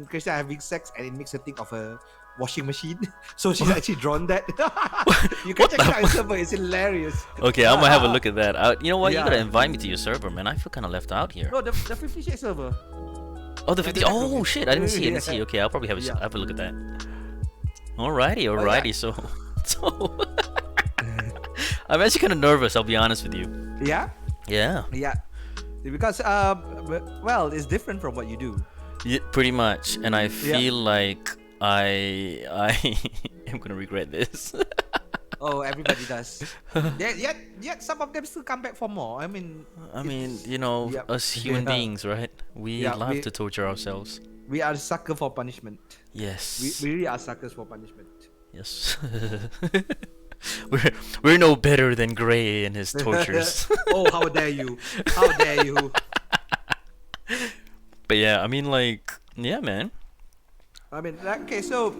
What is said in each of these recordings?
Christian having sex, and it makes her think of a washing machine. So she's actually drawn that. You can check it out on server. It's hilarious. Okay, I'm gonna have a look at that. You know what? You Yeah. gotta invite me to your server, man. I feel kind of left out here. No, the 50 Shades server. Oh, the 50. Oh okay. shit! I didn't see it. Yeah. Okay, I'll probably have Yeah. have a look at that. Alrighty. So I'm actually kind of nervous. I'll be honest with you. Yeah, Yeah. yeah. Because well, it's different from what you do. Yeah, pretty much, and I feel like I am gonna regret this. Oh, everybody does. Yet some of them still come back for more. I mean, you know, Yep. us human Yeah. beings, right? We Yeah, love we- to torture ourselves. we are sucker for punishment. Yes. We really are suckers for punishment. Yes. we're no better than Gray and his tortures. Oh, how dare you! How dare you! But yeah, I mean, like, yeah, man. I mean, okay, so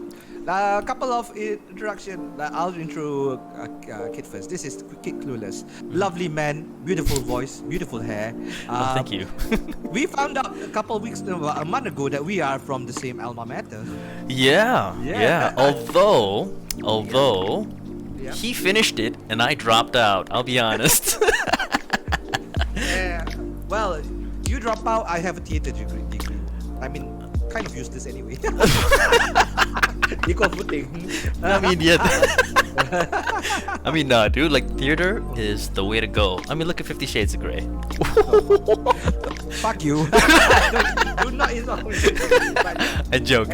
a couple of introduction. I'll intro Kid first. This is Kid Clueless. Lovely man, beautiful voice, beautiful hair. Oh, thank you. We found out a month ago that we are from the same alma mater. Yeah. Yeah. Although Yeah. he finished it and I dropped out. I'll be honest. Yeah. Well, you drop out. I have a theater degree. I mean, kind of useless anyway. Equal footing. I mean, yeah. I mean, nah, dude. Like, theater is the way to go. I mean, look at 50 Shades of Grey. Fuck you. Do not insult me. I joke.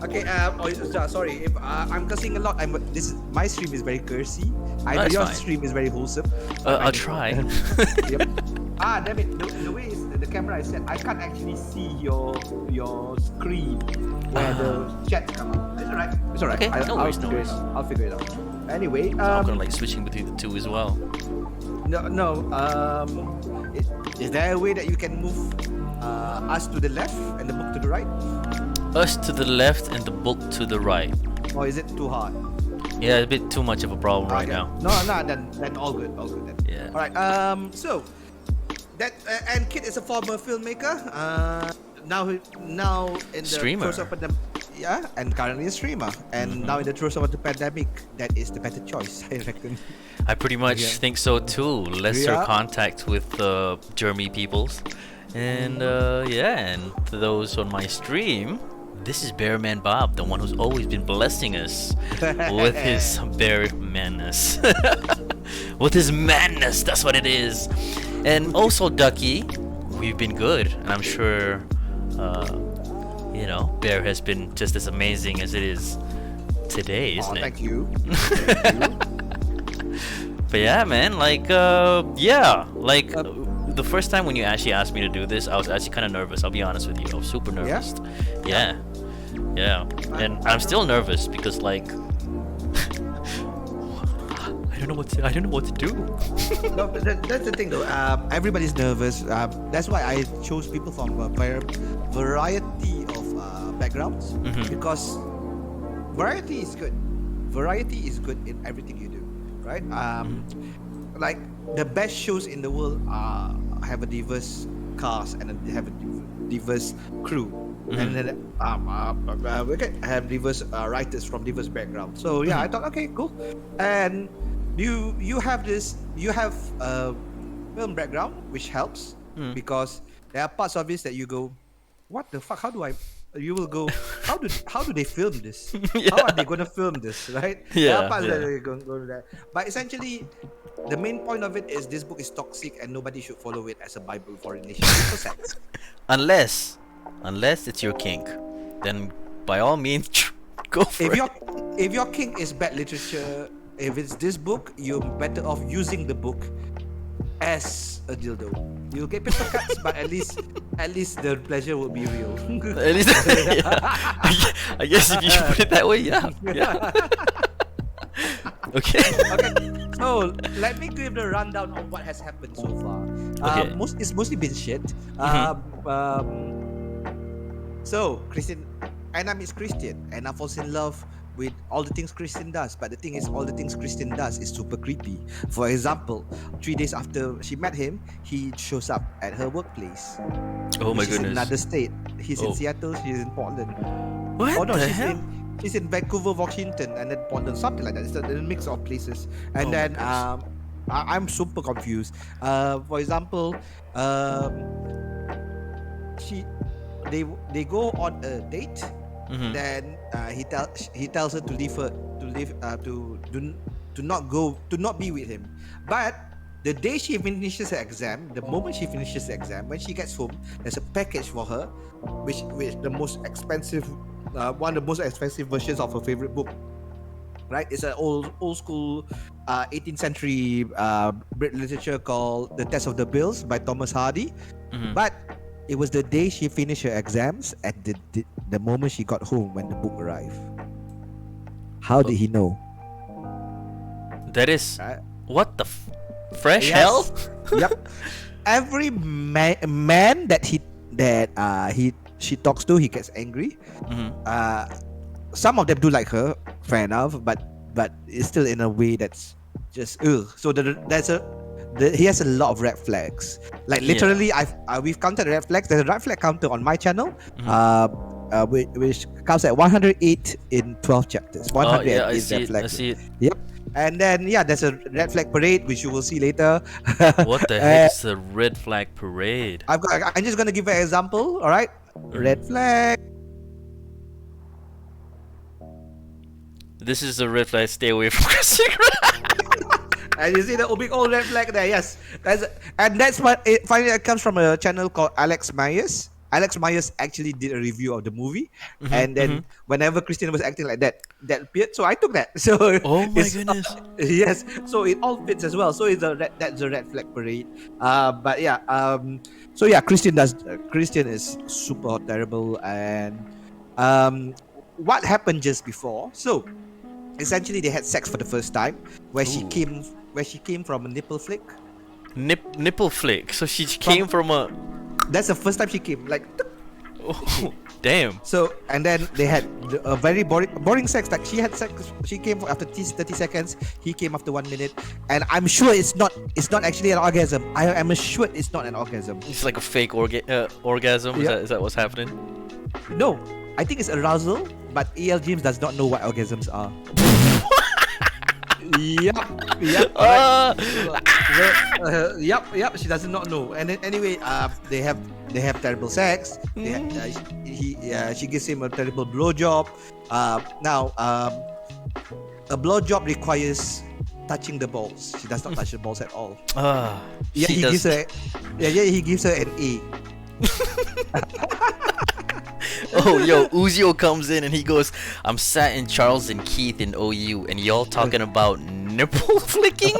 Okay. Sorry if I'm cursing a lot. My stream is very cursy. I know That's your fine. stream is very wholesome. I'll try. Yep. Damn it. The way the camera is set, I can't actually see your screen where the chat come up. It's alright. It's alright. Okay, no worries. I'll figure it out. Anyway, I'm gonna like switching between the two as well. no. Is there a way that you can move us to the left and the book to the right, Us to the left and the book to the right. or is it too hard? Yeah, a bit too much of a problem right Okay. now. No, then all good then. Yeah. All right. So that and Kid is a former filmmaker. Now in the Streamer. throes of and currently a streamer. And now in the throes of the pandemic, that is the better choice, I reckon. I pretty much Yeah. think so too. Lesser Yeah. contact with Germy peoples. And and to those on my stream, this is Bearmanbob, the one who's always been blessing us with his bear madness. With his madness, that's what it is. And also Ducky, we've been good, and I'm sure Bear has been just as amazing as it is today, isn't it? Thank you. But yeah, man, like, the first time when you actually asked me to do this, I was actually kind of nervous. I'll be honest with you, I was super nervous. Yeah. And I'm still nervous because, like, I don't know what to do. No, but that's the thing though. Everybody's nervous. That's why I chose people from a variety of backgrounds, because variety is good. Variety is good in everything you do, right? Like the best shows in the world have a diverse cast and have a diverse crew, and then we can have diverse writers from diverse backgrounds. So yeah, I thought, okay, cool. And you have a film background, which helps because there are parts of this that you go, what the fuck? You will go, how do they film this? How are they gonna film this, right? There are parts that go to that. But essentially, the main point of it is this book is toxic and nobody should follow it as a Bible for relationships or sex. Unless it's your kink, then by all means, go for it. If your kink is bad literature, if it's this book, you're better off using the book as a dildo. You'll get paper cuts, but at least the pleasure will be real. At least, I guess if you put it that way, yeah. Okay. So let me give the rundown of what has happened so far. Okay. It's mostly been shit. So Christian, Anna meets Christian. Anna falls in love with all the things Christian does. But the thing is, all the things Christian does is super creepy. For example, 3 days after she met him, he shows up at her workplace. Oh my She's in goodness. another state. He's in Oh. Seattle. She's in Portland. What Oh no, the she's hell? she's in Vancouver, Washington, and then Portland, something like that. It's a mix of places. And Oh my then goodness. I'm super confused. For example, she they go on a date. Mhm. Then he tells her to leave her to not be with him. But the day she finishes her exam, the moment she finishes the exam, when she gets home, there's a package for her, which the most expensive, one of the most expensive versions of her favorite book. Right, it's an old school 18th century Brit literature called The Test of the Bills by Thomas Hardy. Mhm. But it was the day she finished her exams and the moment she got home when the book arrived. How did he know? That is Right? what the fresh Yes. hell? Yep. Every man that she talks to, he gets angry. Mhm. Some of them do like her, fair enough, but it's still in a way that's just ugh. So he has a lot of red flags. Like Yeah. literally, we've counted red flags. There's a red flag counter on my channel, which counts at 108 in 12 chapters. Oh 108 yeah, I red see it. I flags. see it. Yep. And then there's a red flag parade, which you will see later. What the heck is the red flag parade? I'm just gonna give an example. All right, red flag. This is a red flag. Stay away from Christian. And you see the big old red flag there. Yes, that's what it finally comes from a channel called Alex Myers. Alex Myers actually did a review of the movie, and then whenever Christian was acting like that appeared. So I took that. So Oh my it's- goodness. yes, so it all fits as well. So that's a red flag parade. But yeah, so yeah, Christian is super terrible. And what happened just before? So essentially, they had sex for the first time, where she Ooh. came from a nipple flick. Nipple flick. So she came from a. That's the first time she came. Like, Oh, damn. so, and then they had a very boring sex. Like she had sex. She came after 30 seconds. He came after 1 minute. And I'm sure it's not actually an orgasm. I am sure it's not an orgasm. It's like a fake orgasm. Yeah. Is that what's happening? No, I think it's arousal. But E.L. James does not know what orgasms are. Yep. Yep. She does not know. And then anyway, they have terrible sex. She gives him a terrible blowjob. Now, a blowjob requires touching the balls. She does not touch the balls at all. Yeah, she he does. gives her. He gives her an A. Oh, yo, Uzio comes in and he goes, I'm sat in Charles and Keith in OU and y'all talking about nipple flicking?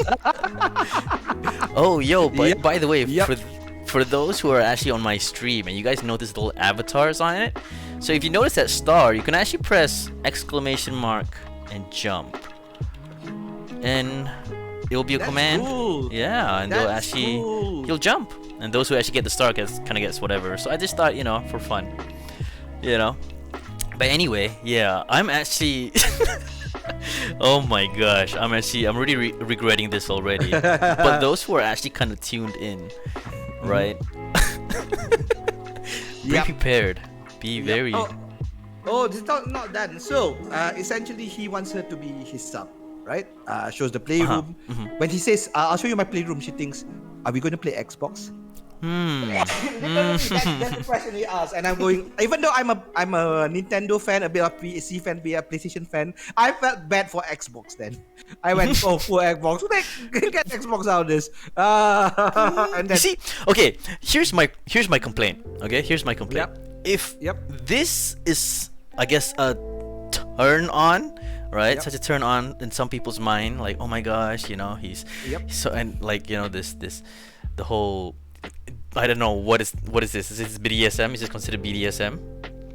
Oh, yo, by the way, Yep. for those who are actually on my stream and you guys notice little avatars on it, so if you notice that star, you can actually press exclamation mark and jump. And it'll be a That's command. cool. Yeah, and they'll That's actually, cool. you'll jump. And those who actually get the star kind of gets whatever. So I just thought, for fun. But anyway, yeah, I'm actually oh my gosh, I'm really regretting this already. But those who are actually kind of tuned in, right? Be Yep. prepared. Be very Oh, this is not done. So, essentially, he wants her to be his sub, right? Shows the playroom. When he says, "I'll show you my playroom," she thinks, "Are we going to play Xbox?" Literally, that's the question he asked, and I'm going. Even though I'm a Nintendo fan, a bit of PC fan, a bit of PlayStation fan, I felt bad for Xbox. Then I went, "Oh, poor Xbox. Get Xbox out of this." And then You see, okay, here's my complaint. Okay, here's my complaint. If this is, I guess, a turn on, right? Such a turn on in some people's mind, like, oh my gosh, he's so, and like, the whole, I don't know, what is this? Is this BDSM? Is this considered BDSM?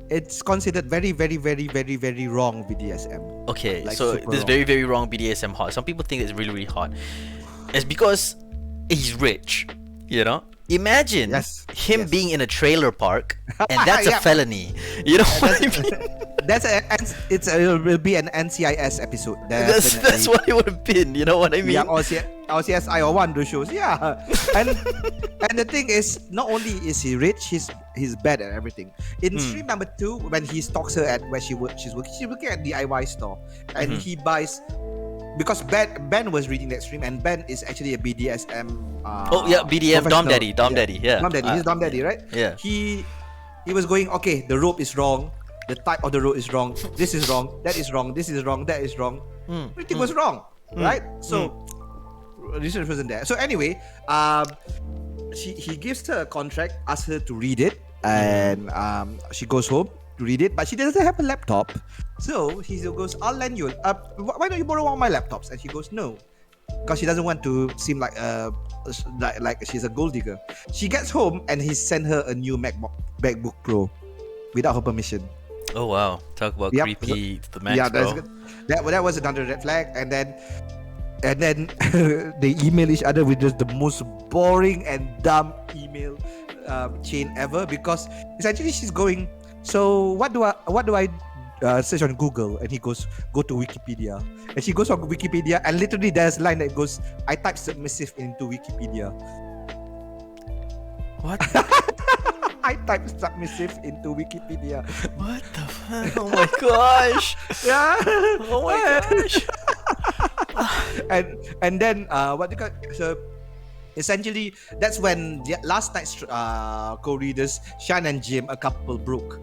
it's considered very, very, very, very, very wrong BDSM. Okay, Like, so super this wrong. very, very wrong BDSM hot. Some people think it's really, really hot. It's because he's rich, Imagine Yes, him yes. being in a trailer park, and that's a Yeah. felony. You know what I mean? it will be an NCIS episode. That's what it would have been. You know what I mean? Yeah, or CSI or one of those shows. Yeah, and the thing is, not only is he rich, he's bad at everything. In stream number 2, when he stalks her at where she's working at DIY store, and he buys. Because Ben was reading that stream, and Ben is actually a BDSM. BDM Dom Daddy, yeah. Dom Daddy, he's Dom Daddy, right? Yeah. He was going, okay, the rope is wrong, the type of the rope is wrong, this is wrong, that is wrong, this is wrong, that is wrong. Everything was wrong, right? So research wasn't there. So anyway, he gives her a contract, asks her to read it, and she goes home to read it, but she doesn't have a laptop. So he goes, I'll lend you. Why don't you borrow one of my laptops? And she goes, no, because she doesn't want to seem like she's a gold digger. She gets home and he sent her a new MacBook Pro without her permission. Oh wow! Talk about creepy. The Max Pro. That was another red flag. And then they email each other with just the most boring and dumb email chain ever, because essentially she's going, so what do I search on Google? And he goes, go to Wikipedia. And she goes on Wikipedia, and literally there's a line that goes, I type submissive into Wikipedia. What? I type submissive into Wikipedia. What the fuck? Oh my gosh. Yeah. Oh my gosh. and then what do you call, so essentially that's when the last night's co-readers Shan and Jim, a couple, broke.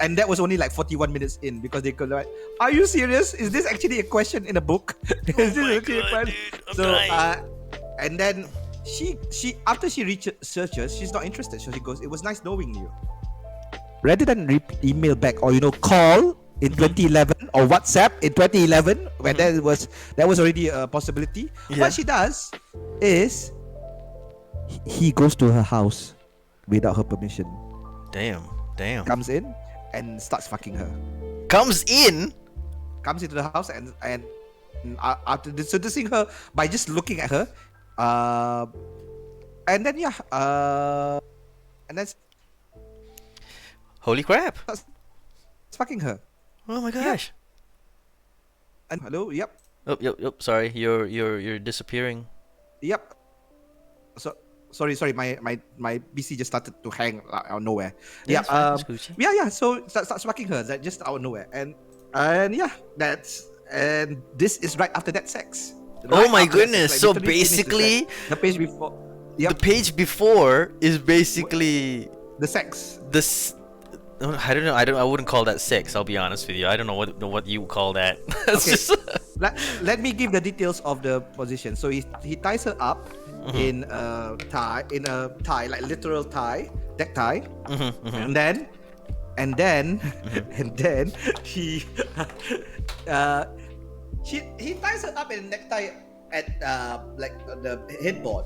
And that was only like 41 minutes in, because they could like, are you serious? Is this actually a question in a book? Is this actually a question? So and then she after she researches, she's not interested. So she goes, it was nice knowing you. Rather than email back or call in 2011 or WhatsApp in 2011 when that was already a possibility. Yeah. What she does is he goes to her house without her permission. Damn. Comes in and starts fucking her. Comes into the house and after seducing her by just looking at her, and then and then holy crap! Starts fucking her. Oh my gosh! Yeah. And hello, yep. Oh, yep. Sorry, you're disappearing. Yep. So. Sorry, my PC just started to hang out of nowhere. Yeah, so starts fucking her just out of nowhere, and yeah, and this is right after that sex. Right, oh my goodness! So basically, the page before. Yep. The page before is basically the sex. I don't know. I wouldn't call that sex. I'll be honest with you. I don't know what you call that. Okay. Let me give the details of the position. So he ties her up in a tie, like literal tie, neck tie, and then he he ties her up in a necktie at like the headboard,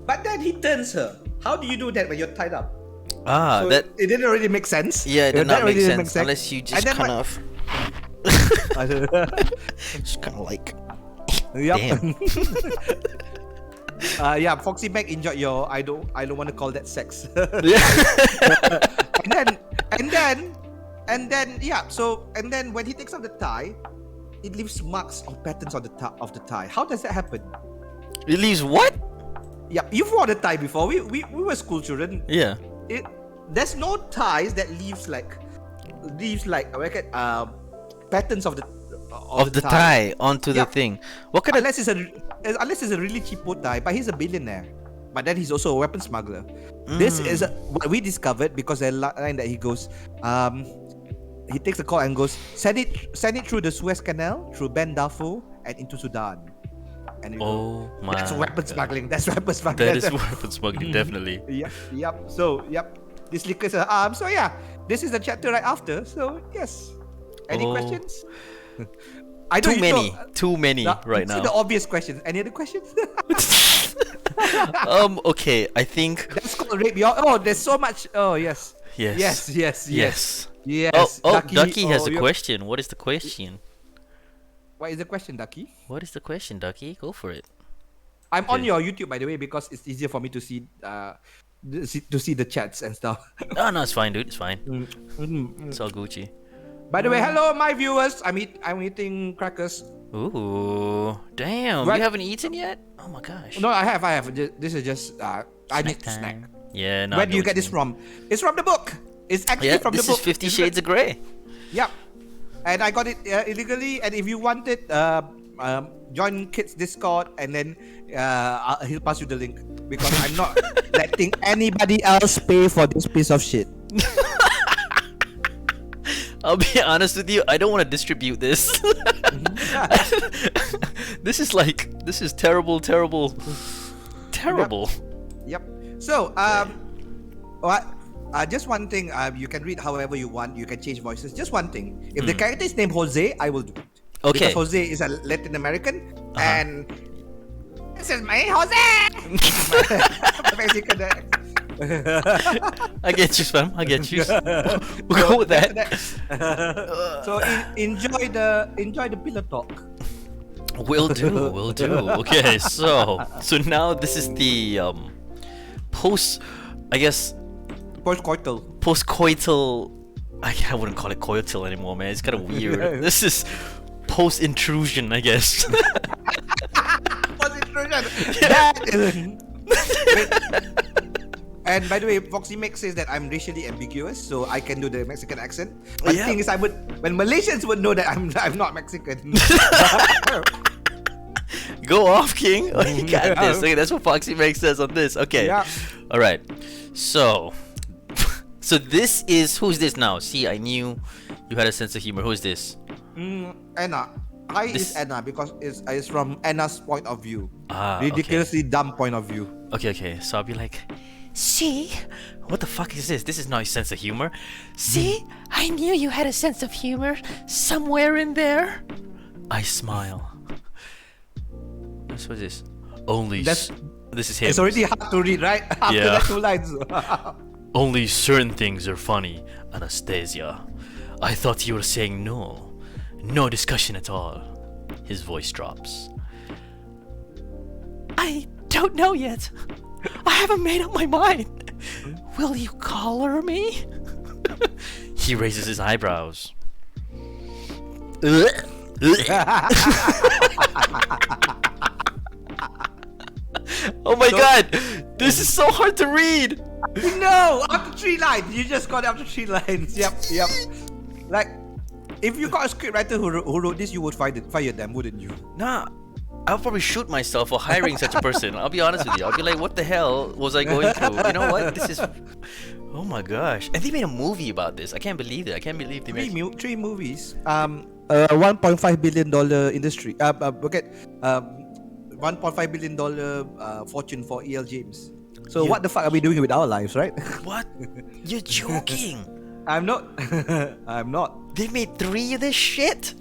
but then he turns her. How do you do that when you're tied up? So that it didn't really make sense. Yeah, it did not make sense unless you just kind of just kind of like. Yep. Yeah, Foxy Mac enjoyed your. I don't want to call that sex. and then yeah. So and then when he takes off the tie, it leaves marks or patterns on the of the tie. How does that happen? It leaves what? Yeah, you've worn a tie before. We were school children. Yeah. There's no ties that leaves like patterns of the tie onto the thing. What kind unless it's a really cheapo tie, but he's a billionaire. But then he's also a weapon smuggler. This is what we discovered because the line that he goes, he takes a call and goes, send it through the Suez Canal, through Ben Darfur, and into Sudan. And my that's weapon smuggling. That's weapon smuggling. That is weapon smuggling, definitely. Yep. So this liquors her arm. So yeah, this is the chapter right after. So yes. Any questions? I don't too many right now. The obvious questions. Any other questions? Okay, I think that's called rape. Oh, there's so much. Oh yes. Yes. Oh, Ducky has a question. What is the question? What is the question, Ducky? What is the question, Ducky? Go for it. I'm on your YouTube, by the way, because it's easier for me to see the chats and stuff. Oh no, it's fine, dude. It's fine. It's all Gucci. By the way, hello, my viewers. I'm eating crackers. Ooh, damn! Right. You haven't eaten yet? Oh my gosh. No, I have. This is just I need to snack. Yeah, no. Where do you get this from? It's from the book. It's actually from the book. This is 50 Shades of Grey. Yep. And I got it illegally. And if you want it, join Kids Discord, and then he'll pass you the link, because I'm not letting anybody else pay for this piece of shit. I'll be honest with you, I don't want to distribute this. This is terrible. Yep. So, just one thing. You can read however you want. You can change voices. Just one thing. If the character is named Jose, I will do it. Okay. Because Jose is a Latin American, and this is my Jose. Mexican. I get you, fam. I get you. We'll go with that. So enjoy the pillow talk. Will do. Okay, so now this is the post, I guess, post-coital. I wouldn't call it coital anymore, man. It's kind of weird. This is post-intrusion, I guess. Post-intrusion. And by the way, Foxy Mix says that I'm racially ambiguous, so I can do the Mexican accent. But the thing is, when Malaysians would know that I'm not Mexican. Go off, King. Oh, you got this. Okay, that's what Foxy Mix says on this. Okay. Yeah. All right. So this is, who's this now? See, I knew you had a sense of humor. Who's this? Anna. Is Anna, because it's from Anna's point of view. Ridiculously dumb point of view. Okay. So I'll be like, see, what the fuck is this? This is not a sense of humor. See, I knew you had a sense of humor somewhere in there. I smile. What's this? This is him. It's already hard to read, right? After that 2 lines. Only certain things are funny, Anastasia. I thought you were saying no. No discussion at all. His voice drops. I don't know yet. I haven't made up my mind. Will you collar me? He raises his eyebrows. Oh my god! This is so hard to read! No! After 3 lines! You just got it after 3 lines. Yep. Like, if you got a scriptwriter who wrote this, you would fire them, wouldn't you? Nah, I'll probably shoot myself for hiring such a person. I'll be honest with you. I'll be like, what the hell was I going through? You know what? This is... Oh my gosh. And they made a movie about this. I can't believe it. I can't believe they made... 3 movies. $1.5 billion industry. $1.5 billion fortune for E.L. James. So what the fuck are we doing with our lives, right? What? You're joking. I'm not. I'm not. They made 3 of this shit?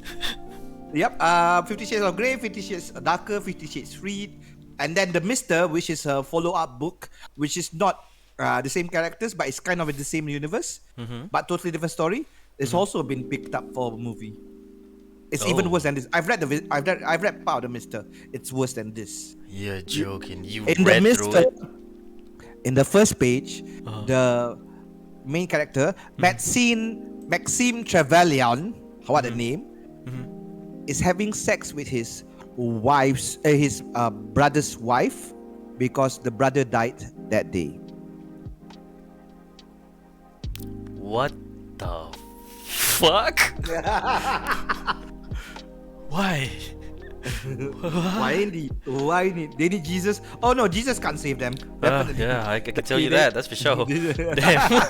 Yep. 50 Shades of Grey, 50 Shades Darker, 50 Shades Freed, and then The Mister, which is a follow-up book, which is not the same characters, but it's kind of in the same universe, but totally different story. It's also been picked up for a movie. It's even worse than this. I've read part of The Mister. It's worse than this. You're joking. You in read the through Mister, it? in the first page, the main character, Maxime Trevelyan, what a name, is having sex with his brother's wife, because the brother died that day. What the fuck? Why? Why indeed? They need Jesus? Oh no, Jesus can't save them. Definitely. Yeah, I can tell you that. That's for sure. Damn.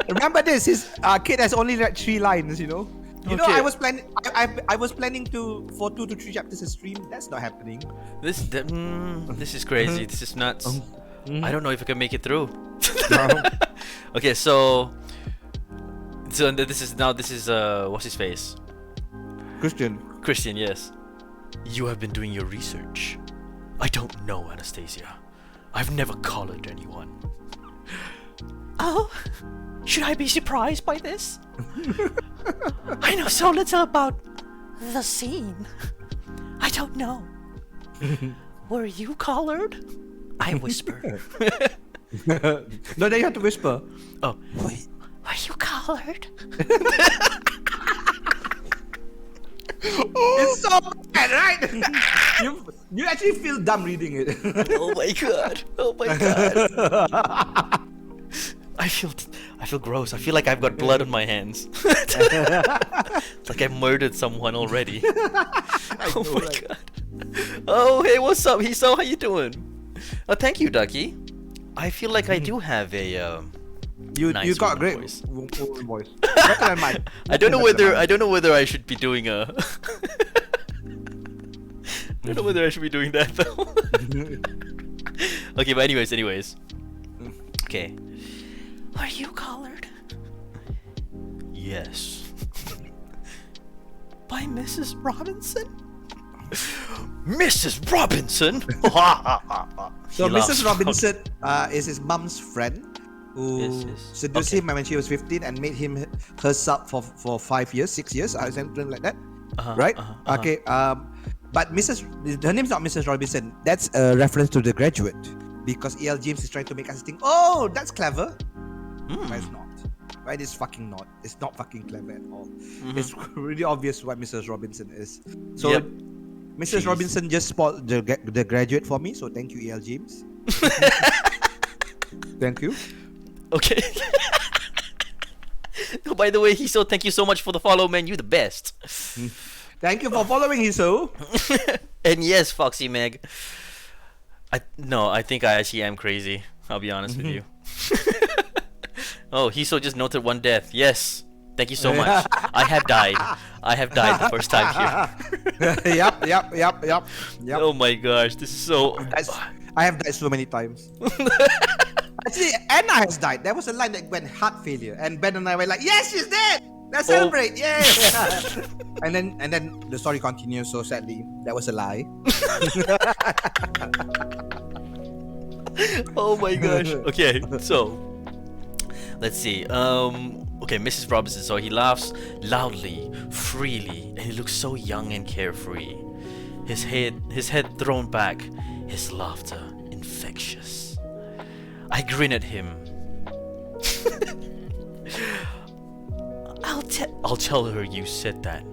Remember this? His kid has only read 3 lines. You know. You know, I was planning. I was planning for 2 to 3 chapters a stream. That's not happening. This is crazy. This is nuts. I don't know if I can make it through. Okay, so this is what's his face? Christian, yes. You have been doing your research. I don't know, Anastasia. I've never collared anyone. Oh, should I be surprised by this? I know so little about the scene. I don't know. Were you collared? I whisper. No, then you have to whisper. Oh, wait. Are you collared? so bad, right? you actually feel dumb reading it. Oh my god. Oh my god. I feel gross. I feel like I've got blood on my hands. It's like I murdered someone already. Oh my god. Oh, hey, what's up, Hiso? How you doing? Oh, thank you, Ducky. I feel like I do have a You nice got a great voice. voice. Better than mine. I don't know whether I should be doing a I don't know whether I should be doing that though. Okay, but anyways. Okay. Are you colored? Yes. By Mrs. Robinson? Mrs. Robinson? So He Mrs. laughs. Robinson is his mom's friend who Yes. seduced Okay. him when she was 15 and made him her sub for 5 years, 6 years, something like that. Right? Okay. But her name's not Mrs. Robinson. That's a reference to The Graduate because E.L. James is trying to make us think, oh, that's clever. But it's not. Right? It's fucking not. It's not fucking clever at all. It's really obvious what Mrs. Robinson is. So Yep. Mrs. Jeez. Robinson just spoiled the Graduate for me. So thank you, E.L. James. Thank you. Okay. Oh, by the way, Hiso, thank you so much for the follow, man. You're the best. Thank you for following Hiso. And yes, Foxy Meg. I think I actually am crazy. I'll be honest with you. Oh, Hiso just noted one death. Yes. Thank you so much. I have died. I have died the first time here. Yep. Oh my gosh, this is so. I have died so many times. Actually, Anna has died. There was a line that went heart failure, and Ben and I were like, "Yes, she's dead. Let's celebrate! Yay!" and then the story continues. So sadly, that was a lie. Oh my gosh. Okay, so let's see. Okay, Mrs. Robinson. So he laughs loudly, freely, and he looks so young and carefree. His head thrown back, his laughter infectious. I grin at him. I'll tell her you said that.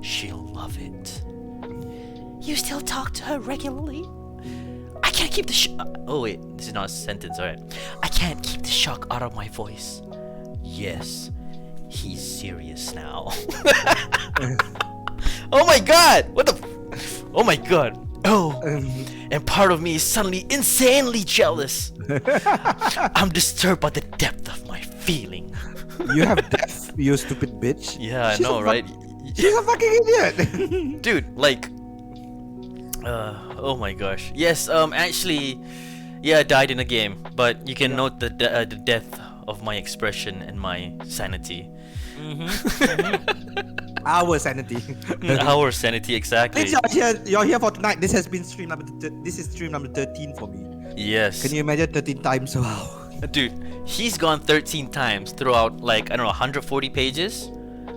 She'll love it. You still talk to her regularly? I can't keep the oh wait, this is not a sentence, alright. I can't keep the shock out of my voice. Yes, he's serious now. Oh my god! What the oh my god. Oh, and part of me is suddenly insanely jealous. I'm disturbed by the depth of my feeling. You have death, you stupid bitch. Yeah, I She's know, right? She's a fucking idiot. Dude, like oh my gosh. Yes, actually, yeah, I died in a game, but you can note the death of my expression and my sanity. Our sanity. Our sanity, exactly. Since you're here for tonight. This has been stream number. This is stream number 13 for me. Yes. Can you imagine 13 times? Wow. Dude, he's gone 13 times throughout, like, I don't know, 140 pages.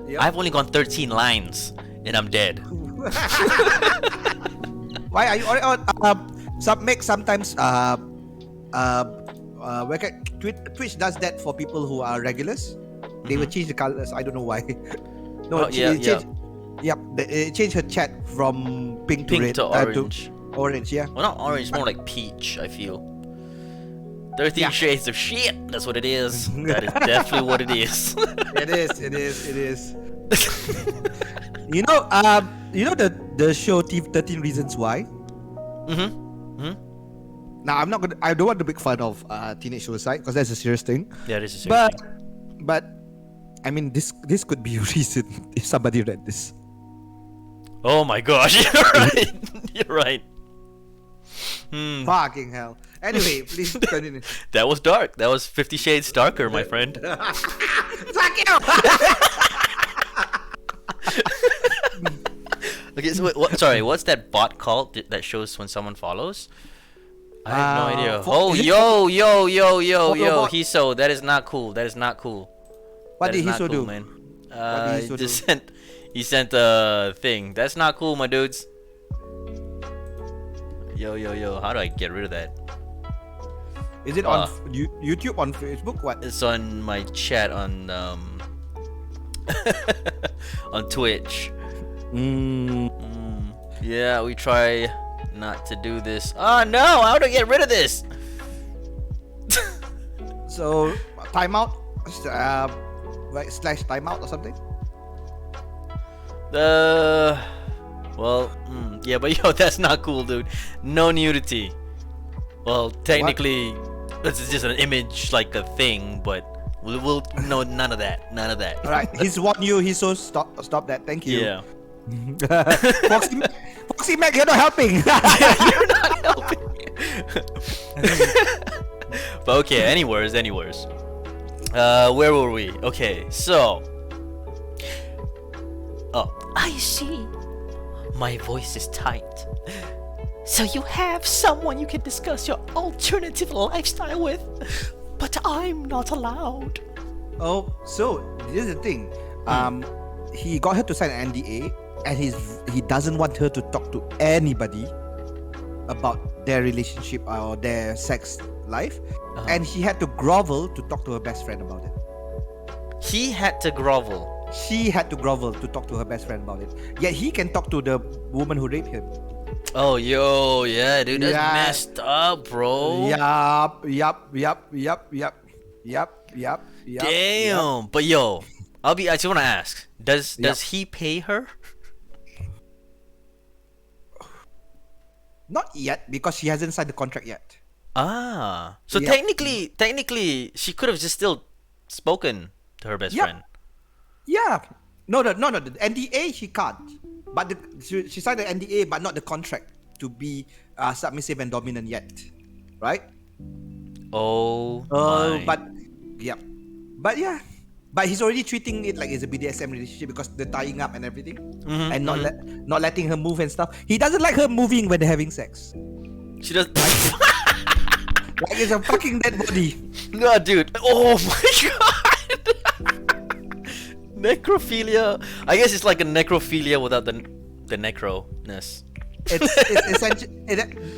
Yep. I've only gone 13 lines, and I'm dead. Why are you? Sometimes Twitch does that for people who are regulars. They will change the colors. I don't know why. No, Oh, yeah. Yep, they change her chat from pink to Pink red to orange. Orange, yeah. Well, not orange, more like peach, I feel. 13 shades of shit. That's what it is. That is definitely what it is. It is. You know the show 13 Reasons Why. Now I don't want to make fun of teenage suicide because that's a serious thing. Yeah, this is serious. But I mean this could be a reason if somebody read this. Oh my gosh, you're right. You're right. Fucking hell. Anyway, please continue. That was dark. That was 50 Shades Darker, my friend. Fuck you! Okay, so what's that bot called that shows when someone follows? I have no idea. Oh, yo, bot. Hiso, that is not cool. That is not cool. What That is did not Hiso cool, do? man? did Hiso do? He sent a thing. That's not cool, my dudes. Yo, how do I get rid of that? Is it on YouTube, on Facebook? What? It's on my chat on on Twitch. Yeah, we try not to do this. Oh no, how do I get rid of this? So timeout, slash timeout or something. Well, yeah, but yo, that's not cool, dude. No nudity. Well, technically, this is just an image, like a thing, but we'll no, none of that, none of that. All right, he's warned you. He so stop that. Thank you. Yeah. Foxy Mac, you're not helping. You're not helping. But okay, anyways. Where were we? Okay, so. Oh, I see. My voice is tight. So you have someone you can discuss your alternative lifestyle with, but I'm not allowed. Oh, so this is the thing. He got her to sign an NDA, and he doesn't want her to talk to anybody about their relationship or their sex life, and he had to grovel to talk to her best friend about it. He had to grovel. She had to grovel to talk to her best friend about it. Yet he can talk to the woman who raped him. Oh, yo, yeah, dude, that's Yeah. messed up, bro. Yup. Damn. But yo, I just want to ask, does he pay her? Not yet, because she hasn't signed the contract yet. Ah, so Yep. technically, she could have just still spoken to her best Yep. friend. Yeah. No. The NDA she can't. But she signed the NDA, but not the contract to be submissive and dominant yet, right? Oh my. But yeah, but he's already treating it like it's a BDSM relationship because the tying up and everything, and not letting her move and stuff. He doesn't like her moving when they're having sex. She does. Like it's a fucking dead body. No, dude. Oh my god. Necrophilia. I guess it's like a necrophilia without the necroness. It's essentially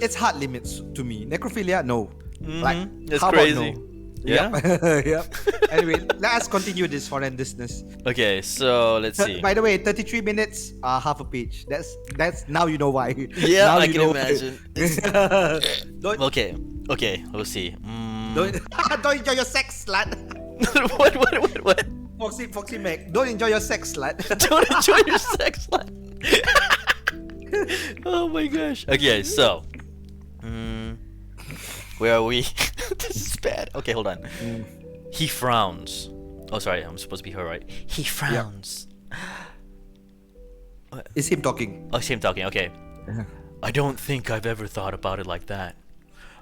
it's hard limits to me. Necrophilia, no. Like That's how crazy. about no? Yeah. Yep. Yep. Anyway, let us continue this horrendousness. Okay, so let's see. By the way, 33 minutes, half a page. That's now you know why. Yeah, Now I you can know imagine. Don't, Okay, we'll see. don't enjoy your sex, slut. What? Foxy Mac, don't enjoy your sex, slut. Don't enjoy your sex life. Oh my gosh. Okay, so. Where are we? This is bad. Okay, hold on. He frowns. Oh, sorry, I'm supposed to be her, right? He frowns. It's him talking. Oh, it's him talking, okay. I don't think I've ever thought about it like that.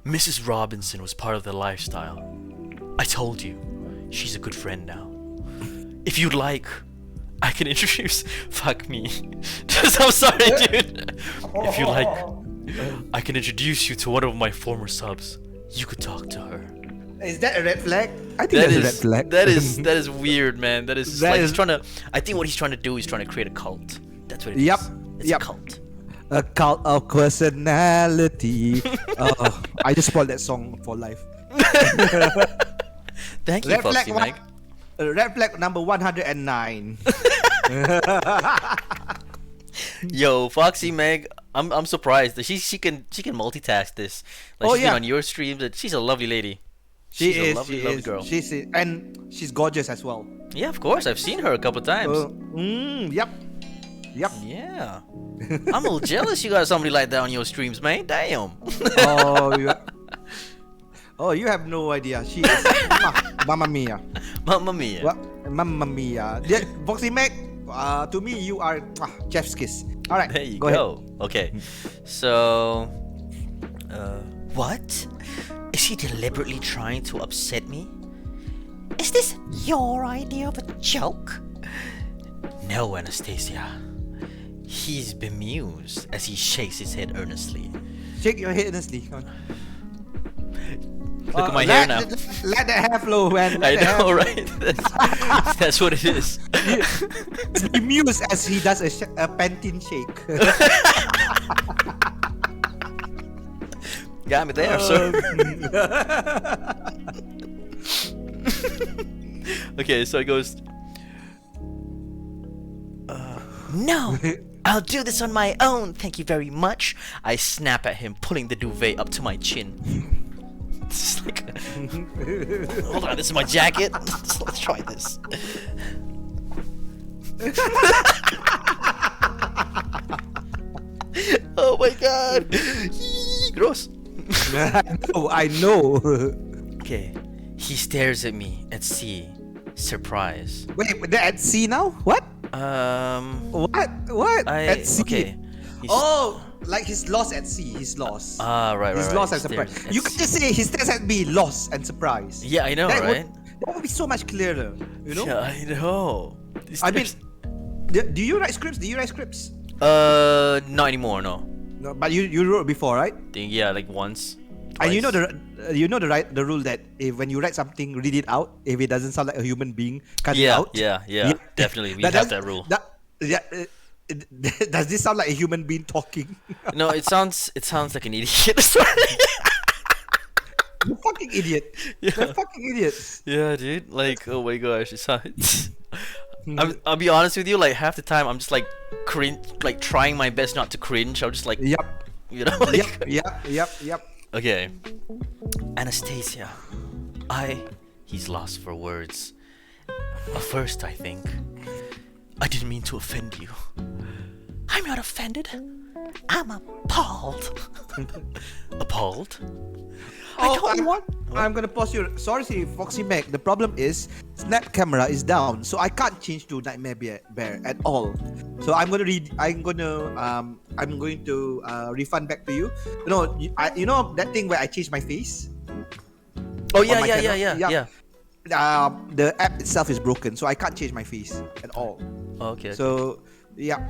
Mrs. Robinson was part of the lifestyle. I told you, she's a good friend now. If you'd like, I can introduce. Fuck me. I'm sorry, dude. If you like, I can introduce you to one of my former subs. You could talk to her. Is that a red flag? I think that's a red flag. That is weird, man. That is That like is- he's trying to. I think what he's trying to do is trying to create a cult. That's what it is. Yep, It's yep. a cult. A cult of personality. Oh, I just spoiled that song for life. Thank you, Red flag, Foxy Meg. red flag number 109. Yo, Foxy Meg, I'm surprised that she can multitask this. Like Oh, she's yeah. been on your stream. That she's a lovely lady. She's a lovely girl. And she's gorgeous as well. Yeah, of course. I've seen her a couple times. Yep. Yeah. I'm a little jealous you got somebody like that on your streams, man. Damn. Oh, you have no idea. She is Mamma Mia. Mamma mia. Well, Mamma Mia. Yeah, Foxy Mac, to me, you are chef's kiss. All right, There you go ahead. go. Okay. So, what? Is he deliberately trying to upset me? Is this your idea of a joke? No, Anastasia. He's bemused as he shakes his head earnestly. Shake your head earnestly. Come on. Look at my hair now. Let that hair flow, man. I know, right? That's what it is. He's bemused as he does a Pantene shake. Got me there, sir. Okay, so it goes. No, I'll do this on my own, thank you very much. I snap at him, pulling the duvet up to my chin. This is like... Hold on, this is my jacket. Let's try this. Oh my god. Gross. I know. Okay. He stares at me at sea. Surprise. Wait, they're at sea now? What? What? At sea? Okay. Oh, like he's lost at sea. He's lost. Right. He's right, lost right. and surprised. You could just say he stares at me, lost and surprised. Yeah, I know, that right? That would be so much clearer. You know? Yeah, I know. I mean, do you write scripts? Do you write scripts? Not anymore, no. No, but you wrote before, right? Yeah, like once. And you know twice. the rule that if when you write something, read it out. If it doesn't sound like a human being, cut it out. Yeah, definitely. We have that rule. Does this sound like a human being talking? No, it sounds like an idiot. Sorry. You fucking idiot. Yeah. You're fucking idiots. Yeah, dude. Like, oh my gosh, I'll be honest with you. Like half the time, I'm just like cringe, like trying my best not to cringe. I'm just like, Yep. you know. Like, Yep. Okay. Anastasia. He's lost for words. First, I think. I didn't mean to offend you. I'm not offended. I'm appalled. Appalled? I'm gonna pause you. Sorry, Foxy Mac. The problem is snap camera is down, so I can't change to Nightmare Bear at all. So I'm going to refund back to you. You know that thing where I change my face. Oh on my yeah. camera? The app itself is broken, so I can't change my face at all. Okay. So yeah.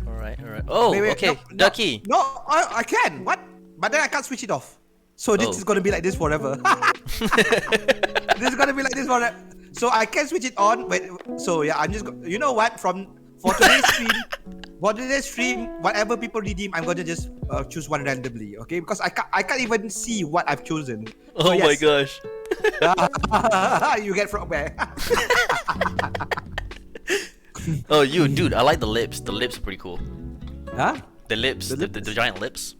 All right. Oh, Wait, okay. no, Ducky. No, I can. What? But then I can't switch it off. So this is gonna be like this forever. This is gonna be like this forever. So I can switch it on. Wait. So yeah, I'm just. You know what? For today's stream, whatever people redeem, I'm gonna just choose one randomly. Okay? Because I can't even see what I've chosen. So Oh my gosh. You get from where? Oh, you, dude. I like the lips. The lips are pretty cool. Huh? The lips. The The lips? giant lips.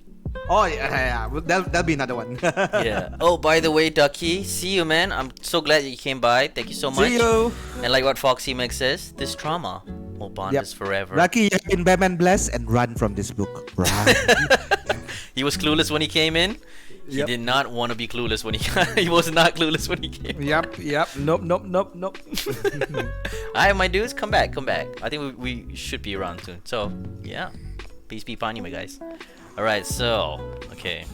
Oh yeah. Well, that'll be another one. Yeah. Oh, by the way, Ducky, see you, man. I'm so glad that you came by. Thank you so much. See you. And like what Foxy Meg says, this trauma will bond Yep. us forever. Lucky you've been Batman blessed and run from this book. Run. He was clueless when he came in. He Yep. did not want to be clueless when he he was not clueless when he came. Yep. Nope. Alright, my dudes, come back. I think we should be around soon. So yeah, peace be upon you, my guys. All right, so okay.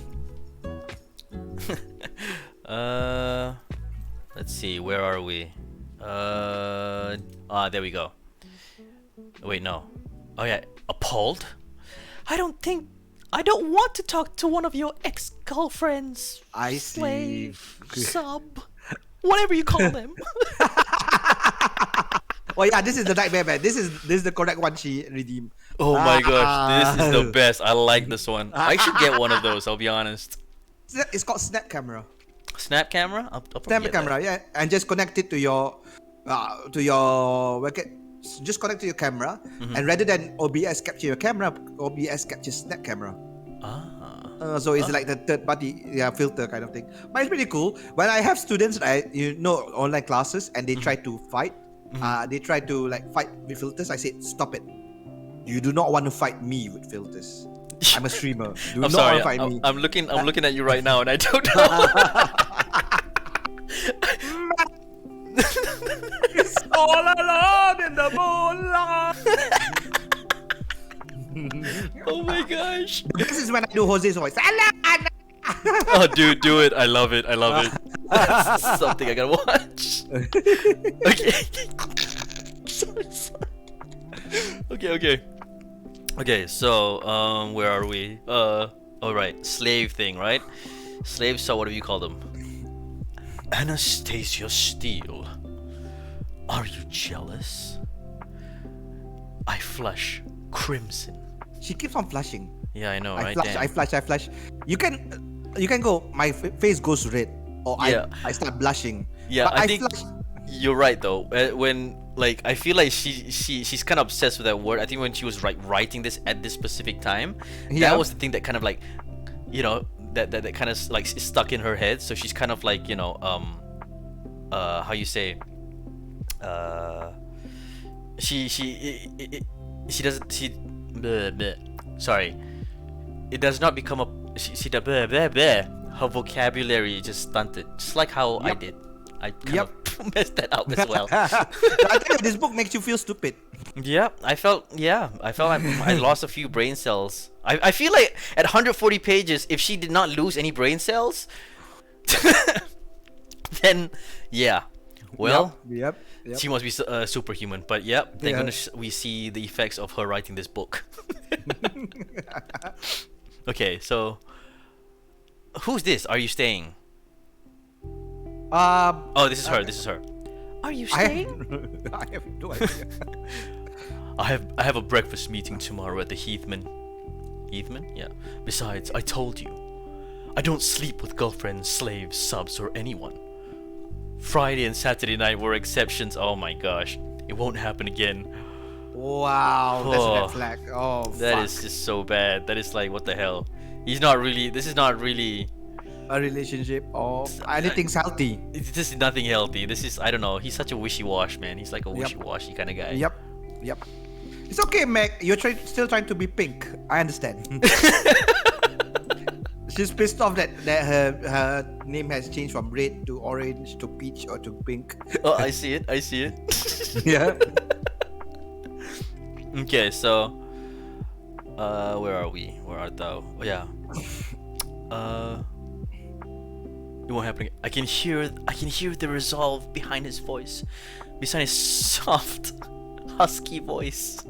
Let's see, where are we? There we go. Wait, no. Oh yeah, appalled. I don't want to talk to one of your ex-girlfriends. I see. Slave, sub, whatever you call them. Oh yeah, this is the Nightmare Man. This is the correct one she redeemed. Oh my gosh, this is the best. I like this one. I should get one of those, I'll be honest. It's called Snap Camera. Snap camera? I'll probably Snap get Camera, yeah, and just connect it to your just connect to your camera, and rather than OBS capture your camera, OBS captures Snap Camera. Ah. So it's like the third party filter kind of thing. But it's pretty cool. When I have students, online classes, and they try to fight, they try to like fight with filters. I said, stop it. You do not want to fight me with filters. I'm a streamer. Do I'm not sorry. want to fight me. I'm looking at you right now, and I don't know. It's all alone in the moonlight. Oh my gosh. This is when I do Jose's voice. Oh, dude, do it. I love it. That's something I gotta watch. Okay. sorry. Okay, so where are we? All right, slave thing, right? Slaves, so what do you call them? Anastasia Steele. Are you jealous? I flush crimson. She keeps on flashing. Yeah, I know, I right? flash, Damn. I flash. You can go. My face goes red, or Yeah. I start blushing. Yeah, but I think flash. you're right though. like I feel like she's kind of obsessed with that word. I think when she was writing this at this specific time, Yeah. that was the thing that kind of like, you know, that kind of like stuck in her head. So she's kind of like, you know, how you say, she doesn't bleh, bleh. Sorry, it does not become a she does bleh, bleh, bleh. Her vocabulary just stunted, just like how I Yep. did. I kind Yep. of messed that up as well. I think this book makes you feel stupid. Yeah, I felt I lost a few brain cells. I feel like at 140 pages, if she did not lose any brain cells, then yeah, well, Yep. she must be superhuman. But yeah, thank Yeah. goodness we see the effects of her writing this book. Okay, so who's this? Are you staying? Oh, this is her. This is her. Are you staying? I have no idea. I have a breakfast meeting tomorrow at the Heathman. Heathman? Yeah. Besides, I told you, I don't sleep with girlfriends, slaves, subs, or anyone. Friday and Saturday night were exceptions. Oh my gosh, it won't happen again. Wow, that's a Oh, red flag. Oh, That fuck. is just so bad. That is like, what the hell? He's not really. This is not really. A relationship or anything's healthy. This is nothing healthy. This is, I don't know. He's such a wishy-wash man. He's like a Yep. wishy-washy kind of guy. Yep. Yep. It's okay, Meg. You're still trying to be pink. I understand. She's pissed off that her name has changed from red to orange to peach or to pink. Oh, I see it. I see it. Yeah. Okay, so where are we? Where art thou? Oh yeah. It won't happen again. I can hear the resolve behind his voice. Behind his soft, husky voice.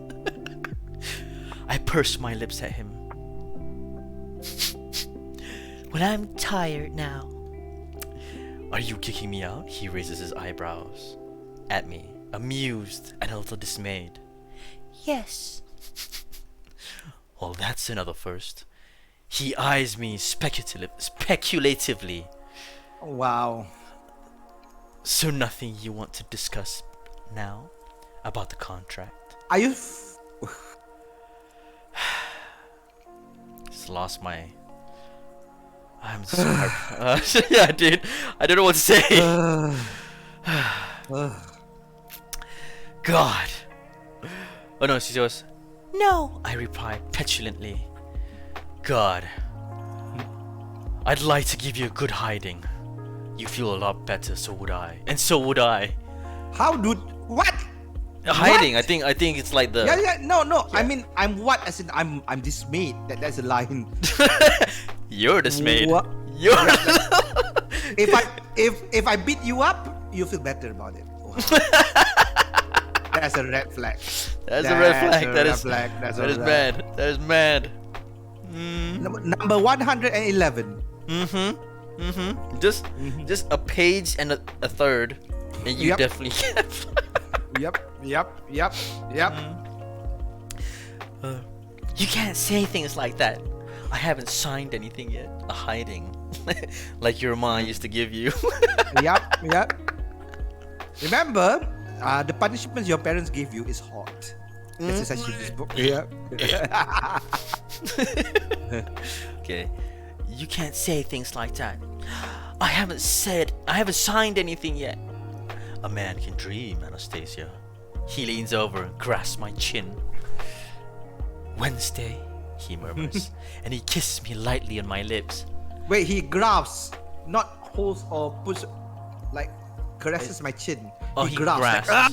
I pursed my lips at him. Well, I'm tired now. Are you kicking me out? He raises his eyebrows at me, amused and a little dismayed. Yes. Well, that's another first. He eyes me speculatively. Wow. So nothing you want to discuss now about the contract? Are you? Just lost my. I'm sorry. Yeah, dude. I don't know what to say. God. Oh no, she goes. No, I reply petulantly. God. I'd like to give you a good hiding. You feel a lot better, so would I. And so would I. How do what? Hiding, What? I think it's like the Yeah. No. I mean, I'm what? As in, I'm dismayed. That's a line. You're dismayed. What? You're If I beat you up, you feel better about it. Wow. That's a red flag. That's a red flag. a That red is flag. That's a that is red- mad. That is mad. Number 111. Just a page and a third, and you Yep. definitely get. Yep. You can't say things like that. I haven't signed anything yet. A hiding, like your mom used to give you. Yep. Remember, the punishments your parents gave you is hot. This is actually this book. Yeah. Okay, you can't say things like that. I haven't signed anything yet. A man can dream, Anastasia. He leans over and grasps my chin. Wednesday, he murmurs, and he kisses me lightly on my lips. Wait, he grabs, not holds or puts, like caresses my chin. Oh, he grabs. grasps. Like,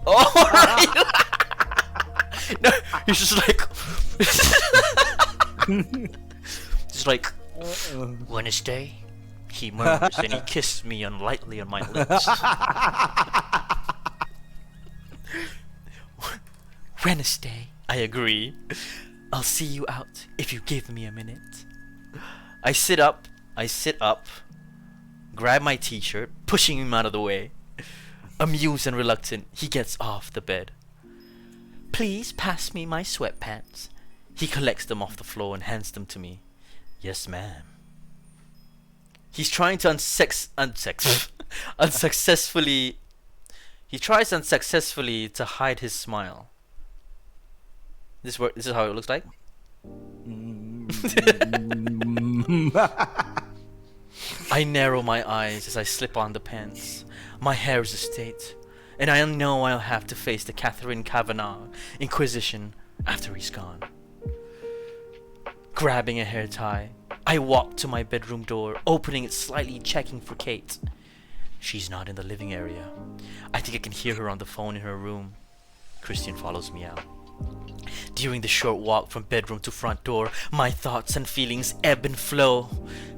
Oh, right. No, he's just like, just like Wednesday. He murmurs and he kissed me lightly on my lips. Wednesday, I agree. I'll see you out if you give me a minute. I sit up, grab my t-shirt, pushing him out of the way. Amused and reluctant, he gets off the bed. Please pass me my sweatpants. He collects them off the floor and hands them to me. Yes, ma'am. He's trying to unsuccessfully He tries unsuccessfully to hide his smile. This is how it looks like. I narrow my eyes as I slip on the pants. My hair is a state, and I know I'll have to face the Catherine Kavanagh Inquisition after he's gone. Grabbing a hair tie, I walk to my bedroom door, opening it slightly, checking for Kate. She's not in the living area. I think I can hear her on the phone in her room. Christian follows me out. During the short walk from bedroom to front door, my thoughts and feelings ebb and flow,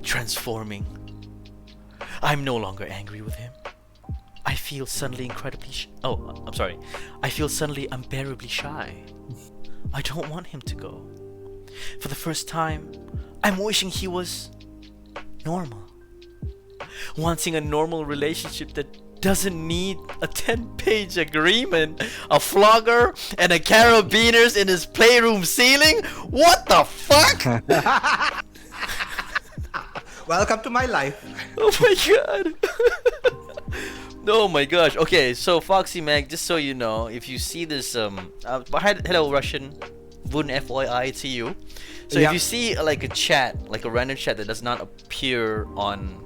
transforming. I'm no longer angry with him. I feel suddenly incredibly I feel suddenly unbearably shy. I don't want him to go. For the first time, I'm wishing he was normal. Wanting a normal relationship that doesn't need a 10-page agreement, a flogger, and a carabiners in his playroom ceiling? What the fuck? Welcome to my life. Oh my god. Oh my gosh. Okay, so Foxy Meg, just so you know, if you see this hello Russian, wouldn't FYI to you. So Yeah. if you see like a chat, like a random chat that does not appear on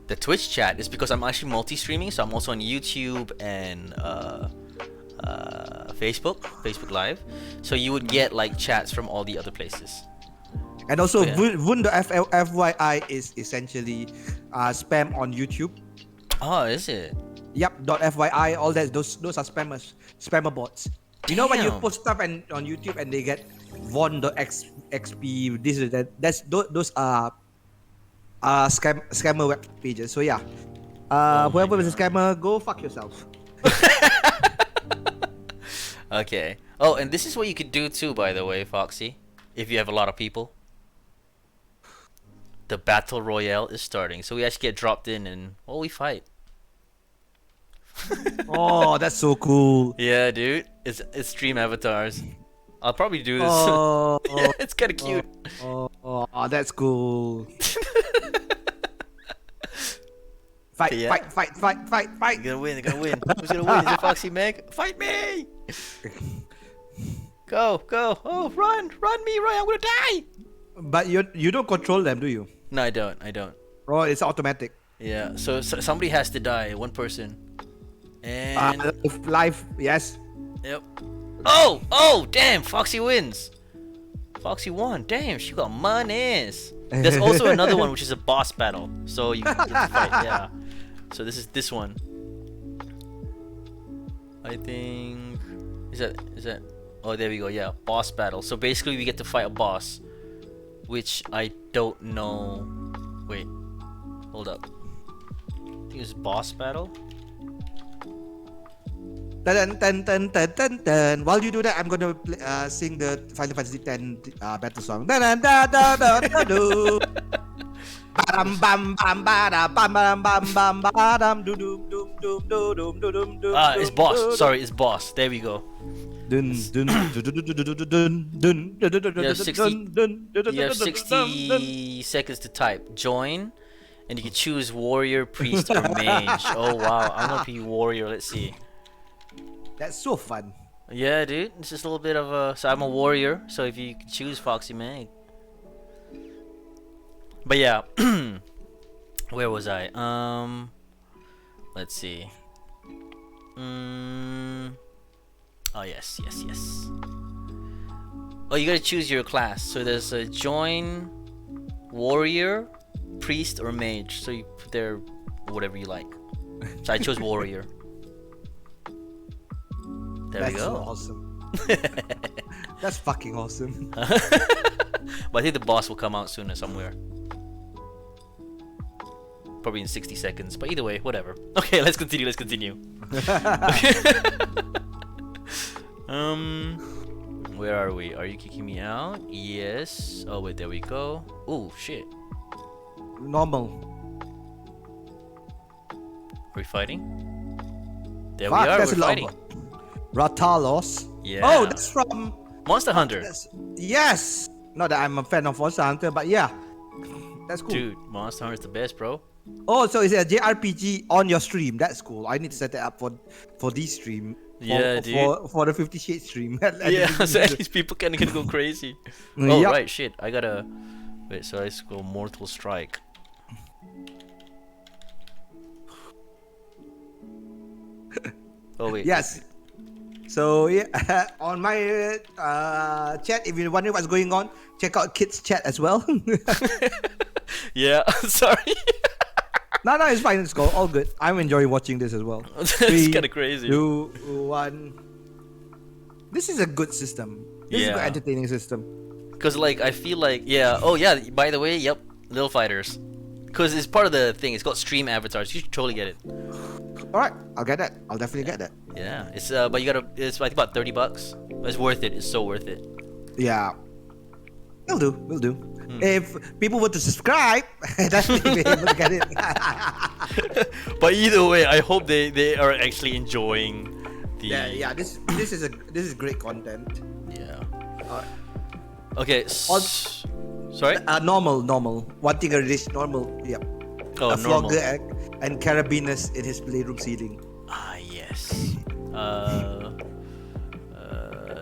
the Twitch chat, it's because I'm actually multi-streaming. So I'm also on YouTube and Facebook Live. So you would get like chats from all the other places. And also, Yeah. Wundo FYI is essentially spam on YouTube. Oh, is it? Yep. .fyi. All that. Those are spammer bots. You know when you Damn. post stuff on YouTube and they get von.xp, this is that. Those are scammer web pages. So yeah. Oh my Whoever is a God. scammer, go fuck yourself. Okay. Oh, and this is what you could do too, by the way, Foxy. If you have a lot of people. The battle royale is starting, so we actually get dropped in and we fight. Oh, that's so cool. Yeah, dude. It's stream avatars. I'll probably do this. Oh, It's kind of cute. oh, that's cool. Fight, Yeah. fight. You're gonna win. You're gonna win. Who's gonna win? Is it Foxy Meg? Fight me! Go. Oh, run me, Roy. I'm gonna die. But you don't control them, do you? No, I don't. Oh, it's automatic. Yeah. So somebody has to die. One person. And Life, yes. yep. Oh, damn! Foxy wins. Foxy won. Damn, she got monies. There's also another one which is a boss battle. So you get to fight. Yeah. So this is this one. I think is that. Oh, there we go. Yeah, boss battle. So basically, we get to fight a boss, which I don't know. Wait, hold up. I think it's boss battle. Dun, dun, dun, dun, dun, dun. While you do that, I'm gonna sing the Final Fantasy X battle song. Dun, dun, dun, dun, dun, dun, dun. Bam bam bam bam bam bam bam bam bam dum dum dum dum dum dum dum dum. It's boss. Sorry, it's boss. There we go. Dun dun dun dun dun dun dun dun You have 60 seconds to type join, and you can choose warrior, priest, or mage. Oh wow, I'm gonna be warrior. Let's see. That's so fun. Yeah, dude, it's just a little bit of a. So I'm a warrior. So if you could choose Foxy Meg. But yeah, where was I? Let's see. Oh yes. Oh, you gotta choose your class. So there's a join, warrior, priest, or mage. So you put there whatever you like. So I chose warrior. There That's we so go. awesome. That's fucking awesome. But I think the boss will come out sooner somewhere. Probably in 60 seconds. But either way, whatever. Okay, let's continue. Where are we? Are you kicking me out? Yes. Oh wait, there we go. Oh shit. Normal. Are we fighting? There Fuck, we are. that's We're a fighting. Ratalos. Yeah. Oh, that's from. Monster Hunter. Yes. Not that I'm a fan of Monster Hunter, but yeah, that's cool. Dude, Monster Hunter's the best, bro. Oh, so it's a JRPG on your stream. That's cool. I need to set that up for this stream. Yeah, dude. For the 50 Shades stream. At the Yeah, beginning so of at the- least people can go crazy. Oh Yup. right, shit. I gotta wait. So I go Mortal Strike. Oh wait. Yes. So yeah, on my chat, if you're wondering what's going on, check out Kids chat as well. Yeah. Sorry. No, it's fine. It's cool. All good. I'm enjoying watching this as well. It's 3, kind of crazy. 2, 1. This is a good system. This is a good Yeah. entertaining system. Cause like I feel like yeah. Oh yeah. By the way, yep. Little Fighters. Cause it's part of the thing. It's called stream avatars. You should totally get it. All right, I'll get that. I'll definitely get that. Yeah. It's but you gotta. It's I think about $30. It's worth it. It's so worth it. Yeah. Will do. If people were to subscribe, then we'll be able to get it. But either way, I hope they are actually enjoying the. yeah. This is great content. Yeah. Alright. Okay. Sorry. Normal. One thing I dish normal. Yep. Oh, A normal. flogger and carabiners in his playroom ceiling. Ah yes.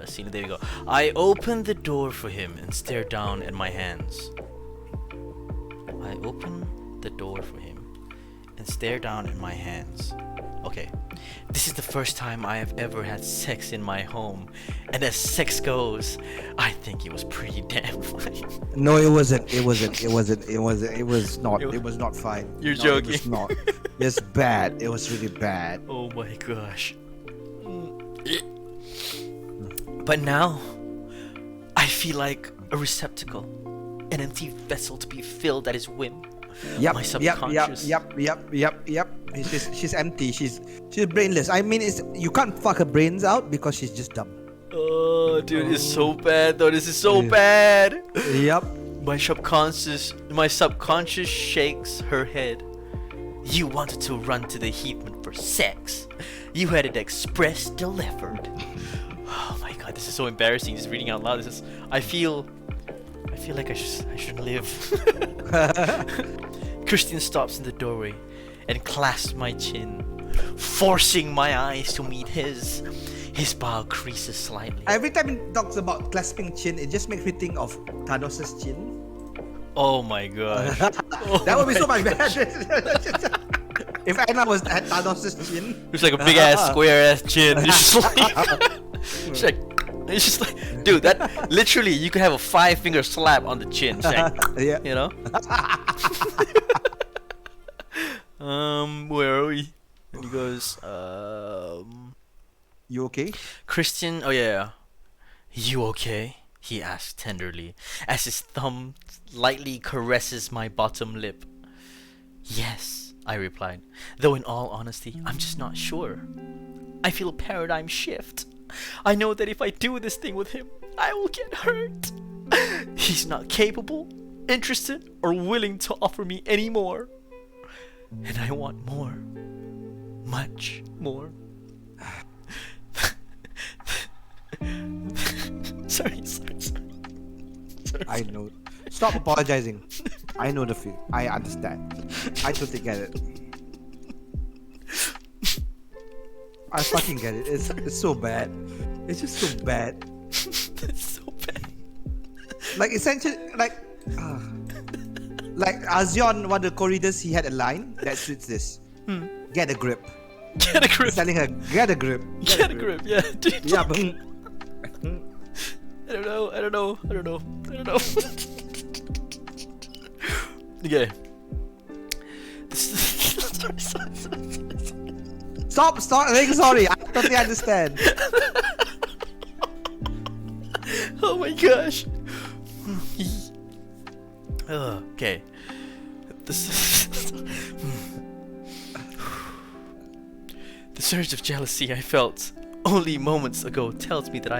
See, there we go. I opened the door for him and stared down at my hands. I opened the door for him and stared down at my hands. Okay. This is the first time I have ever had sex in my home, and as sex goes, I think it was pretty damn fine. No, it wasn't. It was not. It It was not fine. You're No, joking. It was not. It's bad. It was really bad. Oh my gosh. But now, I feel like a receptacle, an empty vessel to be filled at his whim. Yep. My subconscious. Yep. She's empty. She's brainless. I mean, you can't fuck her brains out because she's just dumb. Oh, dude, it's so bad though. This is so bad. Yep. My subconscious shakes her head. You wanted to run to the heathen for sex. You had it express delivered. Oh my god, this is so embarrassing. Just reading out loud. This is. I feel like I should live. Christian stops in the doorway and clasps my chin, forcing my eyes to meet his. His brow creases slightly. Every time he talks about clasping chin, it just makes me think of Thanos' chin. Oh my god. That would be so much better. If Anna was at Thanos' chin. It's like a big ass, square ass chin. It's just like, dude, that literally you could have a 5-finger slap on the chin. It's like, Yeah. you know. Where are we? And he goes, You okay? Christian. Oh yeah. You okay? He asks tenderly, as his thumb lightly caresses my bottom lip. Yes, I replied, though in all honesty, I'm just not sure. I feel a paradigm shift. I know that if I do this thing with him, I will get hurt. He's not capable, interested, or willing to offer me any more. And I want more. Much more. Sorry. I know. Stop apologizing. I know the feel. I understand. I totally get it. I fucking get it. It's so bad. It's just so bad. It's so bad. Like essentially, like Azion, one of the corridors, he had a line that suits this. Get a grip. Get a grip. He's telling her, get a grip. Get a grip. Yeah, dude. Yeah, I don't know. Okay. Sorry. Stop saying sorry. I totally understand. Oh my gosh. Okay. The surge of jealousy I felt only moments ago tells me that I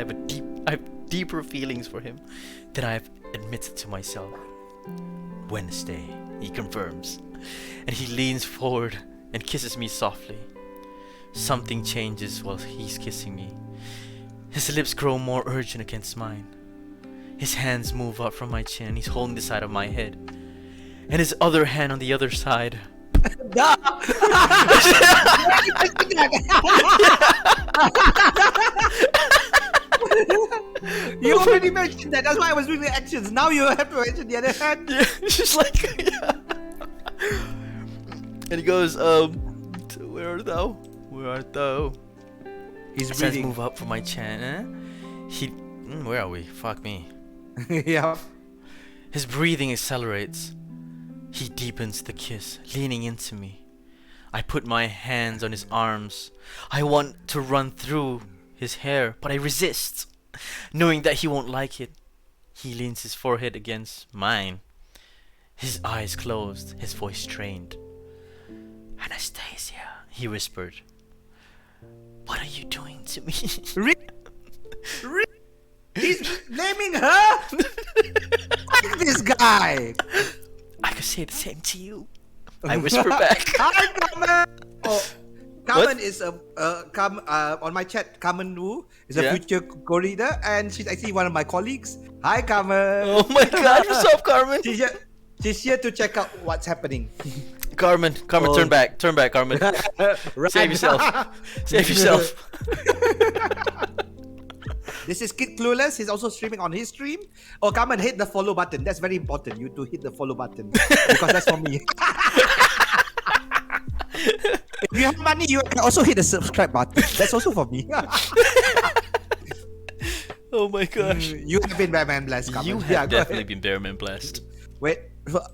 have deeper feelings for him than I have admitted to myself. Wednesday, he confirms, and he leans forward and kisses me softly. Something changes while he's kissing me. His lips grow more urgent against mine. His hands move up from my chin. He's holding the side of my head, and his other hand on the other side. Duh. You already mentioned that. That's why I was doing the actions. Now you have to mention the other hand. Yeah, she's like, yeah. And he goes, where art thou? Where art thou? He's Says breathing. move up for my chan. Where are we? Fuck me. Yeah. His breathing accelerates. He deepens the kiss, leaning into me. I put my hands on his arms. I want to run through his hair, but I resist, knowing that he won't like it. He leans his forehead against mine. His eyes closed, his voice strained. Anastasia, he whispered. What are you doing to me? He's blaming her? Fuck this guy! I could say the same to you. I whisper back. Hi, Carmen! Oh, Carmen What? is on my chat, Carmen Wu is a Yeah? future co-leader and she's actually one of my colleagues. Hi, Carmen! Oh my god, what's up, Carmen? She's here to check out what's happening. Carmen, Oh. turn back, Carmen. Right. Save yourself. Save yourself. This is Kid Clueless. He's also streaming on his stream. Oh, Carmen, hit the follow button. That's very important. You to hit the follow button because that's for me. If you have money, you can also hit the subscribe button. That's also for me. Oh my gosh. You have been Batman blessed, Carmen. You have Yeah, go definitely ahead. been Bearman blessed. Wait,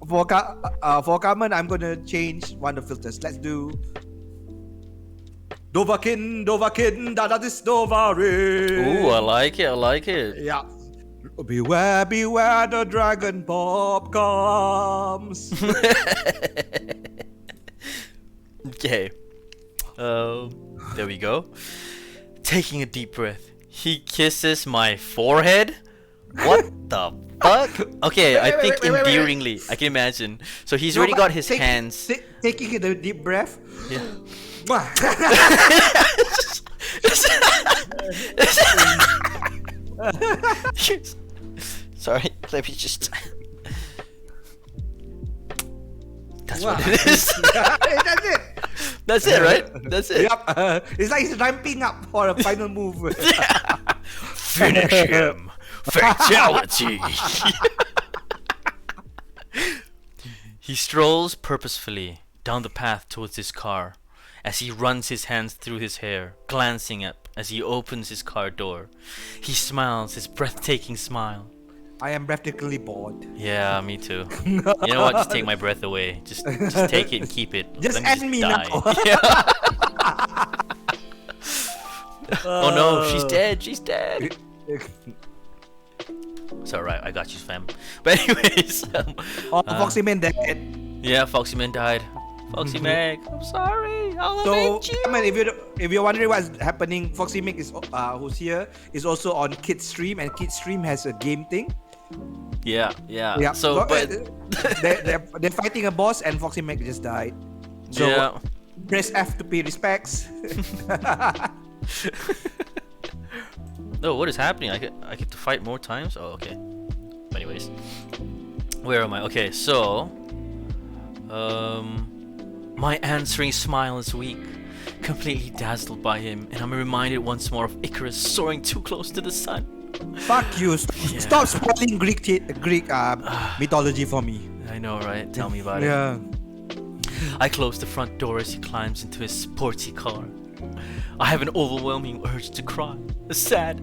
for Carmen, I'm gonna change one of the filters. Let's do Dovakin, Dada this Dovarin. Ooh, I like it. Yeah. Beware, beware, the dragon Bob comes. Okay. There we go. Taking a deep breath. He kisses my forehead? What the fuck? Okay, I think wait. endearingly. I can imagine. So he's already got his hands. Taking a deep breath. Yeah. Sorry, let me just. That's what it is. That's it. That's it, right? That's it. Yep. It's like he's ramping up for a final move. Finish him. Fatality. He strolls purposefully down the path towards his car as he runs his hands through his hair, glancing up as he opens his car door. He smiles his breathtaking smile. I am practically bored. Yeah, me too. You know what? Just take my breath away. Just take it and keep it. Just Let end me die. now. Yeah. Oh no, she's dead. She's dead. It's alright, I got you, fam. But anyways, Foxy Man dead. yeah, Foxy Man died. Foxy Meg, I'm sorry. I'll So, avenge you. I mean, if you're wondering what's happening, Foxy Mick is who's here is also on Kid's stream, and Kid's stream has a game thing. Yeah. Yeah. So, but they're fighting a boss, and Foxy Mick just died. So yeah. press F to pay respects. No, what is happening? I get to fight more times. Oh, okay. Anyways, where am I? Okay, so, my answering smile is weak, completely dazzled by him, and I'm reminded once more of Icarus soaring too close to the sun. Fuck you! Stop spoiling Greek mythology for me. I know, right? Tell me about it. Yeah. I close the front door as he climbs into his sporty car. I have an overwhelming urge to cry. A sad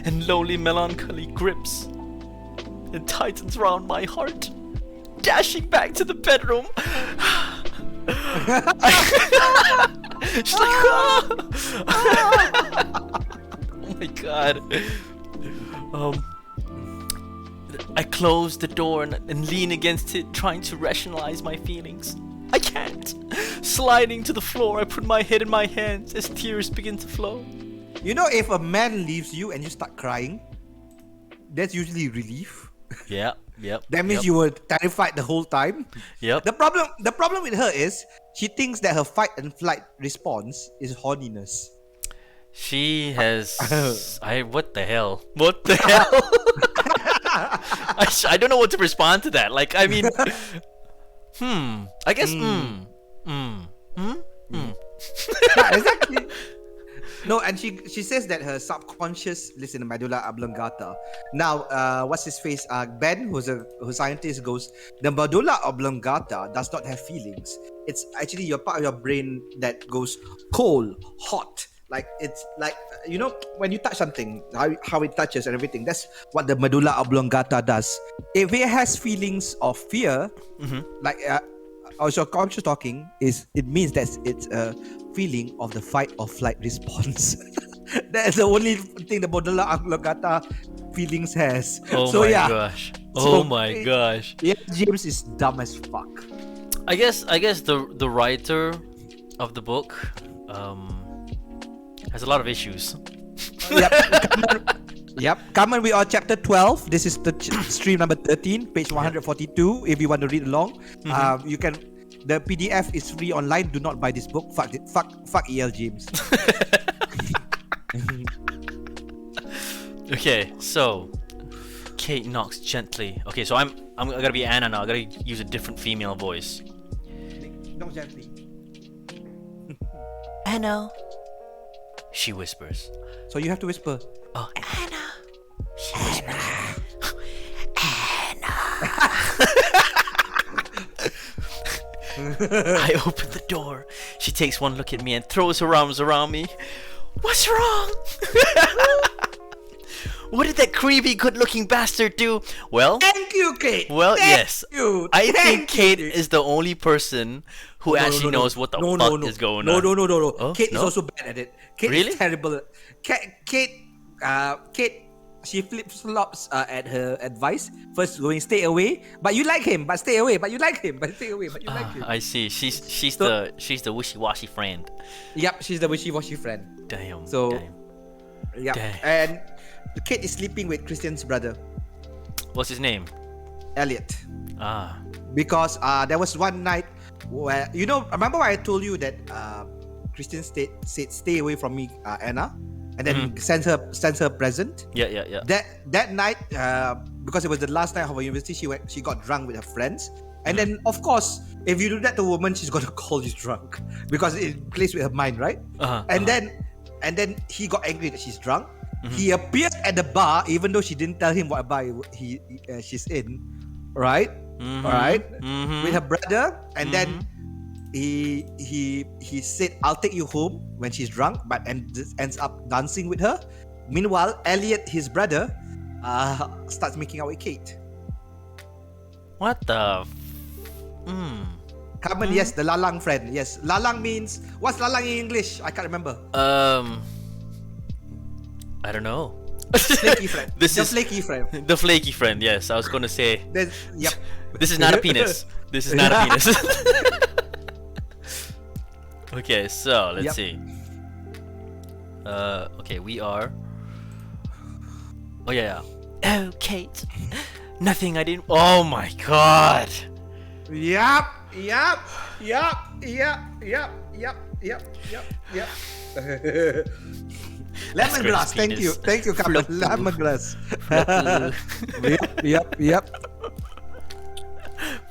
and lonely melancholy grips and tightens round my heart. Dashing back to the bedroom. She's like, oh my god. I close the door and lean against it, trying to rationalize my feelings. I can't. Sliding to the floor, I put my head in my hands as tears begin to flow. You know, if a man leaves you and you start crying, that's usually relief. Yep. That means you were terrified the whole time. Yep. The problem with her is she thinks that her fight and flight response is horniness. She has. What the hell? What the hell? I don't know what to respond to that. Like, I mean, I guess. Yeah, exactly. No, and she says that her subconscious lives in the medulla oblongata. Now, what's his face? Ben, who's a scientist, goes, the medulla oblongata does not have feelings. It's actually your part of your brain that goes cold, hot. Like it's like when you touch something, how it touches and everything. That's what the medulla oblongata does. If it has feelings of fear, like also conscious talking, it means that it's a feeling of the fight or flight response. That's the only thing the medulla oblongata feelings has. Oh So my yeah. gosh. So, Oh my gosh. Yeah, James is dumb as fuck. I guess the writer of the book has a lot of issues. Yep. Yep. Come on, we are chapter 12. This is the stream number 13, page 142. If you want to read along, you can. The PDF is free online. Do not buy this book. Fuck it. Fuck EL James. Okay, so Kate knocks gently. Okay, so I'm gonna be Anna now. I gotta use a different female voice. Knock gently. Anna, she whispers. So you have to whisper. Oh, Anna, she whispers. Anna. I open the door. She takes one look at me and throws her arms around me. What's wrong? What did that creepy, good-looking bastard do? Well, Thank you, Kate. well, Thank yes. you. I Thank think Kate you. is the only person who actually knows what the fuck is going on. No. Oh, Kate is no? also bad at it. Kate Really? is terrible. Kate, she flip-flops at her advice. First going, stay away, but you like him. But stay away, but you like him. But stay away, but you like him. I see. She's So- the wishy-washy friend. Yep, she's the wishy-washy friend. Damn. So- damn. Yep. Dang. And Kate is sleeping with Christian's brother, What's his name? Elliot. Ah. Because there was one night where remember when I told you that Christian said stay away from me, Anna, and then sends her a present. Yeah. That night, because it was the last night of her university, she got drunk with her friends, and then of course, if you do that to a woman, she's gonna call you drunk because it plays with her mind, right? And then he got angry that she's drunk. He appeared at the bar, even though she didn't tell him what bar she's in, right? All right, with her brother, and then he said, "I'll take you home" when she's drunk, but ends up dancing with her. Meanwhile, Elliot, his brother, starts making out with Kate. What the? Carmen, yes, the lalang friend. Yes, lalang means, what's lalang in English? I can't remember. I don't know. Flaky friend. Flaky friend. The flaky friend. Yes, I was gonna say. Yep. This is not a penis. This is not a penis. Okay, so let's Yep. see. Okay, we are. Oh yeah. Oh, Kate. Nothing I didn't. Oh my god. Yep. Lemongrass, great penis. thank you, Carmen. Flop. Lemongrass. Flopoo. Yep.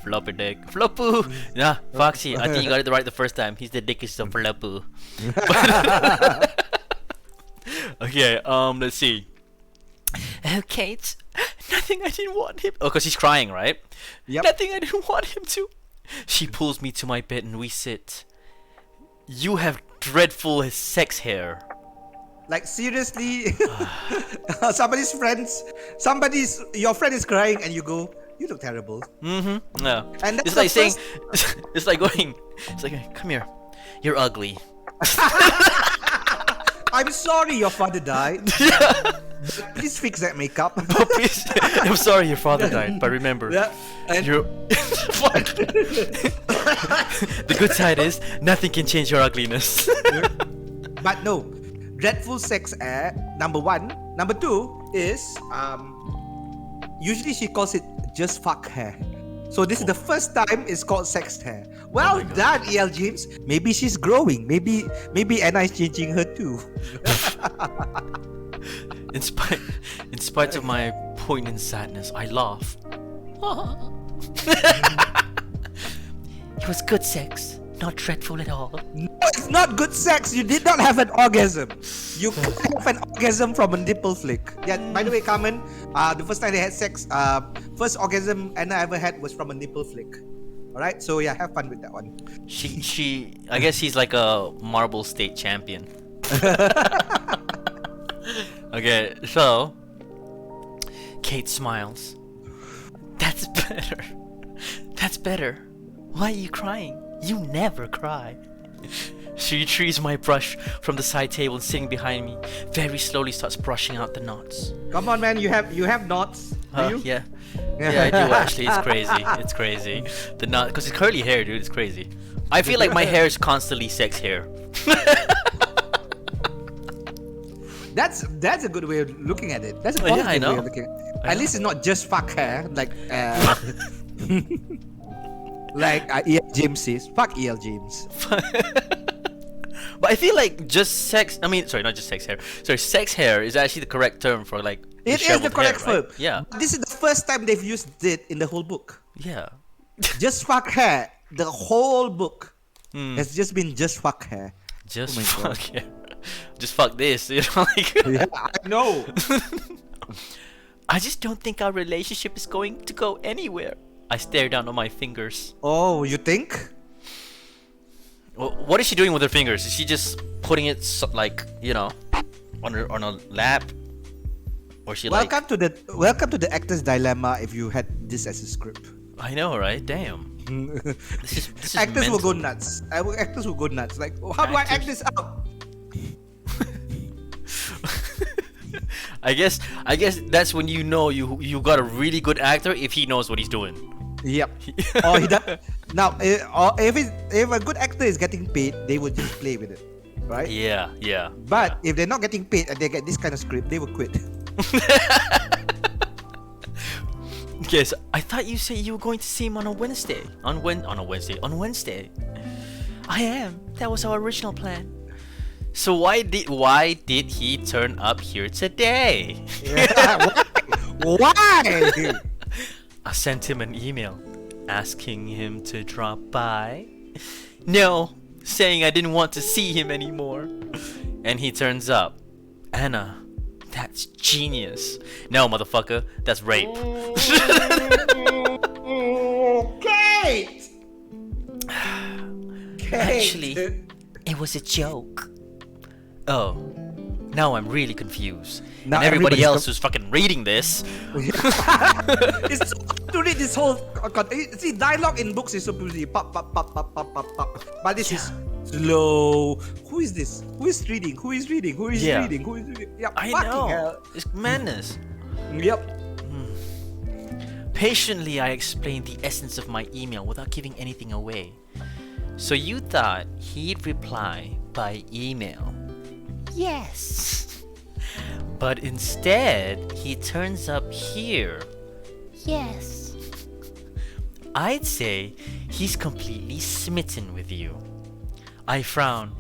Floppy dick. Flopoo. Nah, Foxy. I think you got it right the first time. He's the dickest of flopoo. Okay, let's see. Oh, Kate. Nothing I didn't want him. Oh, because he's crying, right? Yep. Nothing I didn't want him to. She pulls me to my bed and we sit. You have dreadful sex hair. Like seriously, your friend is crying and you go, you look terrible. Yeah. And that's It's the like saying, first- it's like going, it's like, come here. You're ugly. I'm sorry your father died. Please fix that makeup. Oh, please. I'm sorry your father died, but remember, Yeah, and- you're. Fuck. The good side is nothing can change your ugliness. But no, dreadful sex hair, number one. Number two is usually she calls it just fuck hair. So this is the first time it's called sex hair. Well done, EL James. Maybe she's growing. Maybe Anna is changing her too. In spite of my poignant sadness, I laugh. It was good sex. not dreadful at all. No, it's not good sex. You did not have an orgasm. You can't have an orgasm from a nipple flick. Yeah. By the way, Carmen, the first time they had sex, first orgasm Anna ever had was from a nipple flick. All right. So yeah, have fun with that one. I guess he's like a marble state champion. Okay, so Kate smiles. That's better. That's better. Why are you crying? You never cry. She retrieves my brush from the side table and sitting behind me, very slowly starts brushing out the knots. Come on, man. You have knots. Do you? Yeah. Yeah, I do actually. It's crazy. It's crazy. The knot, because it's curly hair, dude. It's crazy. I feel like my hair is constantly sex hair. That's a good way of looking at it. That's a Oh, positive yeah, I know. way of looking at it. I At know. least it's not just fuck hair, like like E.L. James says. Fuck E.L. James. But I feel like just sex. I mean, sorry, not just sex hair. Sorry, sex hair is actually the correct term for like. It is the disheveled correct hair, verb. right? Yeah. This is the first time they've used it in the whole book. Yeah. Just fuck hair. The whole book Hmm. has just been just fuck hair. Just Oh my fuck God. hair. Just fuck this. You know, like. Yeah, I know. I just don't think our relationship is going to go anywhere. I stare down on my fingers. Oh, you think? What is she doing with her fingers? Is she just putting it like, you know, on her lap, or she like? Welcome to the actor's dilemma. If you had this as a script, I know, right? Damn. This is actors will go mental. nuts. Actors will go nuts. Like, how do I act this out? I guess that's when you know you got a really good actor if he knows what he's doing. Yep. Or he does. Now, or if a good actor is getting paid, they will just play with it, right? Yeah, yeah. But if they're not getting paid and they get this kind of script, they will quit. Okay, so I thought you said you were going to see him on a Wednesday. On Wednesday. I am. That was our original plan. So why did he turn up here today? Yeah, why? I sent him an email asking him to drop by. No, saying I didn't want to see him anymore. And he turns up. Anna, that's genius. No, motherfucker, that's rape. Kate! Kate! Actually, it was a joke. Oh, now I'm really confused. Now and everybody everybody's else who's fucking reading this. It's so hard to read this whole. See, dialogue in books is supposed to be pop, pop, pop, pop, pop, pop, pop. But this is slow. Who is this? Who is reading? Who is reading? Who is Yeah. reading? Who is reading? Yeah, I fucking know. hell. It's madness. Yep. Patiently, I explained the essence of my email without giving anything away. So you thought he'd reply by email? Yes. But instead, he turns up here. Yes. I'd say he's completely smitten with you. I frown.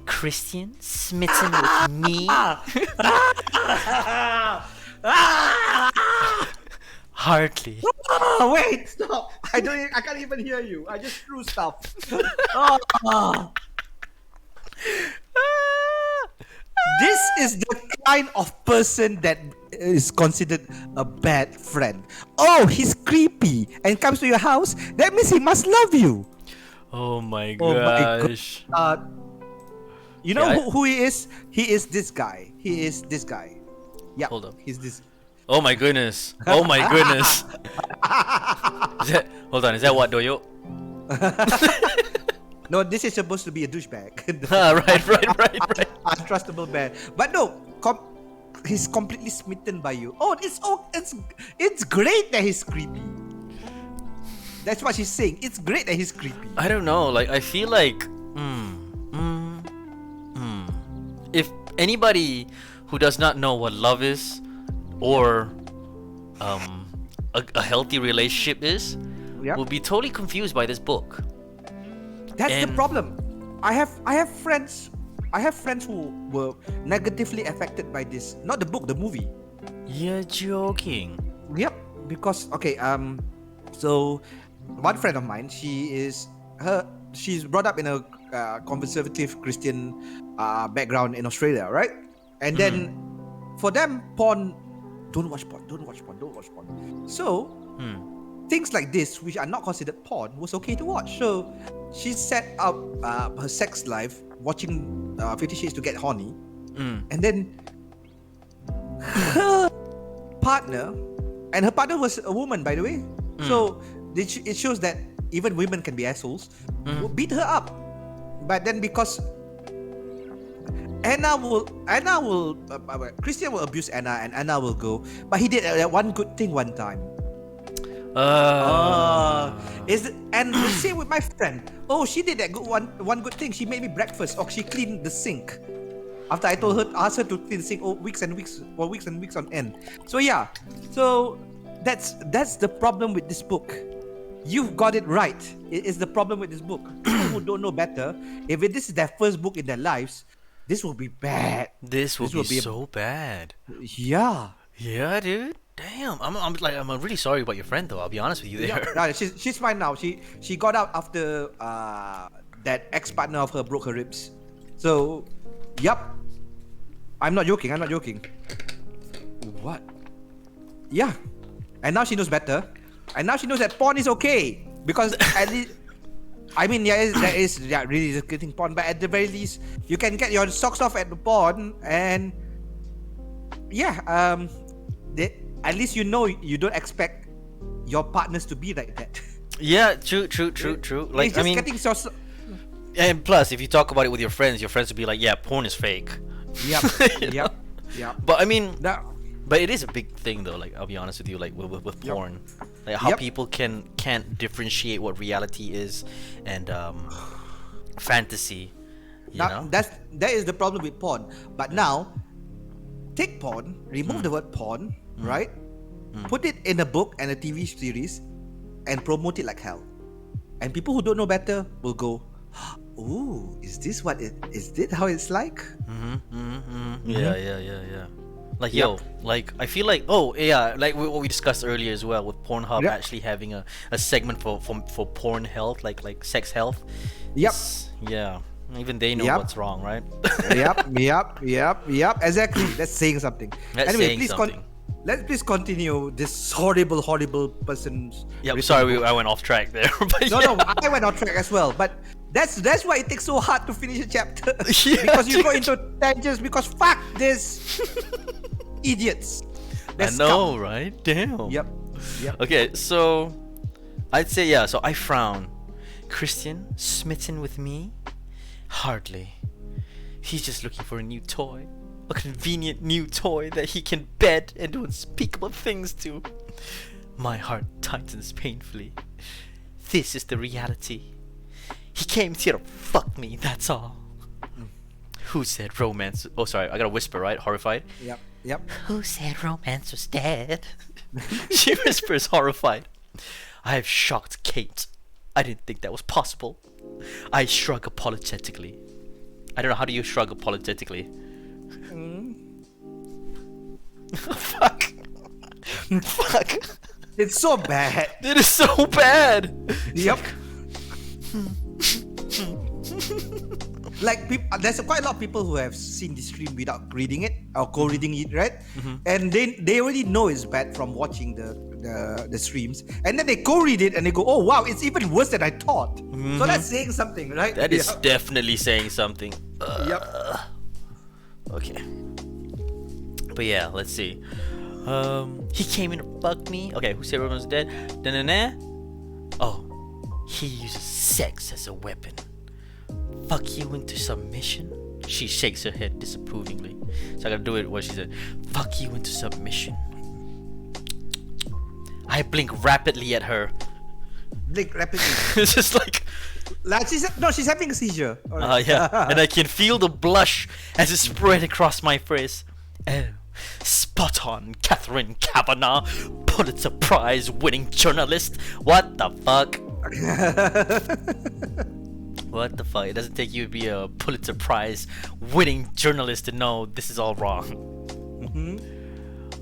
Christian smitten with me? Hardly. Oh, wait, stop! I can't even hear you. I just threw stuff. Oh. This is the kind of person that is considered a bad friend. Oh, he's creepy and comes to your house. That means he must love you. Oh my Oh my gosh. You know Yeah, who he is? He is this guy. He is this guy. Yeah. Hold up. He's this. Oh my goodness. Oh my goodness. Hold on, is that what Doyo? No, this is supposed to be a douchebag. right. Untrustable man. But no, he's completely smitten by you. Oh, it's great that he's creepy. That's what she's saying. It's great that he's creepy. I don't know, like I feel like if anybody who does not know what love is or a healthy relationship is Yeah. will be totally confused by this book. That's the And- problem. I have friends who were negatively affected by this. Not the book, the movie. You're joking. Yep. Because okay, so one friend of mine, she's brought up in a conservative Christian background in Australia, right? And then for them, porn, don't watch porn, don't watch porn, don't watch porn. So things like this, which are not considered porn, was okay to watch. So she set up her sex life watching 50 Shades to get horny, and then her partner, and her partner was a woman, by the way. So it shows that even women can be assholes. Beat her up, but then because Christian will abuse Anna, and Anna will go. But he did one good thing one time. And the same with my friend. Oh, she did that one good thing. She made me breakfast, or she cleaned the sink. After I asked her to clean the sink weeks and weeks on end. So yeah, so that's the problem with this book. You've got it right. It is the problem with this book. People who don't know better, if this is their first book in their lives, this will be bad. This will be so bad. Yeah. Yeah, dude. Damn. I'm really sorry about your friend though. I'll be honest with you there. Yeah, she's fine now. She got out after that ex-partner of her broke her ribs. So, yup. I'm not joking. What? Yeah. And now she knows better. And now she knows that porn is okay. Because at least, I mean, that is really getting porn. But at the very least, you can get your socks off at the porn. And yeah, at least you know you don't expect your partners to be like that. Yeah, true. Like, it's just getting so. And plus, if you talk about it with your friends will be like, yeah, porn is fake. Yep. But I mean, but it is a big thing though. Like, I'll be honest with you, like with porn, like how people can't differentiate what reality is and fantasy. You know? That is the problem with porn. But now, take porn, remove the word porn, right? Put it in a book and a TV series, and promote it like hell. And people who don't know better will go, "Ooh, is this how it's like?" Yeah. Like, yo, like I feel like, like what we discussed earlier as well with Pornhub actually having a segment for porn health, like sex health. Yep. Yeah. Even they know what's wrong, right? Yep. Exactly. That's saying something. Anyway, let's please continue this horrible person's. Yeah, sorry, I went off track there. But no, I went off track as well. But that's why it takes so hard to finish a chapter. Because you go into tangents. Because fuck this idiots. I know, right? Damn. Yep. Okay, so I'd say So I frown. Christian smitten with me? Hardly. He's just looking for a new toy. A convenient new toy that he can bed and do unspeakable things to. My heart tightens painfully. This is the reality. He came here to fuck me, that's all. Who said romance? Oh, sorry, I gotta whisper, right? Horrified? Yep. Who said romance was dead? She whispers, horrified. I have shocked Kate. I didn't think that was possible. I shrug apologetically. I don't know, how do you shrug apologetically? Fuck. It's so bad. It is so bad. Yep. Like, there's quite a lot of people who have seen the stream without reading it or co-reading it, right? And they already know it's bad from watching the streams, and then they co-read it and they go, "Oh wow, it's even worse than I thought." So that's saying something, right? That is definitely saying something. Okay. But yeah, let's see. He came in to fuck me. Okay, who said Roman was dead? Oh, he uses sex as a weapon. Fuck you into submission? She shakes her head disapprovingly. So I gotta do it what she said. Fuck you into submission. I blink rapidly at her. Blink rapidly. It's just like she's having a seizure. Yeah. And I can feel the blush as it spread across my face. Oh, spot on, Catherine Kavanagh, Pulitzer Prize winning journalist. What the fuck? What the fuck? It doesn't take you to be a Pulitzer Prize winning journalist to know this is all wrong.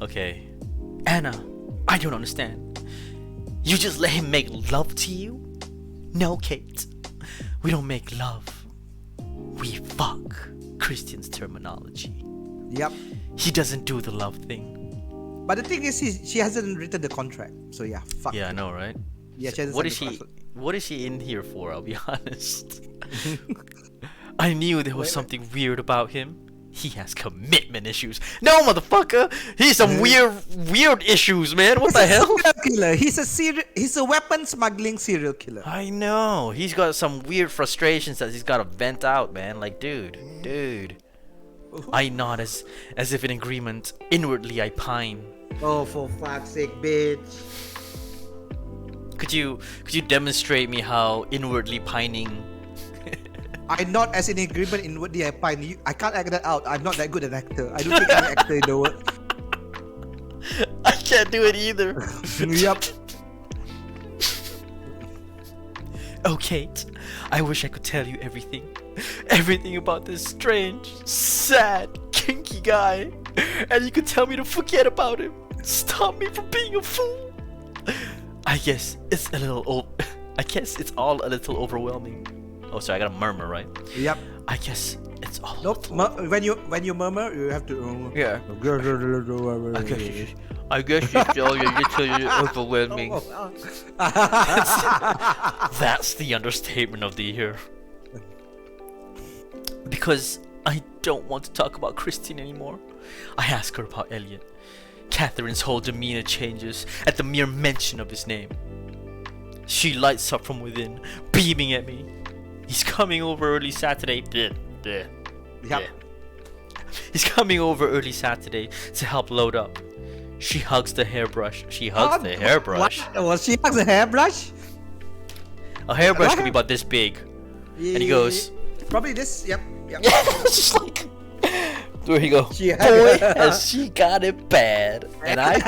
Okay. Anna, I don't understand. You just let him make love to you? No, Kate. We don't make love. We fuck. Christian's terminology. Yep. He doesn't do the love thing. But the thing is, she hasn't written the contract. So yeah, fuck. Yeah, I know, right? Yeah, she hasn't What signed is the she? contract. What is she in here for? I'll be honest. I knew there was something weird about him. He has commitment issues. No, motherfucker. He's some weird issues, man. What the hell? Serial killer. He's a weapon smuggling serial killer. I know. He's got some weird frustrations that he's got to vent out, man. Like, dude. I nod as if in agreement. Inwardly, I pine. Oh, for fuck's sake, bitch. Could you demonstrate me how inwardly pining? I'm not as in agreement inwardly I pine. I can't act that out. I'm not that good an actor. I don't think I'm an actor in the world. I can't do it either. Yup. Oh, Kate, I wish I could tell you everything. Everything about this strange, sad, kinky guy. And you could tell me to forget about him. Stop me from being a fool. I guess it's all a little overwhelming. Oh, sorry, I gotta murmur, right? Yep. I guess it's all. Nope. When you murmur, you have to. Yeah. I guess it's all a little overwhelming. That's the understatement of the year. Because I don't want to talk about Christine anymore. I ask her about Elliot. Catherine's whole demeanor changes at the mere mention of his name. She lights up from within, beaming at me. He's coming over early Saturday. Yep. He's coming over early Saturday to help load up. She hugs the hairbrush. What? She She hugs hugs a hairbrush? a hairbrush could be about this big. And he goes, Probably this. Yep. it's just like, there you go. She- Boy, has she got it bad. And I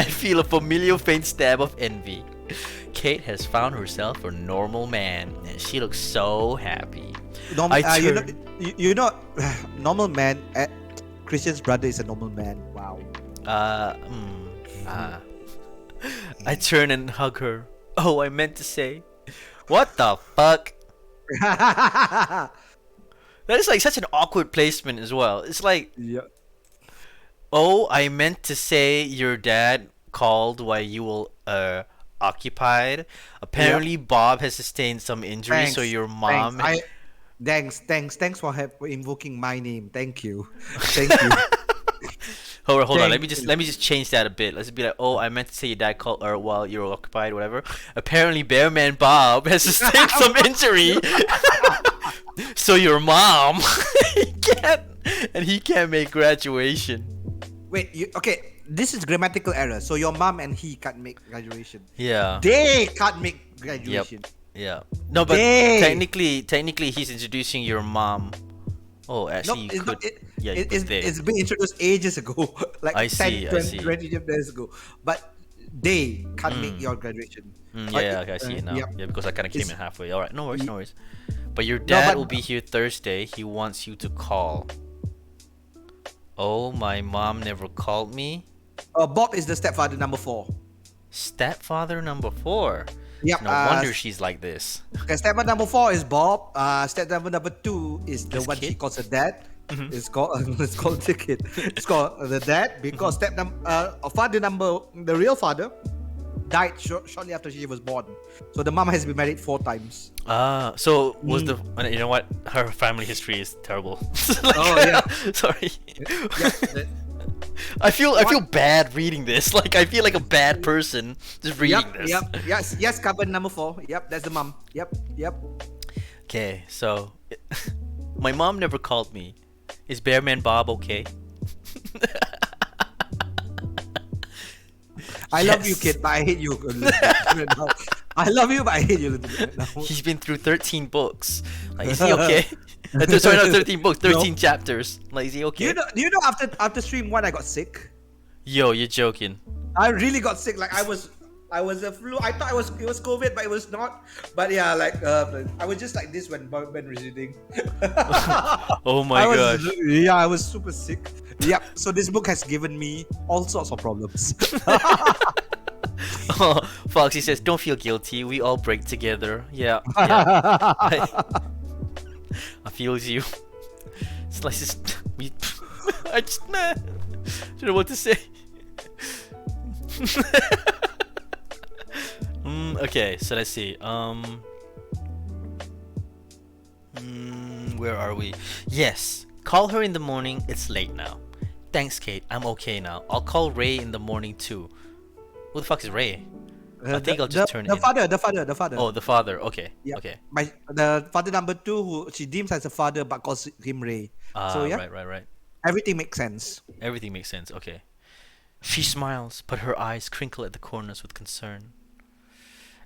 feel a familiar faint stab of envy. Kate has found herself a normal man, and she looks so happy. You know, normal man. Christian's brother is a normal man. Wow. I turn and hug her. Oh, I meant to say, what the fuck? That is like such an awkward placement as well. It's like, Yeah. oh, I meant to say your dad called while you were occupied. Apparently, Bob has sustained some injury, so your mom. Thanks for invoking my name. Thank you. Thank you. Hold on. Thank Let me just change that a bit. Let's be like, oh, I meant to say your dad called while you were occupied, whatever. Apparently, Bearmanbob has sustained some injury, so your mom he can't make graduation. Wait, okay. This is grammatical error. So your mom and he can't make graduation. Yeah. They can't make graduation. Yeah. No, but They- technically, he's introducing your mom. Oh, actually, you could. It's been introduced ages ago, like I 10, see. 20 years ago. But they can't make your graduation. Okay, I see it now. Yep. Yeah, because I kind of came It's- in halfway. All right, no worries. But your dad but- will be here Thursday. He wants you to call. Oh, my mom never called me. Bob is the stepfather number 4. Stepfather number 4. Yep. No wonder she's like this. Stepfather number 4 is Bob. Stepfather number 2 is the This one kid? she calls her dad. It's called the kid. It's called the dad because the real father died shortly after she was born. So the mom has been married 4 times. So was you know what? Her family history is terrible. Like, Oh, yeah. Sorry. Yeah, I feel bad reading this. Like I feel like a bad person just reading this. Yes, cupboard number 4. Yep, that's the mom. Yep. Okay, so my mom never called me. Is Bearmanbob okay? I love you, Yes. kid, but I hate you. A little bit now. I love you, but I hate you a little bit now. He's been through 13 books. Like, is he okay? Sorry, not 13 books, 13 chapters. Like, is he okay? Do you know after stream 1 I got sick? Yo, you're joking. I really got sick. Like I was a flu. I thought it was COVID, but it was not. But yeah, like I was just like this when reading. Oh my gosh. Yeah, I was super sick. Yep. So this book has given me all sorts of problems. Foxy says, "Don't feel guilty. We all break together." Yeah, yeah. I feels you. Slices. We. I just don't know what to say. Okay, so let's see. Where are we? Yes. Call her in the morning. It's late now. Thanks, Kate. I'm okay now. I'll call Ray in the morning too. Who the fuck is Ray? I think I'll just turn the in. father. Oh, the father. Okay. Yeah. Okay. The father number 2, who she deems as a father but calls him Ray. So yeah, Right. everything makes sense. Everything makes sense. Okay. She smiles, but her eyes crinkle at the corners with concern.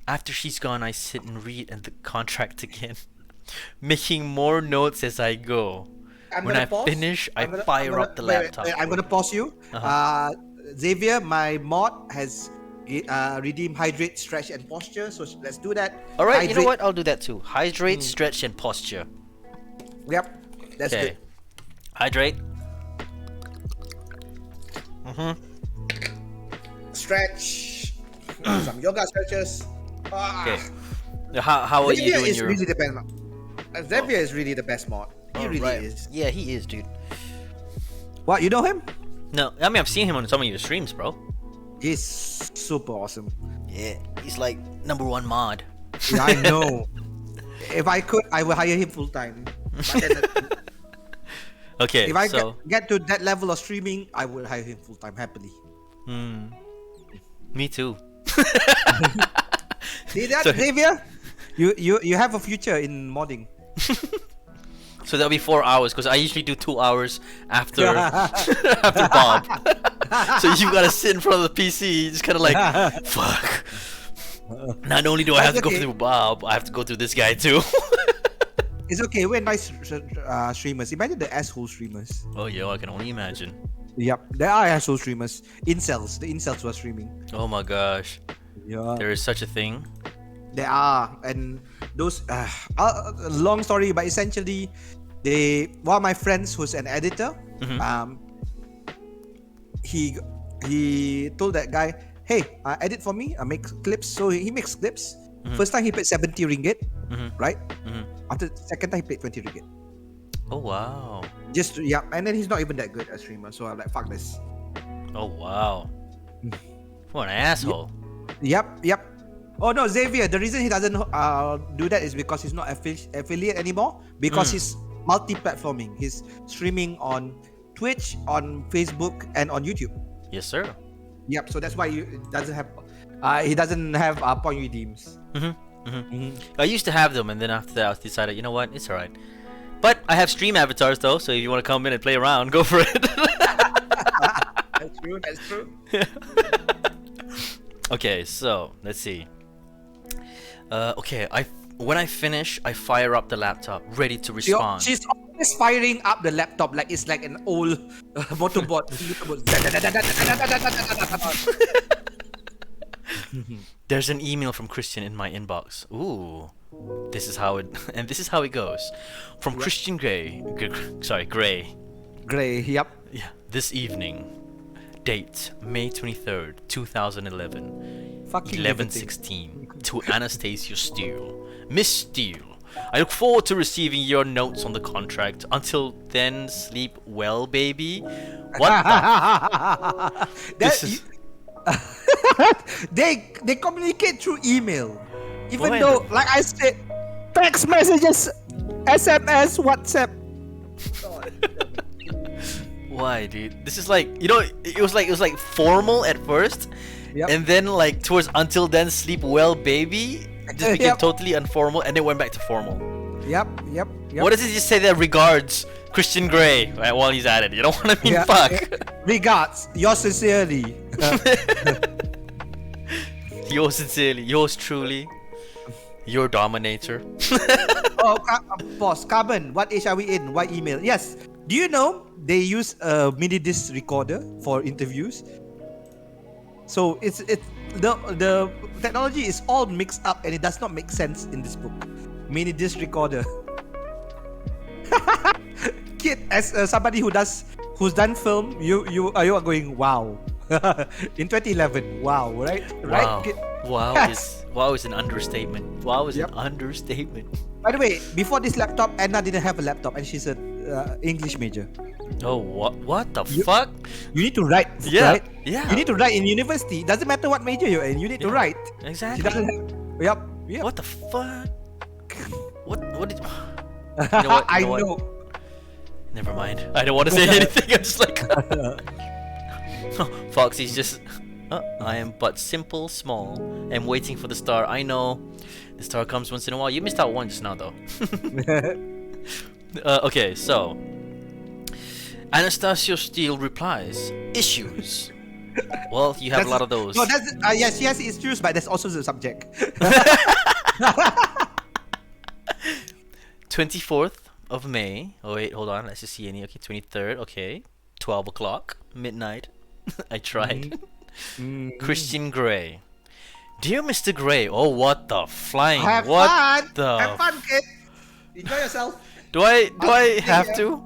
After she's gone, I sit and read the contract again, making more notes as I go. When I finish, I fire up the laptop. I'm gonna pause you. Xavier, my mod has redeemed hydrate, stretch, and posture. So let's do that. All right, Hydrate. you know what? I'll do that too. Hydrate, stretch, and posture. Yep, that's Okay. good. Hydrate. Stretch. Some yoga stretches. Okay. How are you Xavier doing is your? really the best mod. Xavier is really the best mod. He really Right. is. Yeah, he is, dude. What, you know him? No, I mean I've seen him on some of your streams, bro. He's super awesome. Yeah, he's like #1 mod. Yeah, I know. If I could, I would hire him full time. Okay, If I so get to that level of streaming, I would hire him full time happily. me too. See that, So- Xavier? You have a future in modding. So that'll be 4 hours because I usually do 2 hours after after Bob. So you gotta sit in front of the PC, just kind of like, fuck. Not only do I have to That's go okay. through Bob, I have to go through this guy too. It's okay. We're nice streamers. Imagine the asshole streamers. Oh yeah, I can only imagine. Yep, there are asshole streamers. Incels. The incels who are streaming. Oh my gosh, Yeah. there is such a thing. There are, and those long story, but essentially, one of my friends who's an editor, he told that guy, hey, edit for me, I make clips. So he makes clips. First time he paid 70 ringgit, right? After the second time he paid 20 ringgit. Oh wow. And then he's not even that good a streamer. So I'm like, fuck this. Oh wow. What an asshole. Yep. Oh no, Xavier. The reason he doesn't do that is because he's not affiliate anymore. Because he's multi-platforming. He's streaming on Twitch, on Facebook, and on YouTube. Yes, sir. Yep. So that's why he doesn't have point redeems. I used to have them, and then after that, I decided, you know what, it's alright. But I have stream avatars though, so if you want to come in and play around, go for it. That's true. Okay, so let's see. Okay, when I finish, I fire up the laptop, ready to respond. She's always firing up the laptop like it's like an old motorbot. There's an email from Christian in my inbox. Ooh, this is how it goes. From Christian Gray. Gray. Yep. Yeah, this evening. Date May 23rd, 2011. Fucking 11:16 to Anastasia Steele. Miss Steele, I look forward to receiving your notes on the contract. Until then, sleep well, baby. What the? This is- they communicate through email, even Why though, the- like I said, text messages, SMS, WhatsApp. Why, dude? This is like, it was like formal at first, Yep. and then like towards until then, sleep well, baby. It just became Yep. totally informal, and then went back to formal. Yep. What does it just say there? Regards, Christian Grey. Right, while he's at it, you know what I mean? Yeah. Fuck. Regards, yours sincerely. Yours sincerely, yours truly, your dominator. Boss, Carbon, what age are we in? Why email? Yes. Do you know they use a mini disc recorder for interviews? So it's the technology is all mixed up and it does not make sense in this book. Mini disc recorder. Kid, as somebody who's done film, you are going wow. In 2011. Wow, right? Right? Wow. Wow Yes. is an understatement. Wow is an Yep. understatement. By the way, before this laptop, Anna didn't have a laptop, and she's a English major. Oh, what the You fuck? you need to write, Yeah, right? yeah. You need to write in university. Doesn't matter what major you're in. You need to Yeah, write. She exactly. doesn't have. Yep. Yep. What the fuck? What did You know what? You I know what? know. Never mind. I don't want to say anything. I'm just like Foxy's just I am but simple, small, and waiting for the star. I know the star comes once in a while. You missed out one just now though. Okay, so Anastasio Steele replies, issues. Well, you have a lot of those. No, that's yes, yes, it's true, but that's also the subject. 24th of May. Oh wait, hold on. Let's just see any. Okay, 23rd. Okay, 12 o'clock, midnight. I tried. Christian Grey. Dear Mr. Grey. Oh, what the flying? Have what fun. the? Have fun, kid. Enjoy yourself. Do I see have ya. to?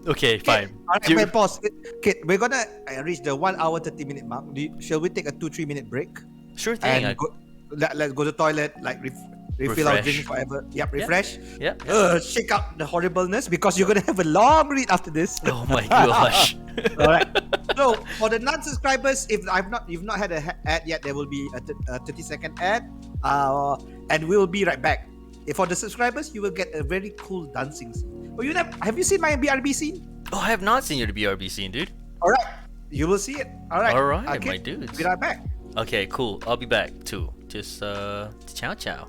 Okay, fine. Alright, Do- wait, pause. Kid, we're gonna reach the 1 hour 30-minute mark. Shall we take a 2-3 minute break? Sure thing. And let's go to the toilet, like refill our Refresh. drink, whatever. Yep, refresh. Yeah. Shake out the horribleness because you're gonna have a long read after this. Oh my gosh. All right. So for the non-subscribers, if you've not had a ad yet, there will be a 30-second ad, and we will be right back. If for the subscribers, you will get a very cool dancing scene. Oh, have you seen my BRB scene? Oh, I have not seen your BRB scene, dude. All right, you will see it. All right. All right, Okay, my dudes. Be right back. Okay, cool. I'll be back too. Just ciao ciao.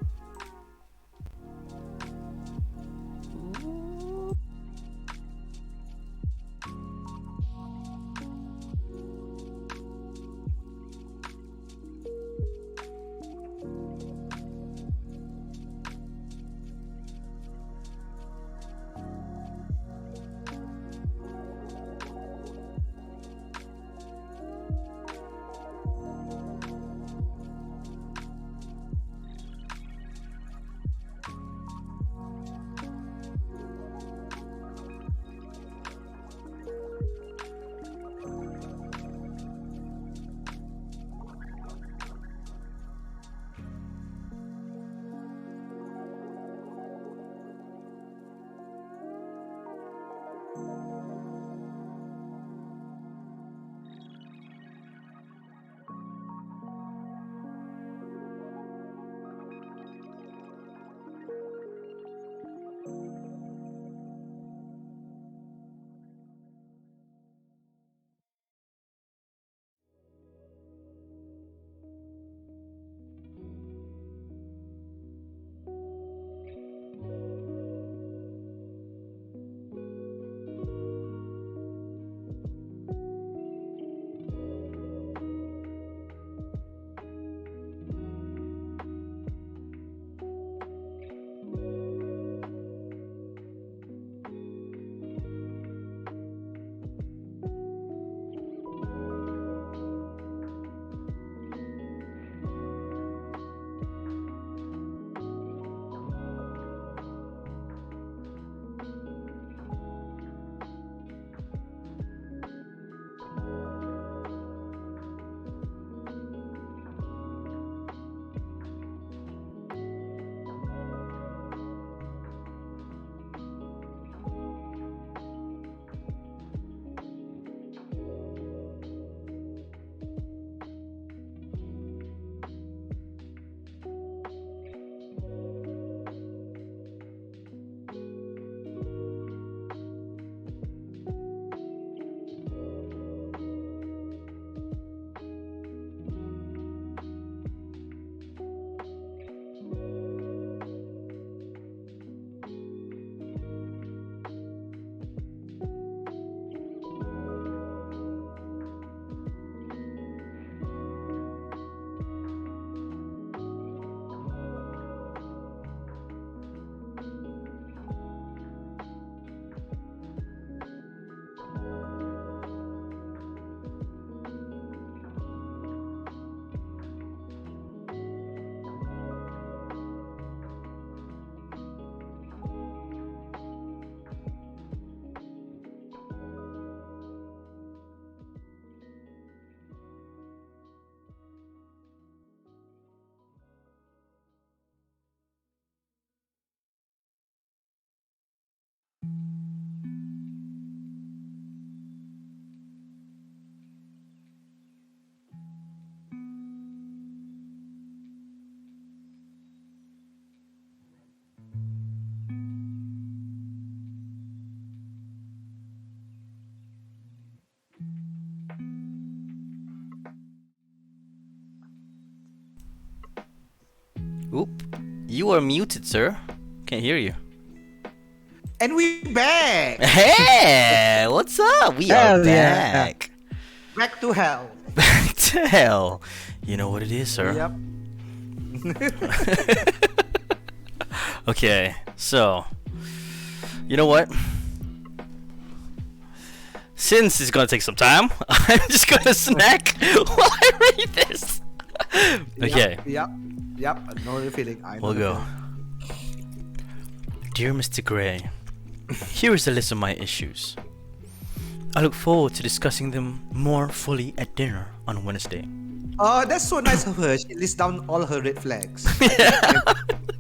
Oop. You are muted, sir. Can't hear you. And we back. Hey, what's up? We are Hell yeah. back. Back to hell. Back to hell. You know what it is, sir. Yep. Okay, so you know what? Since it's gonna take some time, I'm just gonna snack while I read this. Okay. Yep. I know the feeling. We'll go. Dear Mr. Gray, here is a list of my issues. I look forward to discussing them more fully at dinner on Wednesday. Oh, that's so nice of her. She lists down all her red flags.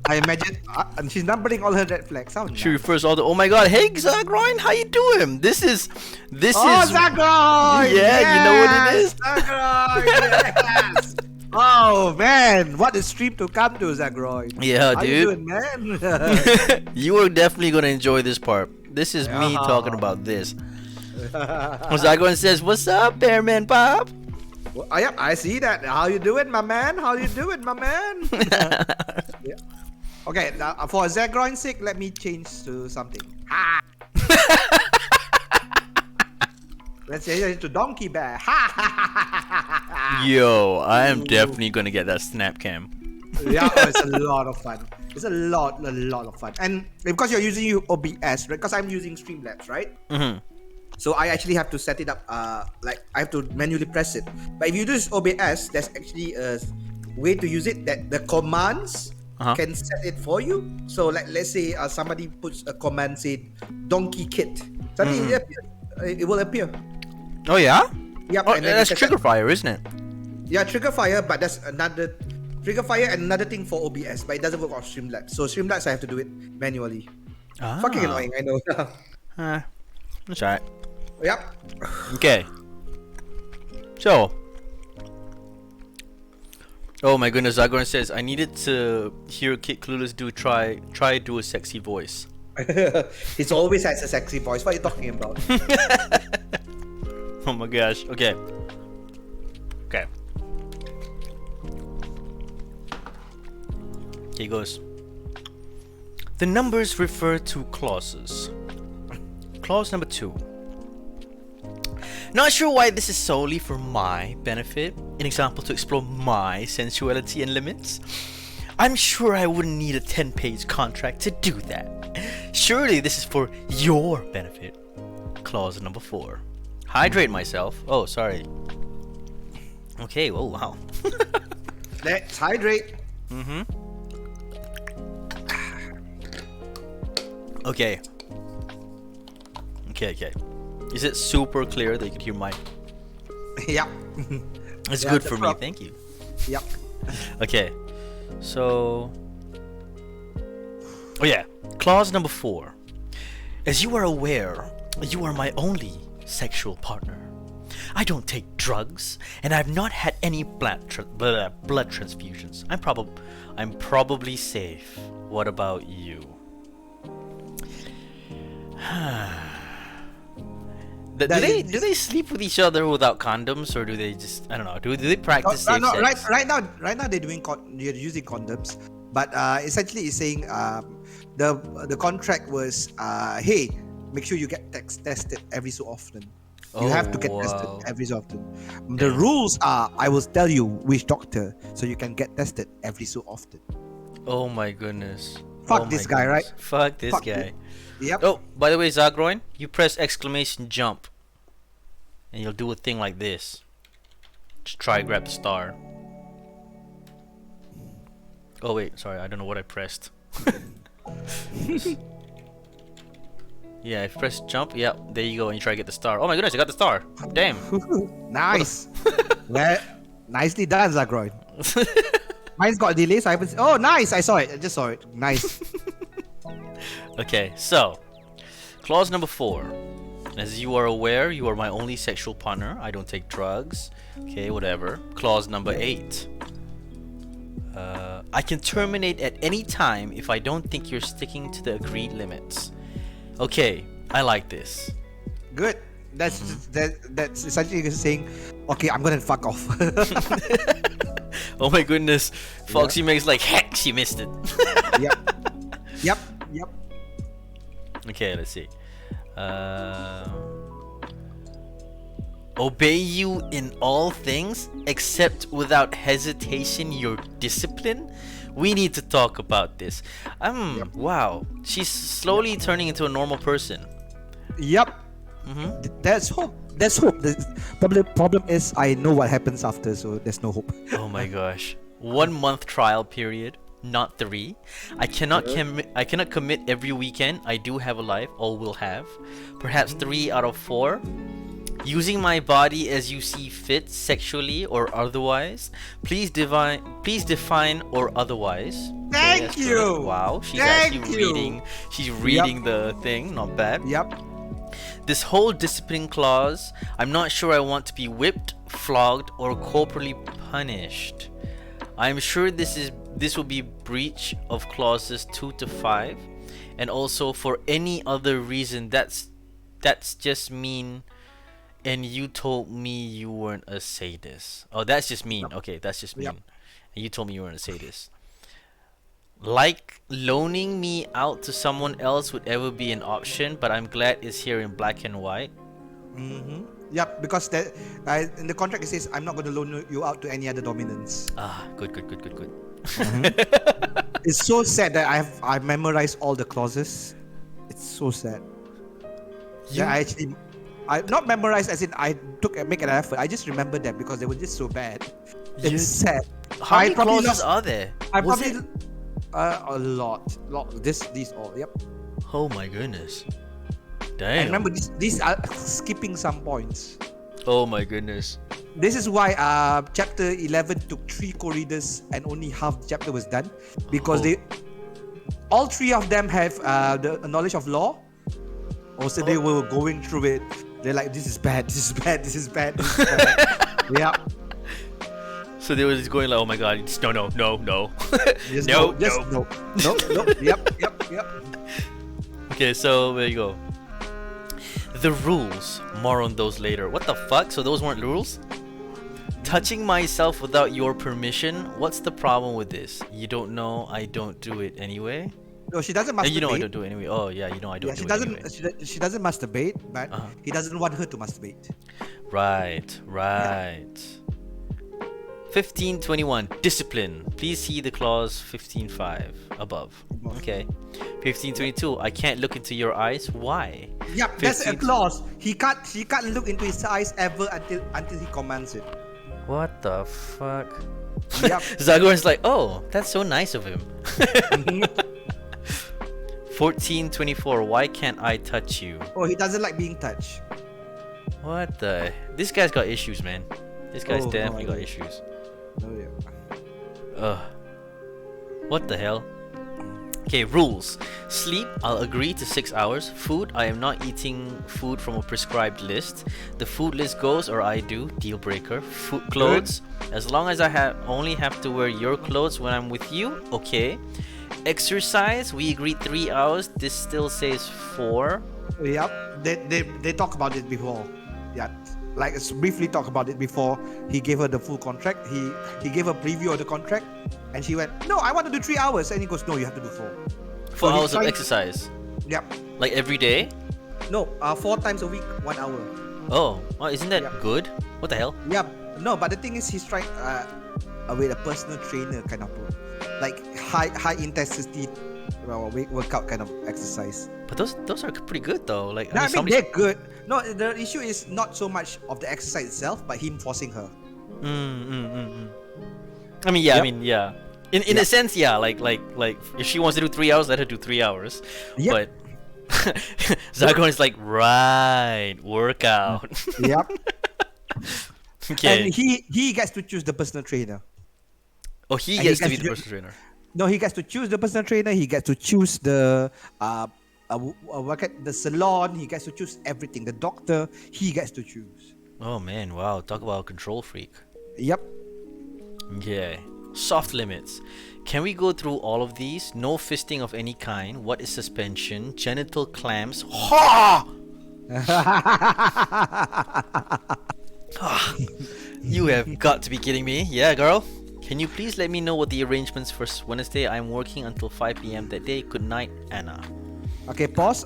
I imagine and she's numbering all her red flags. How She nice. refers all the. Oh my God! Hey, Zagroin, how you doing? This is. Zagroin! Yeah, you know what it is. Zagroin, yes. Oh man, what a stream to come to, Zagroin. Yeah, How dude. you doing, man? You are definitely gonna enjoy this part. This is me talking about this. Zagroin says, "What's up, Bearmanbob?" Well, yep, I see that. How you doing, my man? How you doing, my man? Yeah. Okay, now, for Zagroin's sake, let me change to something. Ha! Let's change it to Donkey Bear. Ha! Yo, I am definitely gonna get that snap cam. Yeah, it's a lot of fun. It's a lot of fun. And because you're using OBS, right? Because I'm using Streamlabs, right? Mm-hmm. So I actually have to set it up. Like I have to manually press it. But if you use OBS, there's actually a way to use it that the commands can set it for you. So like let's say somebody puts a command say donkey kit. Suddenly it will appear. Oh yeah? Yep. Oh, and then that's you can trigger fire, isn't it? Yeah, trigger fire, but that's another trigger fire and another thing for OBS, but it doesn't work on Streamlabs. So Streamlabs I have to do it manually. Fucking annoying, I know. That's alright. Yep. Okay. So. Oh my goodness, Zagoran says I needed to hear Kid Clueless do a sexy voice. It's always has a sexy voice. What are you talking about? Oh my gosh. Okay. Okay. Here goes. The numbers refer to clauses. Clause number 2. Not sure why this is solely for my benefit. An example to explore my sensuality and limits. I'm sure I wouldn't need a 10-page contract to do that. Surely this is for your benefit. Clause number 4. Hydrate myself. Oh, sorry. Okay, oh wow. Let's hydrate. Mm-hmm. Okay. Okay. Is it super clear that you can hear my... Yep. It's Yeah, good the for me, prop. thank you. Yep. Okay. So... Oh yeah. Clause number 4. As you are aware, you are my only sexual partner. I don't take drugs, and I've not had any blood transfusions. I'm probably safe. What about you? Do they sleep with each other without condoms, or do they just, I don't know, do they practice safe sex? Right now they're doing they're using condoms, but essentially it's saying the contract was hey, make sure you get tested every so often. You have to get tested every so often. The rules are I will tell you which doctor so you can get tested every so often. Oh my goodness. Fuck this guy, right? Fuck this guy. Yep. Oh, by the way, Zagroin, you press exclamation jump, and you'll do a thing like this. Just try grab the star. Oh wait, sorry, I don't know what I pressed. Yeah, if you press jump, yeah, there you go, and you try to get the star. Oh my goodness, I got the star. Damn. Nice. Well, nicely done, Zagroin. Mine's got a delay, so I haven't. Oh, nice! I saw it. I just saw it. Nice. Okay, so Clause number 4. As you are aware, you are my only sexual partner. I don't take drugs. Okay, whatever. Clause number 8. I can terminate at any time if I don't think you're sticking to the agreed limits. Okay, I like this. Good. That's that's essentially saying, okay, I'm gonna fuck off. Oh my goodness. Foxy Meg's like, heck, she missed it. Yep. Yep. Yep. Okay, let's see. Obey you in all things, except without hesitation your discipline. We need to talk about this. Wow. She's slowly turning into a normal person. Yep. There's hope. There's hope. The problem is I know what happens after, so there's no hope. Oh my gosh. 1 month trial period, not 3. I cannot commit every weekend. I do have a life, or will have. Perhaps 3 out of 4. Using my body as you see fit, sexually or otherwise. Please define or otherwise. Thank you. Wow, she's Thank actually you. reading. She's reading the thing. Not bad. Yep. This whole discipline clause, I'm not sure I want to be whipped, flogged, or corporally punished. I'm sure this will be breach of clauses 2 to 5, and also for any other reason. That's just mean. And you told me you weren't a sadist. Oh, that's just mean. Okay, that's just mean. Yep. And you told me you weren't a sadist. Like loaning me out to someone else would ever be an option, but I'm glad it's here in black and white. Yep. Because that in the contract it says I'm not going to loan you out to any other dominants. Ah, good. It's so sad that I memorized all the clauses. It's so sad. Yeah, I not memorized as in I make an effort. I just remember them because they were just so bad. It's sad. How many clauses are there? A lot. These all. Yep. Oh my goodness. Damn. And remember these are skipping some points. Oh my goodness. This is why chapter 11 took 3 co-readers and only half the chapter was done because all 3 of them have the knowledge of law. Also, they were going through it. They're like, this is bad. Yeah. So they were just going like, oh my god, just no. Just No. no. Yep. Okay, so there you go. The rules. More on those later. What the fuck? So those weren't rules? Touching myself without your permission? What's the problem with this? You don't know I don't do it anyway? No, she doesn't masturbate. You know I don't do it anyway. Oh yeah, you know I don't do it anyway. She doesn't masturbate, but he doesn't want her to masturbate. Right. Yeah. 1521. Discipline. Please see the clause 15.5 above. Okay. 1522. I can't look into your eyes. Why? Yep, that's a clause. She can't look into his eyes ever until he commands it. What the fuck? Yep. Zagorn's like, oh, that's so nice of him. 1424. Why can't I touch you? Oh, he doesn't like being touched. What the? This guy's got issues, man. This guy's definitely got yeah. issues. Oh yeah. Ugh. What the hell? Okay, rules. Sleep, I'll agree to 6 hours. Food, I am not eating food from a prescribed list. The food list goes, or I do. Deal breaker. Clothes, as long as I only have to wear your clothes when I'm with you, okay. Exercise, we agreed 3 hours. This still says 4. Yep. They talk about it before. Yeah. Like briefly talk about it before he gave her the full contract. He gave a preview of the contract, and she went, "No, I want to do 3 hours." And he goes, "No, you have to do 4." 4 hours of exercise. Yep. Like every day? No, 4 times a week, 1 hour. Oh, isn't that Yeah. good? What the hell? Yep. No, but the thing is, he's trying with a personal trainer kind of, like high intensity workout kind of exercise. But those are pretty good though. Like No, I mean they're good. No, the issue is not so much of the exercise itself, but him forcing her. I mean, yeah. Yep. I mean, yeah. In a sense, yeah. Like if she wants to do 3 hours, let her do 3 hours. Yep. But Zagorn is like, right, workout. Yep. Okay. And he gets to choose the personal trainer. Oh, he and gets he to gets be the to- personal trainer. No, he gets to choose the personal trainer. He gets to choose the the salon, he gets to choose everything. The doctor, he gets to choose. Oh man, wow, talk about a control freak. Yep. Yeah. Soft limits. Can we go through all of these? No fisting of any kind. What is suspension? Genital clamps. Ha! You have got to be kidding me. Yeah, girl. Can you please let me know what the arrangements for Wednesday? I'm working until 5 p.m. that day. Good night, Anna. Okay, pause.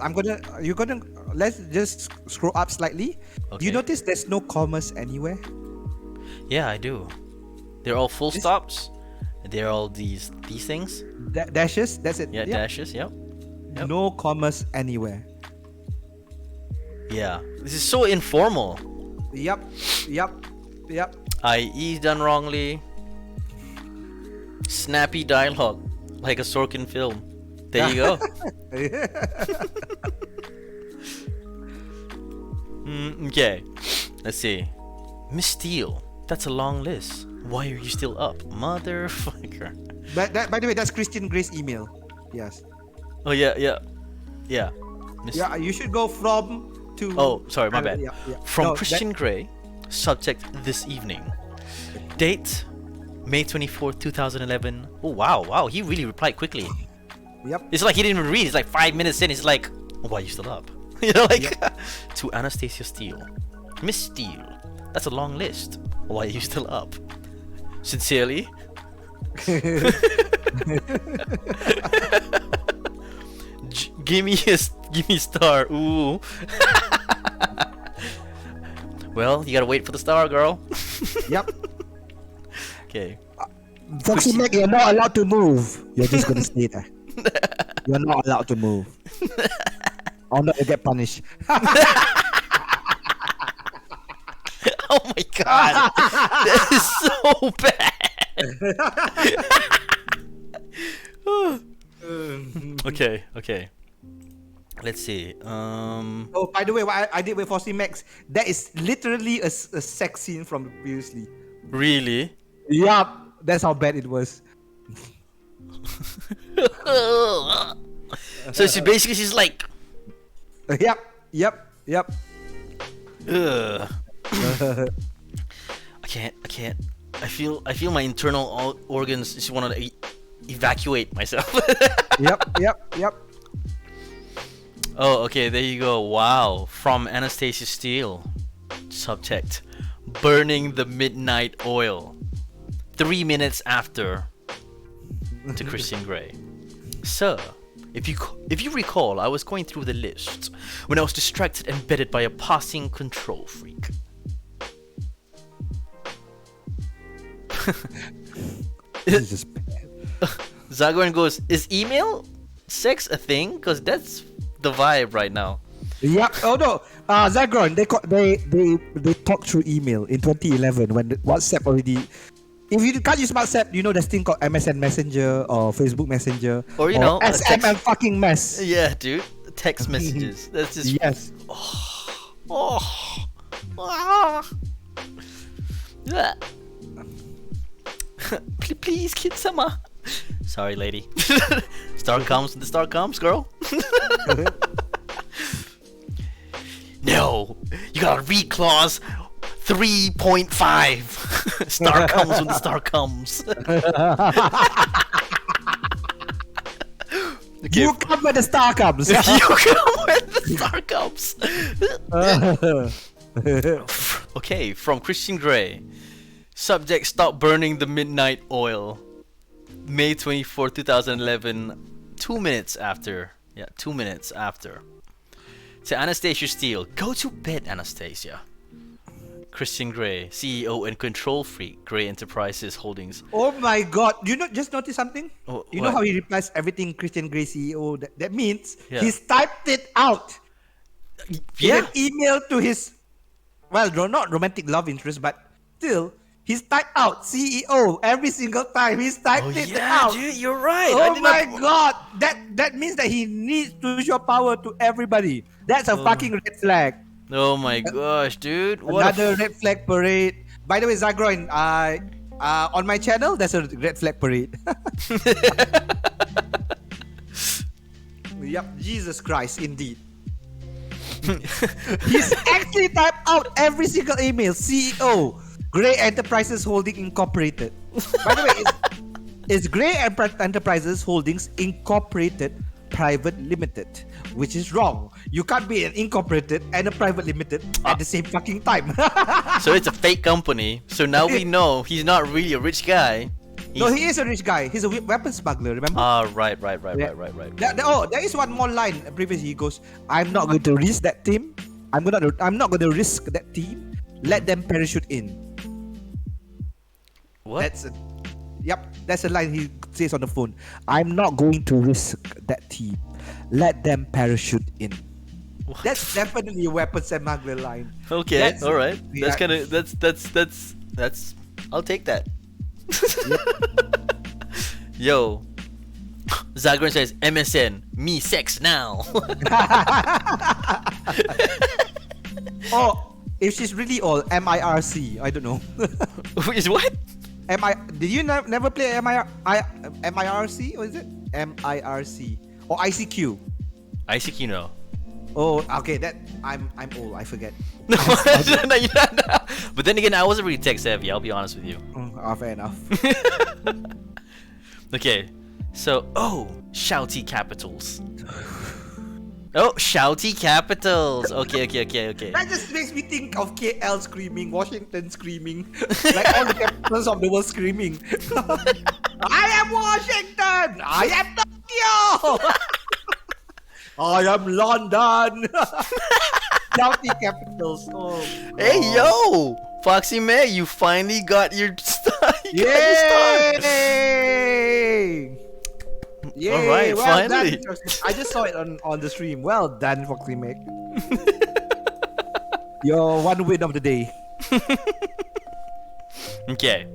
Let's just scroll up slightly. Do you Okay. notice there's no commas anywhere? Yeah, I do. They're all full stops. They're all these things. Dashes, that's it. Yeah, Yep. dashes. Yep. Yep. No commas anywhere. Yeah. This is so informal. Yep. IE done wrongly. Snappy dialogue, like a Sorkin film. There you go. Okay, let's see. Miss Steele, that's a long list. Why are you still up, motherfucker? By the way, that's Christian Gray's email. Yes. Oh yeah. Miss. Yeah, you should go from to. Oh, sorry, my bad. Yeah. From No, Christian Grey, subject this evening. Date May 24th, 2011. Oh wow, he really replied quickly. Yep. It's like he didn't even read. It's like 5 minutes in. It's like, oh, why are you still up? You know, like to Anastasia Steele, Miss Steele. That's a long list. Why are you still up? Sincerely. Give me a star. Ooh. Well, you gotta wait for the star, girl. Yep. Okay. Foxy Mac, you're not allowed to move. You're just gonna stay there. You're not allowed to move. Or not, you get punished. Oh my god, that is so bad. Okay. Let's see. Oh, by the way, what I did with Foxy Max, that is literally a sex scene from previously. Really? Yup, that's how bad it was. So she's like, Yep. ugh. I can't. I feel my internal organs just want to evacuate myself. Yep. Oh, okay, there you go. Wow. From Anastasia Steele. Subject: burning the midnight oil. 3 minutes after. To Christian Grey. Sir, if you recall, I was going through the list when I was distracted and bedded by a passing control freak. This is just bad. Zagorn goes, is email sex a thing? Because that's the vibe right now. Yep. Oh no, Zagron, they talked through email in 2011 when WhatsApp already. If you can't use WhatsApp, you know there's thing called MSN Messenger or Facebook Messenger Or you know, SMM fucking mess. Yeah, dude. Text messages. That's just. Yes. Yeah. Please, Kid-sama. Sorry, lady. Star comes when the star comes, girl. No, you gotta read clause 3.5. Star comes when the star comes. Okay. You come when the star comes. You come when the star comes. Okay, from Christian Grey. Subject: stop burning the midnight oil. May 24, 2011. 2 minutes after. Yeah, 2 minutes after. To Anastasia Steele. Go to bed, Anastasia. Christian Grey, CEO and control freak, Grey Enterprises Holdings. Oh my god, you just notice something? Oh, you know what? how he replies everything Christian Grey CEO? That means Yeah. he's typed it out in Yeah. an email to his, well, not romantic love interest, but still, he's typed out CEO every single time. He's typed Oh it yeah, out. dude, you're right. I Oh did my not- god, that means that he needs to show power to everybody. That's a fucking red flag. Oh my gosh, dude. What a Another red flag parade. By the way, Zagroin, on my channel, there's a red flag parade. Yep, Jesus Christ, indeed. He's actually typed out every single email. CEO, Gray Enterprises Holding Incorporated. By the way, it's Gray Enterprises Holdings Incorporated Private Limited, which is wrong. You can't be an incorporated and a private limited at the same fucking time. So it's a fake company. So now we know he's not really a rich guy. No, he is a rich guy. He's a weapon smuggler, remember? Right. There is one more line. Previously, he goes, "I'm not going to risk that team. I'm not going to risk that team. Let them parachute in." What? That's a line he says on the phone. "I'm not going to risk that team. Let them parachute in." What? That's definitely a weapon smuggler line. Okay, all right. Yeah. That's. I'll take that. Yo, Zagran says MSN me sex now. Oh, if she's really old, MIRC. I don't know. Is what? Did you never play MIRC? Or is it MIRC or ICQ? ICQ no. Oh, okay. That I'm old. I forget. No, but then again, I wasn't really tech savvy. I'll be honest with you. Fair enough. Okay, so shouty capitals. Oh, shouty capitals. Okay. That just makes me think of KL screaming, Washington screaming, like all the capitals of the world screaming. I am Washington. I am Tokyo. I am London. Shouty capitals. Oh. Hey yo, Foxy May, you finally got your star. Yay! Yay! All right, well finally. Done. I just saw it on the stream. Well done, Foxy Mac. Your one win of the day. Okay.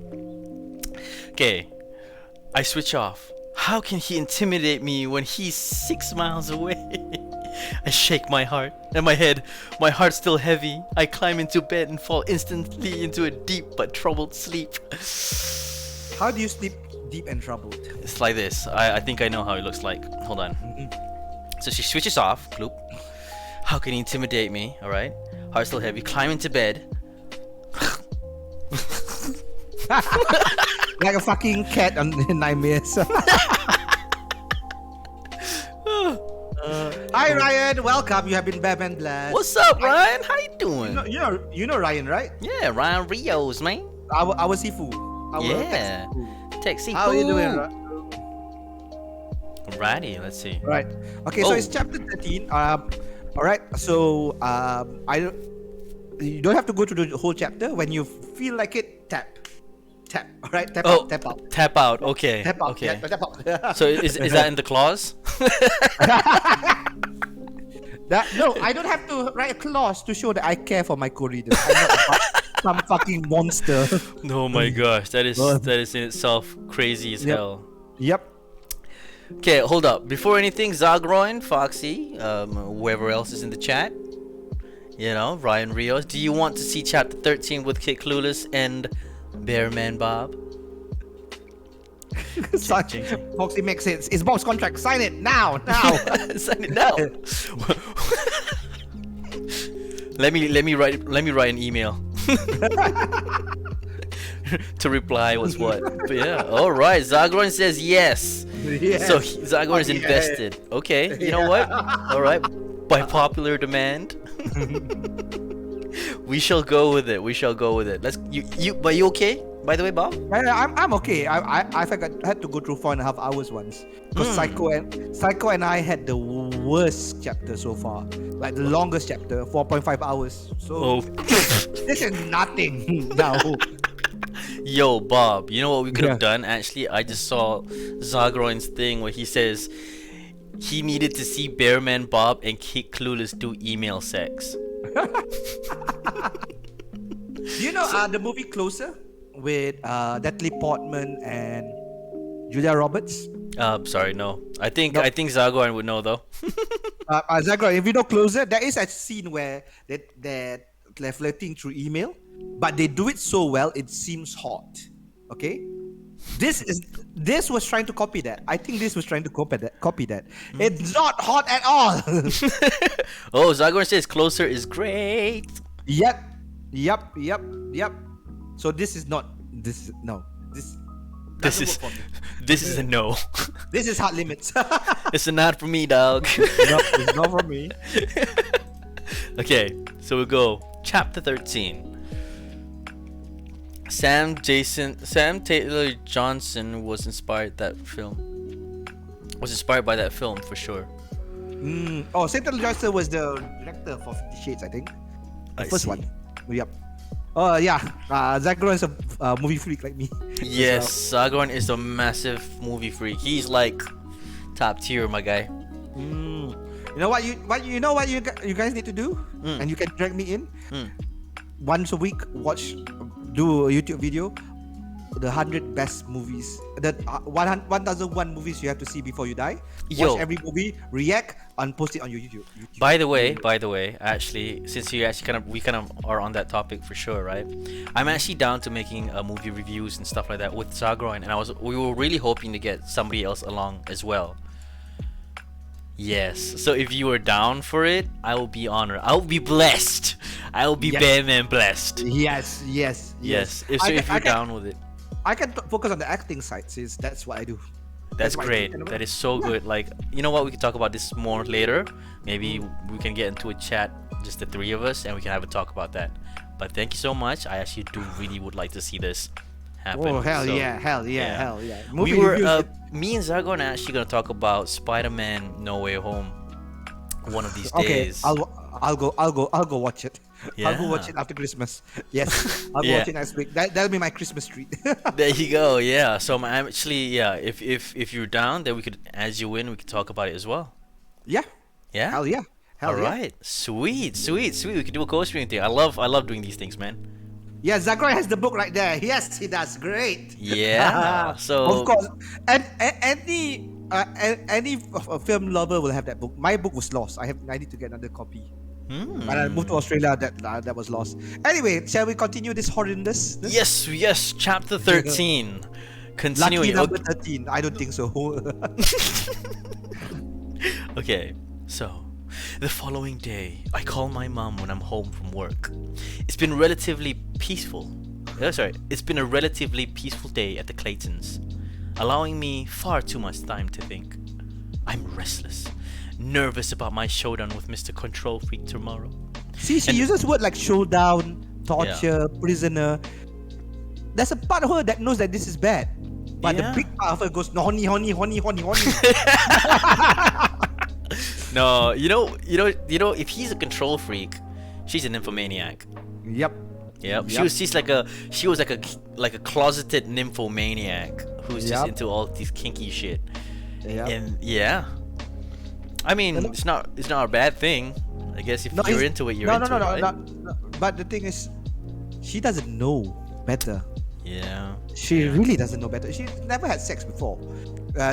I switch off. How can he intimidate me when he's 6 miles away? I shake my heart and my head. My heart's still heavy. I climb into bed and fall instantly into a deep but troubled sleep. How do you sleep deep and troubled? It's like this. I think I know how it looks like. Hold on. So she switches off. Bloop. How can he intimidate me? Alright. Heart still heavy. Climb into bed. Like a fucking cat on nightmares. Hi Ryan, welcome. You have been Bearman blessed. What's up, Ryan? How you doing? You know Ryan, right? Yeah, Ryan Rios, man. Our Sifu. Our Yeah. Taxi. How are you doing? Alrighty, let's see. Right. Okay, so it's chapter 13. All right. So you don't have to go through the whole chapter. When you feel like it, tap. All right. Tap out. Tap out. Tap out. Okay. Tap out. Okay. Yeah, tap out. So is that in the clause? No, I don't have to write a clause to show that I care for my co-readers. I'm not some fucking monster. Oh my gosh, that is in itself crazy as hell. Yep. Okay, hold up. Before anything, Zagroin, Foxy, whoever else is in the chat, Ryan Rios, do you want to see chapter 13 with Kid Clueless and Bearmanbob? Foxy makes it. It's Bob's contract. Sign it now. Sign it now. let me write an email to reply what's what. But yeah, all right. Zagroin says yes. Yes. So Zagroin is invested. Okay, you know what? All right. By popular demand, we shall go with it. Let's But you okay? By the way, Bob? I'm okay. I think I had to go through 4.5 hours once because Psycho and I had the worst chapter so far, like the longest chapter, 4.5 hours. So this is nothing now. Yo, Bob, you know what we could have done? Actually, I just saw Zagroin's thing where he says he needed to see Bearmanbob and Kid Clueless do email sex. You know the movie Closer with Natalie Portman and Julia Roberts? Sorry, no. I think Zagroin would know though. Zagroin, if you know Closer, there is a scene where they're flirting through email, but they do it so well it seems hot. Okay? This was trying to copy that. I think this was trying to copy that. It's not hot at all. Oh, Zagorn says closer is great. Yep. So this is not. This is no. This This doesn't is work for me. this is a no. This is hard limits. It's a not for me, dog. No, it's not for me. Okay, so we go chapter 13. Sam Taylor Johnson was inspired by that film for sure. Oh, Sam Taylor Johnson was the director for 50 Shades, I think. The first one. Yep. Oh yeah. Zagorn is a movie freak like me. Yes, Well. Zagorn is a massive movie freak. He's like top tier, my guy. You know what you guys need to do, and you can drag me in once a week. Do a YouTube video, the 100 best movies, the 1001 movies you have to see before you die. Yo. Watch every movie, react, and post it on your YouTube. By the way, actually, since we kind of are on that topic for sure, right? I'm actually down to making movie reviews and stuff like that with Zagorn, and we were really hoping to get somebody else along as well. Yes, so if you are down for it, I will be honored. I will be blessed. I will be Bearman blessed. Yes. If you're down with it, I can focus on the acting side, since that's what I do. that's what I great. do. That is so good. Like, you know what? We can talk about this more later. Maybe we can get into a chat, just the three of us, and we can have a talk about that. But thank you so much. I actually do really would like to see this happen. Oh hell So, yeah. We Movie were reviews. me and Zagorn are actually gonna talk about Spider-Man No Way Home one of these Okay, days. I'll go watch it. I'll go watch Yeah. it after Christmas. Yes, I'll go Yeah. watch it next week. That'll be my Christmas treat. There you go. Yeah. So I'm actually if you're down, then we could add you in. We could talk about it as well. Yeah. Yeah. Hell yeah. All right. Sweet. We could do a co-streaming thing. I love doing these things, man. Yeah, Zagorn has the book right there. Yes, he does. Great. Yeah. So Of course, and any film lover will have that book. My book was lost. I need to get another copy. When I moved to Australia, that was lost. Anyway, shall we continue this horrendous? Yes. Chapter 13. Lucky Continuing. number 13. I don't think so. Okay, so the following day, I call my mom when I'm home from work. It's been relatively peaceful. It's been a relatively peaceful day at the Claytons, allowing me far too much time to think. I'm restless, nervous about my showdown with Mr. Control Freak tomorrow. See, she uses words like showdown, torture, prisoner. There's a part of her that knows that this is bad, but the Yeah. big part of her goes, no, honey. No, you know, if he's a control freak, she's an nymphomaniac. Yep. Yep. Yep. She was like a closeted nymphomaniac who's just Yep. into all this kinky shit. Yep. And yeah, I mean, No. it's not a bad thing. I guess if you're into it, you're into it, right? No. But the thing is, she doesn't know better. Yeah. She really doesn't know better. She's never had sex before.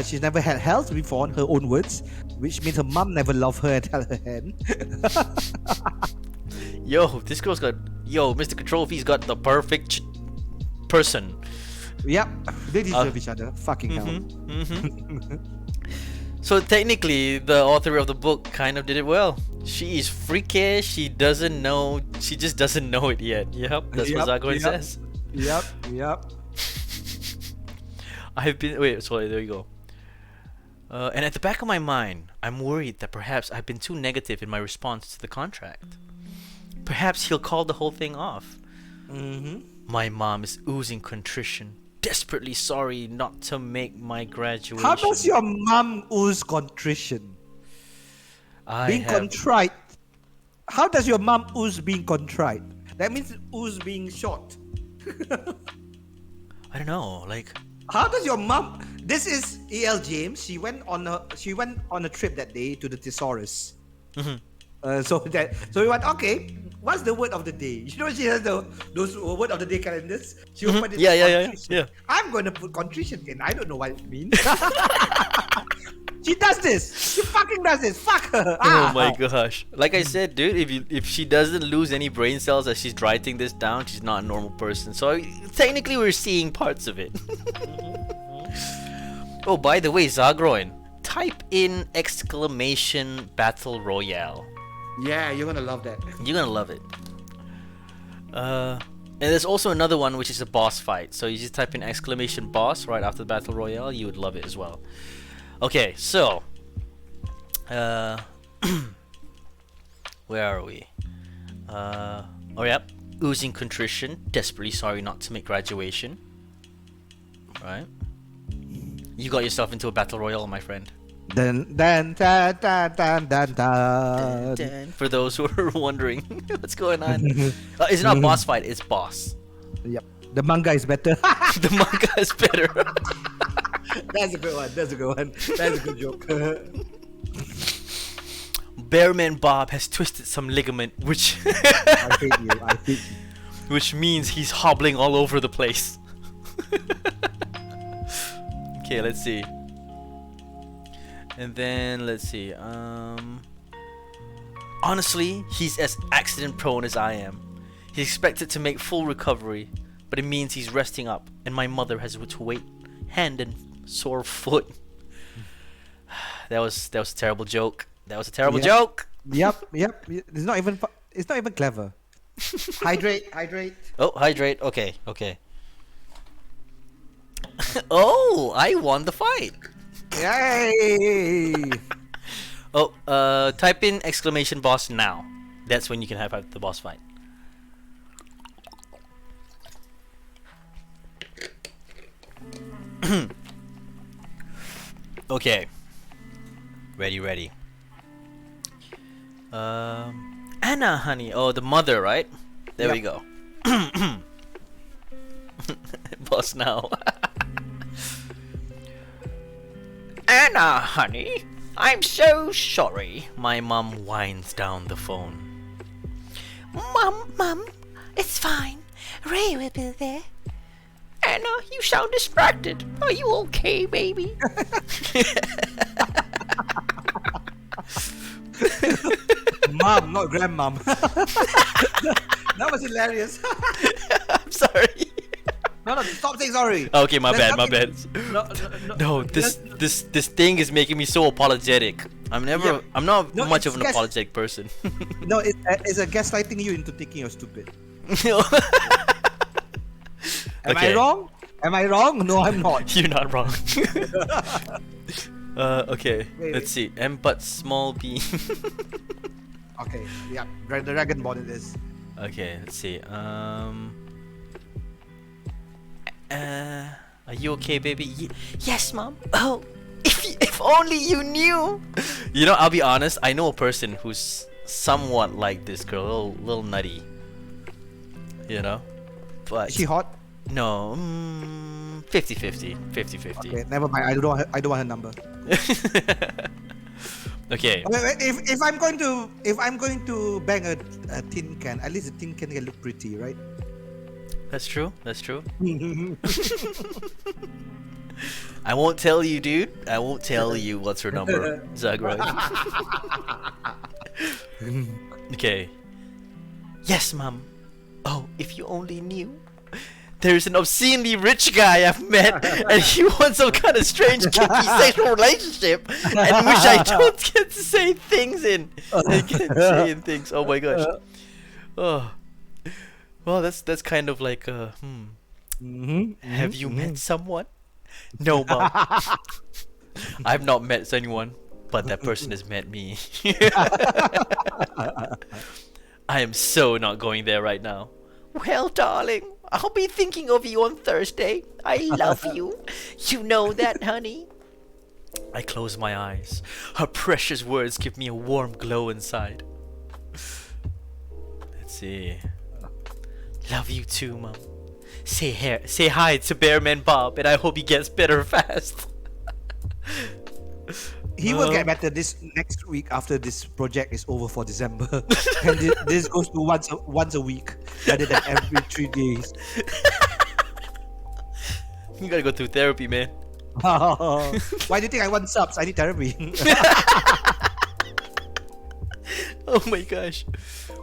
She's never had health before, in her own words, which means her mom never loved her and held her hand. Yo, this girl's got. Yo, Mr. Control Freak's got the perfect person. Yep, they deserve each other. Fucking hell. So technically, the author of the book kind of did it well. She is freakish. She doesn't know. She just doesn't know it yet. Yep, that's what Zagorn says. Yep. There you go. And at the back of my mind, I'm worried that perhaps I've been too negative in my response to the contract. Perhaps he'll call the whole thing off. My mom is oozing contrition, desperately sorry not to make my graduation. How does your mom ooze contrition? Being contrite. How does your mom ooze being contrite? That means ooze being short. I don't know. Like, how does your mom? This is E.L. James. She went on a trip that day to the thesaurus. So we went, okay, what's the word of the day? You know, she has those word of the day calendars. She opened it. Yeah. I'm going to put contrition in. I don't know what it means. She does this. She fucking does this. Fuck her. Oh my gosh. Like I said, dude, if she doesn't lose any brain cells as she's writing this down, she's not a normal person. So technically we're seeing parts of it. Oh, by the way, Zagroin, type in exclamation battle royale. Yeah, you're gonna love that. You're gonna love it. And there's also another one which is a boss fight. So you just type in exclamation boss right after the battle royale, you would love it as well. Okay, so where are we? Oh yep, oozing contrition, desperately sorry not to make graduation. Right? You got yourself into a battle royale, my friend. Dun, dun, dun, dun, dun, dun, dun. For those who are wondering what's going on, it's not boss fight, it's boss. Yep. The manga is better. The manga is better. That's a good one. That's a good one. That's a good joke. Bearmanbob has twisted some ligament, which I hate you. I hate you. which means he's hobbling all over the place. Okay, let's see. And then let's see. Honestly, he's as accident prone as I am. He's expected to make full recovery, but it means he's resting up, and my mother has to wait, hand and sore foot. That was a terrible joke. That was a terrible joke. Yep. It's not even clever. Hydrate. Oh, hydrate. Okay. Oh, I won the fight. Yay! Oh, type in exclamation boss now. That's when you can have the boss fight. Okay. Ready. Anna, honey. Oh, the mother, right? There we go. Boss now. Anna, honey. I'm so sorry. My mom winds down the phone. Mom, it's fine. Ray will be there. Anna, you sound distracted. Are you okay, baby? Mom, not grandmom. That was hilarious. I'm sorry. No, stop saying sorry. Okay, my There's bad. nothing- No, this thing is making me so apologetic. I'm not much of an apologetic person. No, it's a gaslighting you into thinking you're stupid. Am I wrong? No, I'm not. You're not wrong. Okay, Wait. let's see. M but small b. Okay, yeah, the dragon ball it is. Okay, let's see. Are you okay, baby? Yes, Mom. Oh, if only you knew. You know, I'll be honest. I know a person who's somewhat like this girl, little nutty. You know, but Is she hot? no, 50-50. Okay, never mind. I don't want her number. Okay. Wait, if I'm going to bang a tin can, at least the tin can look pretty, right? That's true. I won't tell you, dude. I won't tell you what's her number, Zagreb. Okay. Yes, Mom. Oh, if you only knew. There's an obscenely rich guy I've met, and he wants some kind of strange kinky sexual relationship, and which I don't get to say things in. I can't say in things. Oh my gosh. Oh. Well, that's kind of like Have you met someone? No, Mom. I've not met anyone, but that person has met me. I am so not going there right now. Well, darling, I'll be thinking of you on Thursday. I love you. You know that, honey. I close my eyes. Her precious words give me a warm glow inside. Let's see. Love you too, Mom. Say hi to Bearmanbob, and I hope he gets better fast. He will get better this next week after this project is over for December, and this goes to once a week rather than every 3 days. You gotta go through therapy, man. Why do you think I want subs? I need therapy. Oh my gosh.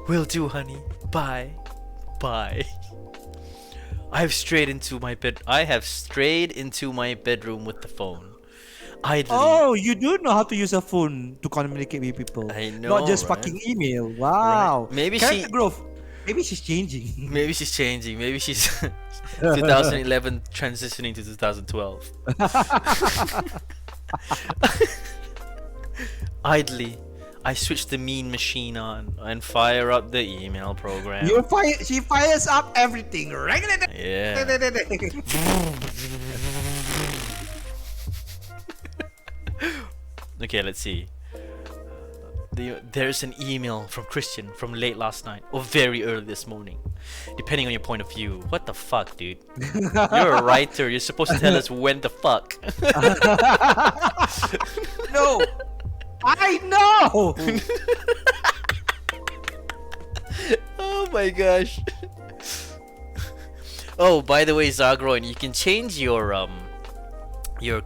Will do, honey. Bye. Bye. I have strayed into my bedroom with the phone. Idly. Oh, you do know how to use a phone to communicate with people. I know, Not just right? fucking email. Wow. Right. Maybe Character she- growth. Maybe she's changing. Maybe she's changing. Maybe she's 2011 transitioning to 2012. Idly, I switch the mean machine on and fire up the email program. She fires up everything. Yeah. Okay, let's see. There's an email from Christian from late last night or very early this morning, depending on your point of view. What the fuck, dude? You're a writer. You're supposed to tell us when the fuck. No. I know. Oh my gosh. Oh, by the way, Zagroin, you can change your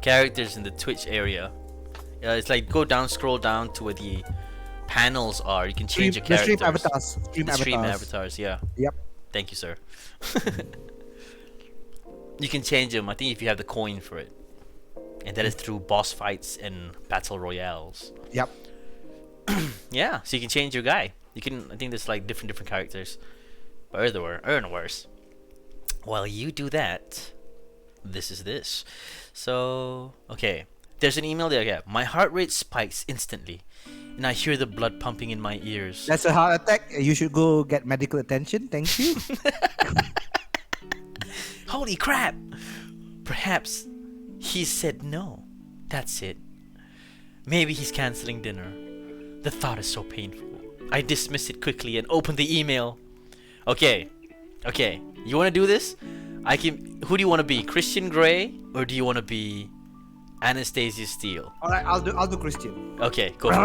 characters in the Twitch area. It's like scroll down to where the panels are. You can change your characters. Stream avatars. The stream avatars, yeah. Yep. Thank you, sir. You can change them, I think, if you have the coin for it. And that is through boss fights and battle royales. Yep. Yeah, so you can change your guy. You can, I think there's like different characters. But worse. While you do that, this is this. So, okay. There's an email there. Yeah. My heart rate spikes instantly, and I hear the blood pumping in my ears. That's a heart attack. You should go get medical attention. Thank you. Holy crap! Perhaps he said no. That's it. Maybe he's canceling dinner. The thought is so painful. I dismiss it quickly and open the email. Okay. You want to do this? Who do you want to be? Christian Grey, or do you want to be Anastasia Steele? All right, I'll do Christian. Okay, go for it.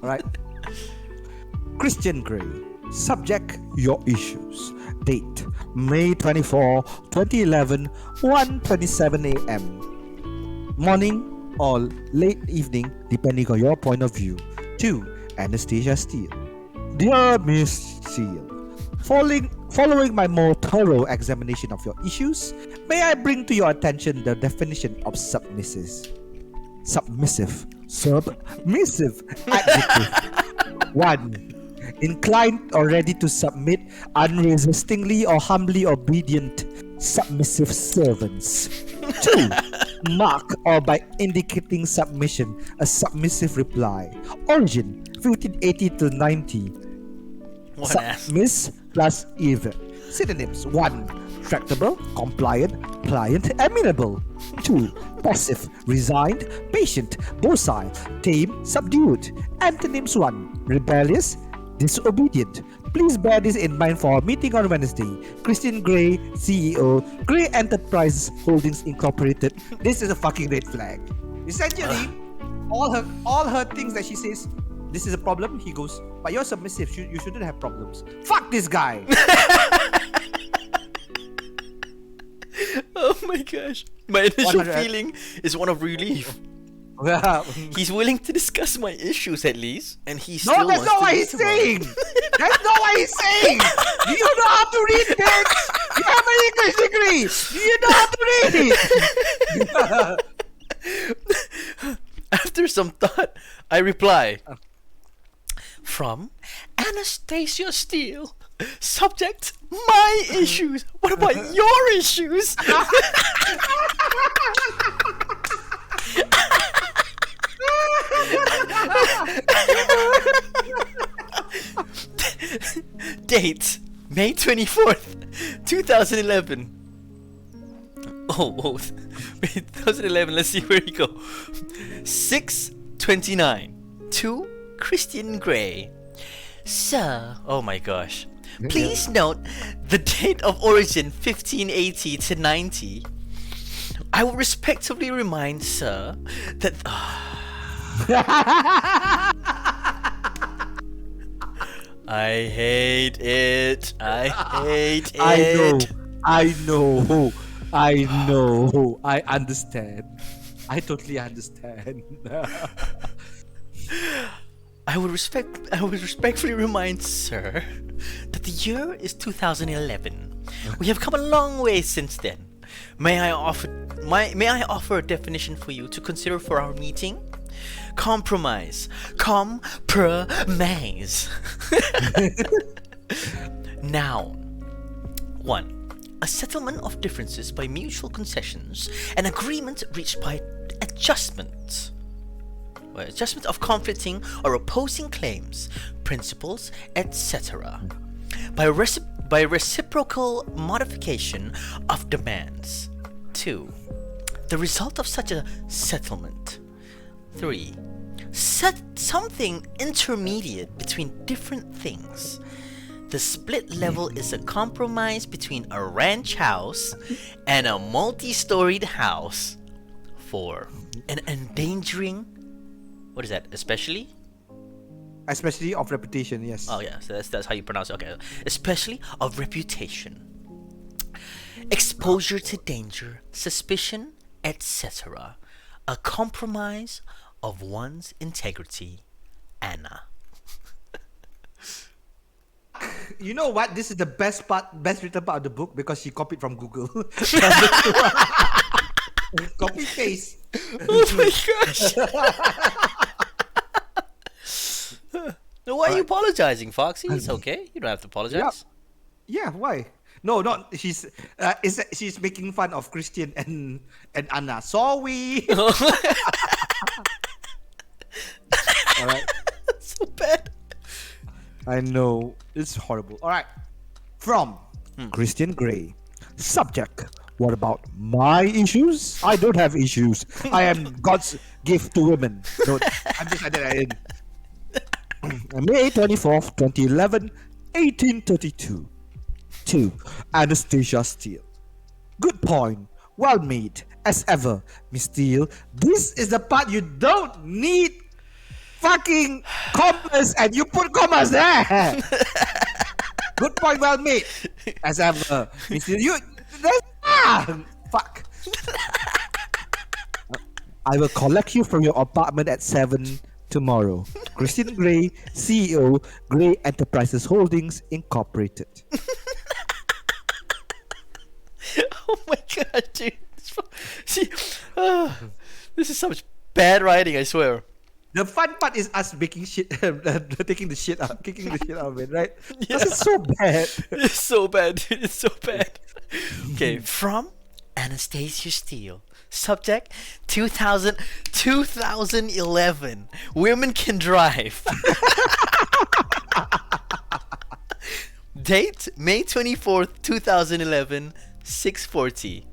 All right. Christian Grey. Subject: your issues. Date: May 24, 2011, 1:27 a.m. Morning or late evening, depending on your point of view. To Anastasia Steele. Dear Miss Steele, following my more thorough examination of your issues, may I bring to your attention the definition of submissive. Submissive adjective. 1. Inclined or ready to submit, unresistingly or humbly obedient, submissive servants. 2. Mark or by indicating submission, a submissive reply. Origin 1580 to 90. What ass? Submiss plus either. Synonyms: 1. Tractable, compliant, pliant, amenable. 2. Passive, resigned, patient, docile, tame, subdued. Antonyms: 1. Rebellious, disobedient. Please bear this in mind for our meeting on Wednesday. Christian Grey, CEO, Grey Enterprises Holdings Incorporated. This is a fucking red flag. Essentially, all her things that she says, this is a problem. He goes, but you're submissive. You shouldn't have problems. Fuck this guy. Oh my gosh. My initial 100. feeling is one of relief. No, He's willing to discuss my issues at least, and he still that's wants not to what be he's tomorrow. saying. That's not what he's saying. Do you know how to read, bitch? You have an English degree. Do you know how to read? After some thought, I reply, from Anastasia Steele. Subject: my issues. What about your issues? Date: May 24th, 2011. Oh, May 2011. Let's see where he go. 6:29 to Christian Grey. Sir, oh my gosh. Please note the date of origin 1580 to 90. I will respectfully remind Sir that I hate it. I hate it. I know. I know. I understand. I totally understand. I would respectfully remind sir that the year is 2011. We have come a long way since then. May I offer a definition for you to consider for our meeting? Compromise. Compromise. Noun. 1. A settlement of differences by mutual concessions, an agreement reached by adjustment. Adjustment of conflicting or opposing claims, principles, etc. By reciprocal modification of demands. 2. The result of such a settlement. 3. Set something intermediate between different things. The split level is a compromise between a ranch house and a multi-storied house. 4. An endangering. What is that? Especially? Especially of reputation, yes. Oh yeah, so that's how you pronounce it. Okay. Especially of reputation. Exposure to danger, suspicion, etc. A compromise of one's integrity. Anna. You know what? This is the best written part of the book because she copied from Google. Copy paste. Oh my gosh. No, why are you apologizing, Foxy? It's okay. You don't have to apologize. Yeah, why? No, not she's she's making fun of Christian and Anna. Sorry. All right. That's so bad. I know. It's horrible. All right. From Christian Grey. Subject. What about my issues? I don't have issues. I am God's gift to women. No, I'm just adding. May 24th, 2011, 1832. 2. Anastasia Steele. Good point. Well made. As ever, Miss Steele. This is the part you don't need fucking commas and you put commas there. Good point, well made. As ever, Miss Steele. Fuck. I will collect you from your apartment at 7 tomorrow. Christian Grey, CEO, Grey Enterprises Holdings Incorporated. Oh my god, dude. See, this is such bad writing, I swear. The fun part is us making shit, taking the shit out, kicking the shit out of it, right? Yeah. This is so bad. It's so bad, dude. It's so bad. Okay, from Anastasia Steele. Subject 2011. Women can drive. Date May 24th, 2011, 6:40.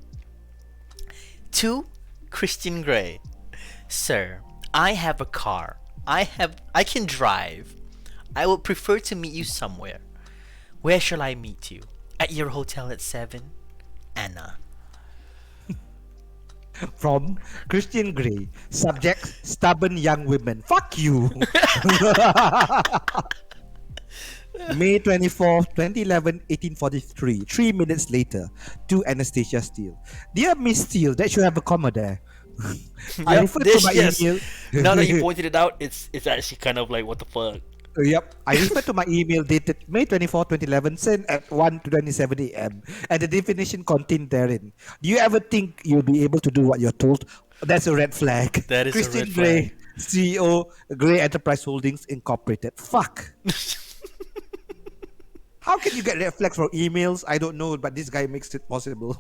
2. Christian Grey. Sir, I have a car. I can drive. I would prefer to meet you somewhere. Where shall I meet you? At your hotel at 7? Anna. From Christian Grey. Subject, stubborn young women. Fuck you. May 24th, 2011, 1843. 3 minutes later. To Anastasia Steele. Dear Miss Steele, that should have a comma there. I refer to my email. Now that you pointed it out, it's actually kind of like, what the fuck? Yep. I refer to my email dated May 24, 2011, sent at 1:27 a.m. and the definition contained therein. Do you ever think you'll be able to do what you're told? That's a red flag. That is Christian a red Grey, flag. CEO, Grey Enterprise Holdings Incorporated. Fuck. How can you get red flags from emails? I don't know, but this guy makes it possible.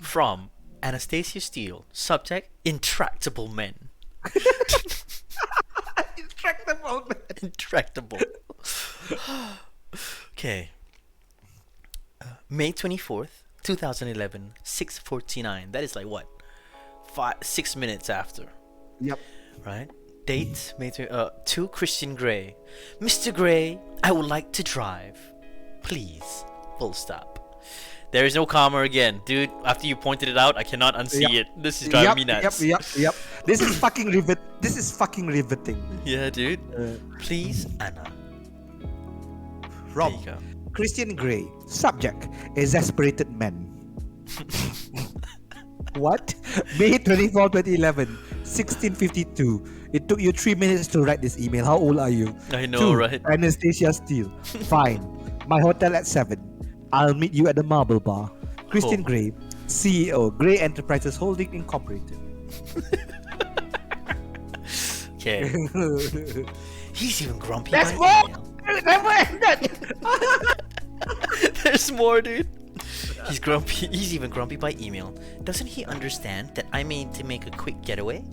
From Anastasia Steele. Subject, intractable men. Intractable, man. Intractable. Okay. May 24th, 2011, 6:49. That is like what? 6 minutes after. Yep. Right? Date May 2. Christian Grey. Mr. Grey, I would like to drive. Please. Full stop. There is no comma again. Dude, after you pointed it out, I cannot unsee it. This is driving me nuts. Yep. This is fucking riveting. Yeah, dude. Please, Anna. From There you go. Christian Grey. Subject: exasperated men. What? May 24, 2011, 16:52. It took you 3 minutes to write this email. How old are you? I know, 2. right? Anastasia Steele. Fine. My hotel at 7. I'll meet you at the Marble Bar. Christian Oh. Grey, CEO, Grey Enterprises Holding Incorporated. Okay. He's even grumpy. There's by more! email. It never ended! There's more, dude. He's grumpy. He's even grumpy by email. Doesn't he understand that I need to make a quick getaway?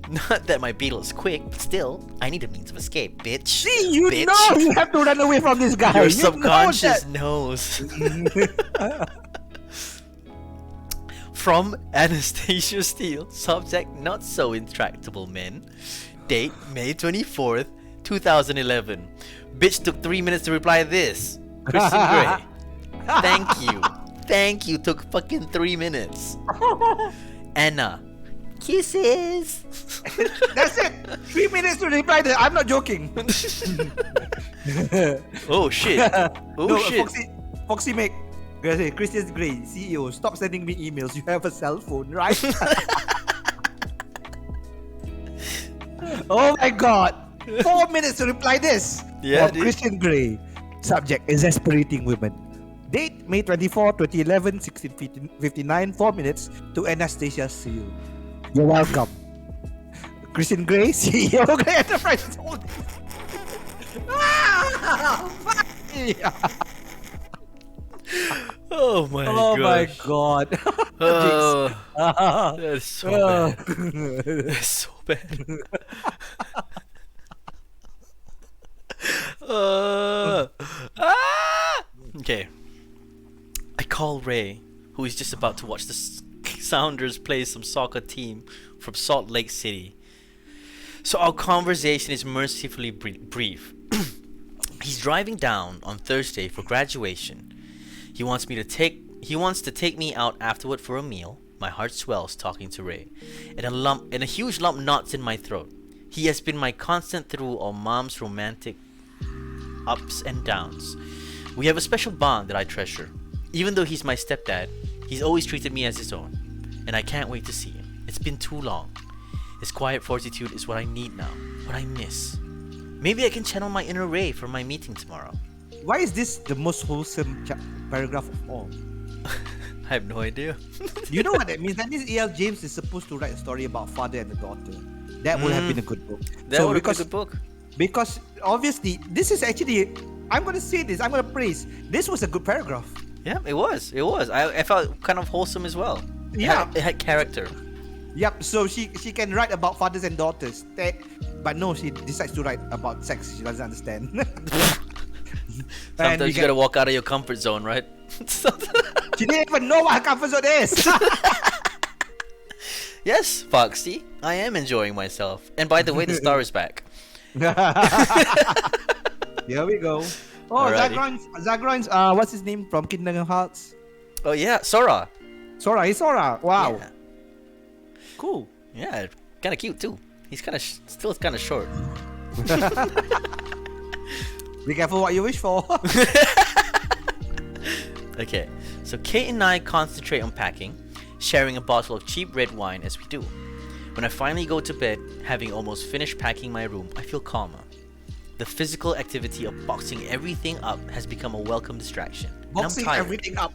Not that my beetle is quick, but still, I need a means of escape, bitch. See, you bitch. know you have to run away from this guy. Your You subconscious know knows. From Anastasia Steele, subject: not so intractable men. Date: May 24th, 2011. Bitch took 3 minutes to reply this. Christian Grey. Thank you. Thank you. Took fucking 3 minutes. Anna. Kisses. That's it. 3 minutes to reply that. I'm not joking. Oh shit. Oh No, shit. Foxy Meg. Gonna say, Christian Grey, CEO, stop sending me emails. You have a cell phone, right? Oh my god. 4 minutes to reply this. Yeah, From dude. Christian Grey. Subject: exasperating women. Date: May 24, 2011, 16:59. 4 minutes to Anastasia Steele. You're welcome. Christian Grey, CEO, Grey Enterprises Holding. Fuck me. Oh my Oh my gosh. god. Oh, Jinx. that's so bad. That's so bad. Okay. I call Ray, who is just about to watch the Sounders play some soccer team from Salt Lake City. So our conversation is mercifully brief. He's driving down on Thursday for graduation. He wants to take me out afterward for a meal. My heart swells talking to Ray, and a huge lump knots in my throat. He has been my constant through all Mom's romantic ups and downs. We have a special bond that I treasure. Even though he's my stepdad, he's always treated me as his own, and I can't wait to see him. It's been too long. His quiet fortitude is what I need now, what I miss. Maybe I can channel my inner Ray for my meeting tomorrow. Why is this the most wholesome paragraph of all? I have no idea. You know what that means? That means E.L. James is supposed to write a story about father and a daughter. That would have been a good book. That would have been a good book. Because obviously, this is actually, I'm going to say this, I'm going to praise. This was a good paragraph. Yeah, it was. It was. I felt kind of wholesome as well. Yeah. It had character. Yep, so she can write about fathers and daughters. But no, she decides to write about sex. She doesn't understand. Sometimes you gotta walk out of your comfort zone, right? She didn't even know what her comfort zone is. Yes, Foxy, I am enjoying myself. And by the way, the star is back. Here we go. Oh, Alrighty. Zagron's, what's his name from Kingdom Hearts? Oh yeah, Sora. Sora, he's Sora. Wow. Yeah, Cool. yeah, kind of cute too. He's kind of still kind of short. Be careful what you wish for. Okay, so Kate and I concentrate on packing, sharing a bottle of cheap red wine as we do. When I finally go to bed, having almost finished packing my room, I feel calmer. The physical activity of boxing everything up has become a welcome distraction. And Boxing I'm tired. everything up.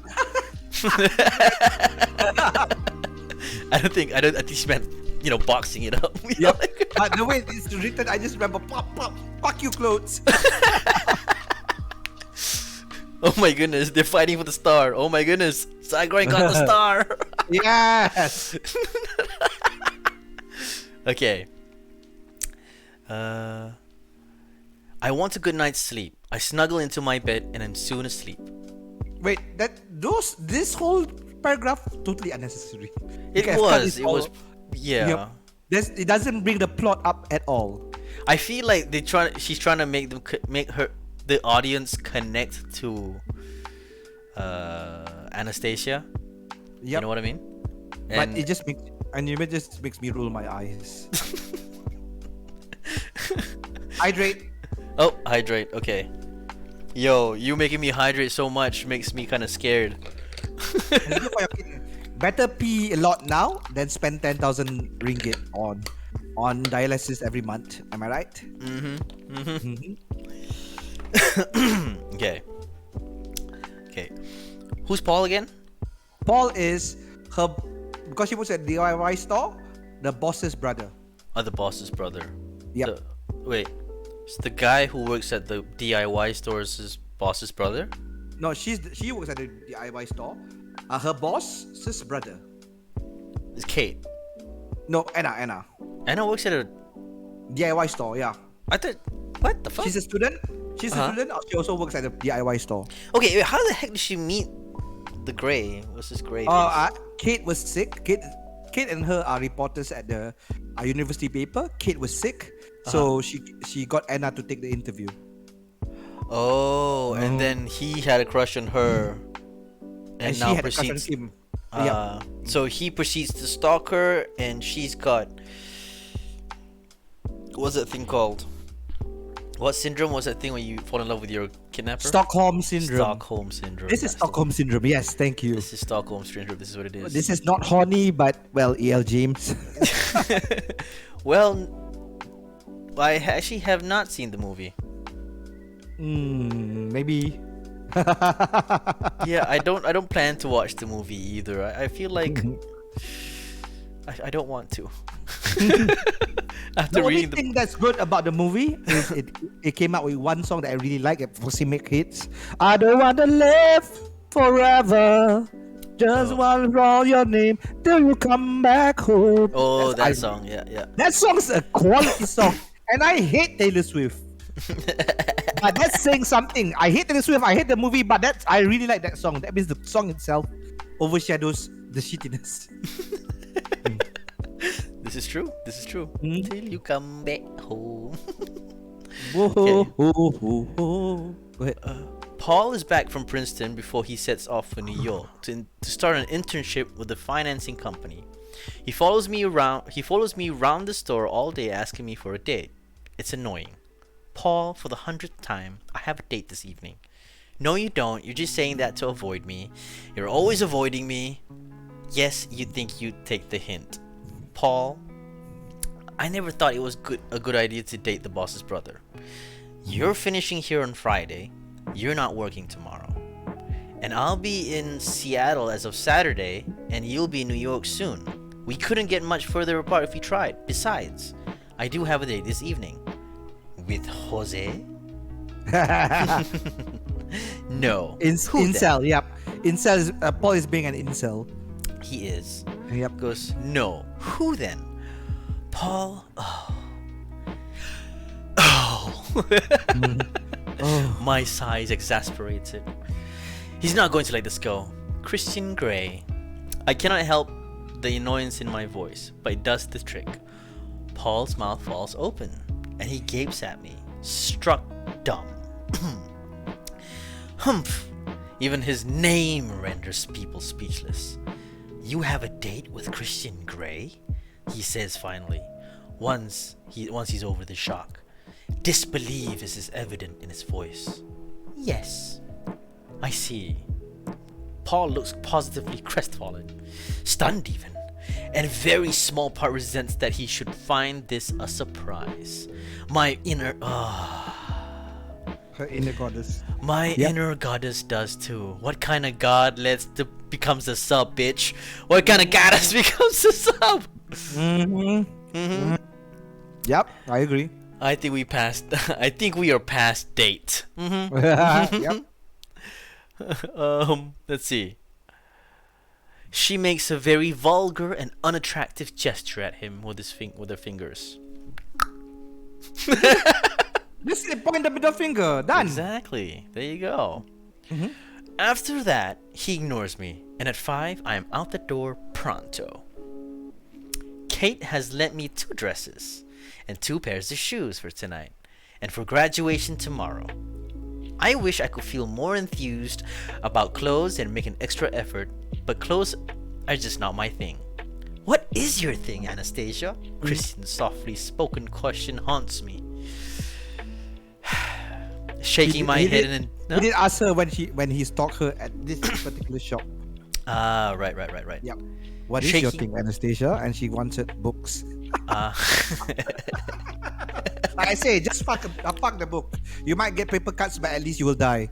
I think she meant, boxing it up. You know, Yep. But the way it's written, I just remember pop, pop, fuck you clothes. Oh my goodness, they're fighting for the star. Oh my goodness, Zagrein got the star. Yes. Okay. I want a good night's sleep. I snuggle into my bed and I'm soon asleep. Wait, this whole paragraph totally unnecessary. It Okay, I've cut was. this It all- was. Yeah. Yep. It doesn't bring the plot up at all. I feel like she's trying to make the audience connect to Anastasia. Yep. You know what I mean? But And it just makes me roll my eyes. Hydrate. oh, hydrate. Okay. Yo, you making me hydrate so much makes me kind of scared. It's good for your kidney. Better pee a lot now than spend 10,000 ringgit on dialysis every month. Am I right? Okay. Okay. Who's Paul again? Paul is her, because she works at DIY store, the boss's brother. Oh, the boss's brother. Yep. Wait. It's the guy who works at the DIY store's boss's brother? No, she works at the DIY store. Her boss's brother. It's Kate. No, Anna. Anna works at a. DIY store, yeah. I thought. What the fuck? She's a student. She's a student. She also works at the DIY store. Okay, wait, how the heck did she meet the Grey? What's this Grey? Kate was sick. Kate and her are reporters at the university paper. Kate was sick, so she got Anna to take the interview. Oh, and then he had a crush on her, and she now had a crush on proceeds. him. So he proceeds to stalk her, and she's got. What's that thing called? What syndrome was that thing when you fall in love with your kidnapper? Stockholm syndrome. Stockholm syndrome. This is that's Stockholm syndrome. Yes, thank you. This is Stockholm syndrome. This is what it is. This is not horny, but well, E.L. James. Well, I actually have not seen the movie. Maybe. Yeah, I don't plan to watch the movie either. I feel like I don't want to. After The only reading the thing that's good about the movie is it came out with one song that I really like at Cosmic Hits. I don't want to live forever. Just want to call your name till you come back home. Oh, that song. Yeah. That song's a quality song. And I hate Taylor Swift. But that's saying something. I hate Taylor Swift. I hate the movie, but I really like that song. That means the song itself overshadows the shittiness. This is true. Till you come back home. Whoa, Okay. Go ahead. Paul is back from Princeton before he sets off for New York to start an internship with a financing company. He follows me around the store all day asking me for a date. It's annoying. Paul, for the 100th time, I have a date this evening. No, you don't. You're just saying that to avoid me. You're always avoiding me. Yes, you think you'd take the hint. Paul, I never thought it was a good idea to date the boss's brother. You're finishing here on Friday. You're not working tomorrow. And I'll be in Seattle as of Saturday, and you'll be in New York soon. We couldn't get much further apart if we tried. Besides, I do have a date this evening. With Jose? No. Incel, yep. Incel is, Paul is being an incel. He is. Yep. Goes, no. Who then? Paul? Oh. My sighs exasperates it. He's not going to let this go. Christian Grey. I cannot help the annoyance in my voice, but it does the trick. Paul's mouth falls open, and he gapes at me, struck dumb. Humph! Even his name renders people speechless. You have a date with Christian Grey? He says finally, once he's over the shock. Disbelief is evident in his voice. Yes, I see. Paul looks positively crestfallen, stunned even, and a very small part resents that he should find this a surprise. My inner Her inner goddess. My inner goddess does too. What kind of god becomes a sub, bitch? What kind of goddess becomes a sub? Yep, I agree. I think we are past date. Yep. Let's see. She makes a very vulgar and unattractive gesture at him with her fingers. Just point the middle finger. Done. Exactly. There you go. After that, he ignores me, and at 5, I am out the door pronto. Kate has lent me 2 dresses and 2 pairs of shoes for tonight, and for graduation tomorrow. I wish I could feel more enthused about clothes and make an extra effort, but clothes are just not my thing. What is your thing, Anastasia? Christian's softly spoken question haunts me. Shaking my head and He did ask her when he stalked her at this particular shop. Ah, right. Yep. What is your Shaking- thing, Anastasia? And she wanted books. Uh, Like I say, just fuck the book. You might get paper cuts, but at least you will die.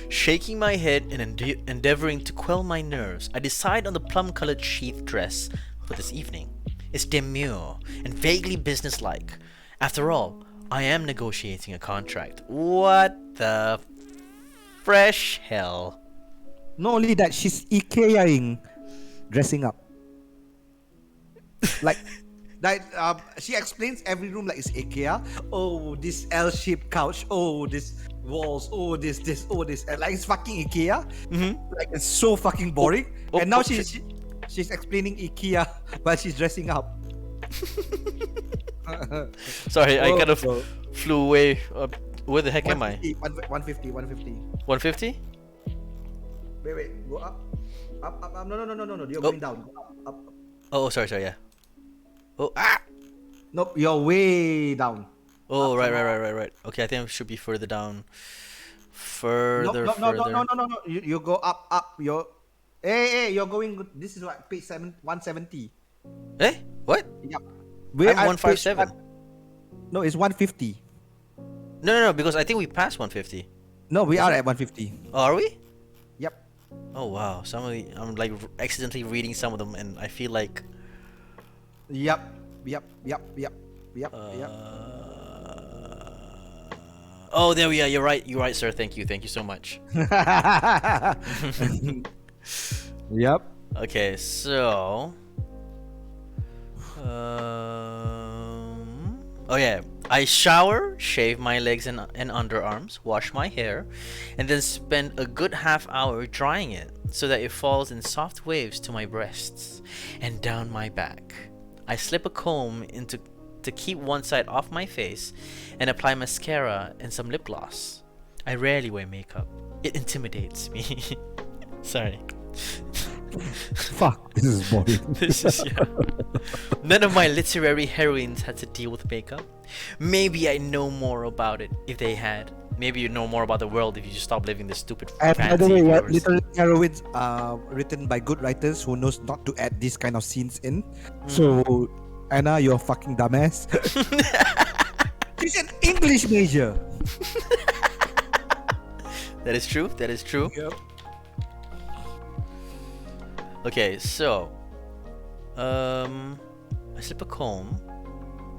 Shaking my head and endeavoring to quell my nerves, I decide on the plum-colored sheath dress for this evening. It's demure and vaguely businesslike. After all, I am negotiating a contract. What the fresh hell? Not only that, she's IKEA-ing dressing up. Like she explains every room like it's IKEA. Oh, this L-shaped couch. Oh, this walls. Oh, this. Oh, this. And like it's fucking IKEA. Like it's so fucking boring. And now she's explaining IKEA while she's dressing up. Sorry, I kind of Oh, flew away. Where the heck am I? 150. 150? Wait. Go up. Up. No. You're going down. Go up. Oh, sorry, yeah. Oh, ah! Nope, you're way down. Oh, right. Okay, I think I should be further down. Further. No. You go up. Hey, you're going. This is what page 170. Eh? What? Yep. I'm 157. No, it's 150. No, because I think we passed 150. No, we are at 150. Oh, are we? Yep. Oh wow, I'm like accidentally reading some of them, and I feel like. Yep. Oh, there we are. You're right, sir. Thank you so much. Yep. Okay, so. Oh yeah, I shower, shave my legs and underarms, wash my hair, and then spend a good half hour drying it so that it falls in soft waves to my breasts and down my back. I slip a comb to keep one side off my face and apply mascara and some lip gloss. I rarely wear makeup. It intimidates me. Sorry. Fuck, this is boring. None of my literary heroines had to deal with makeup. Maybe I know more about it if they had. Maybe you know more about the world if you just stop living this stupid And by the fantasy way, universe. Little Heroines are written by good writers who knows not to add these kind of scenes in. So, Anna, you're a fucking dumbass. She's an English major. That is true. Yep. Okay, so I slip a comb.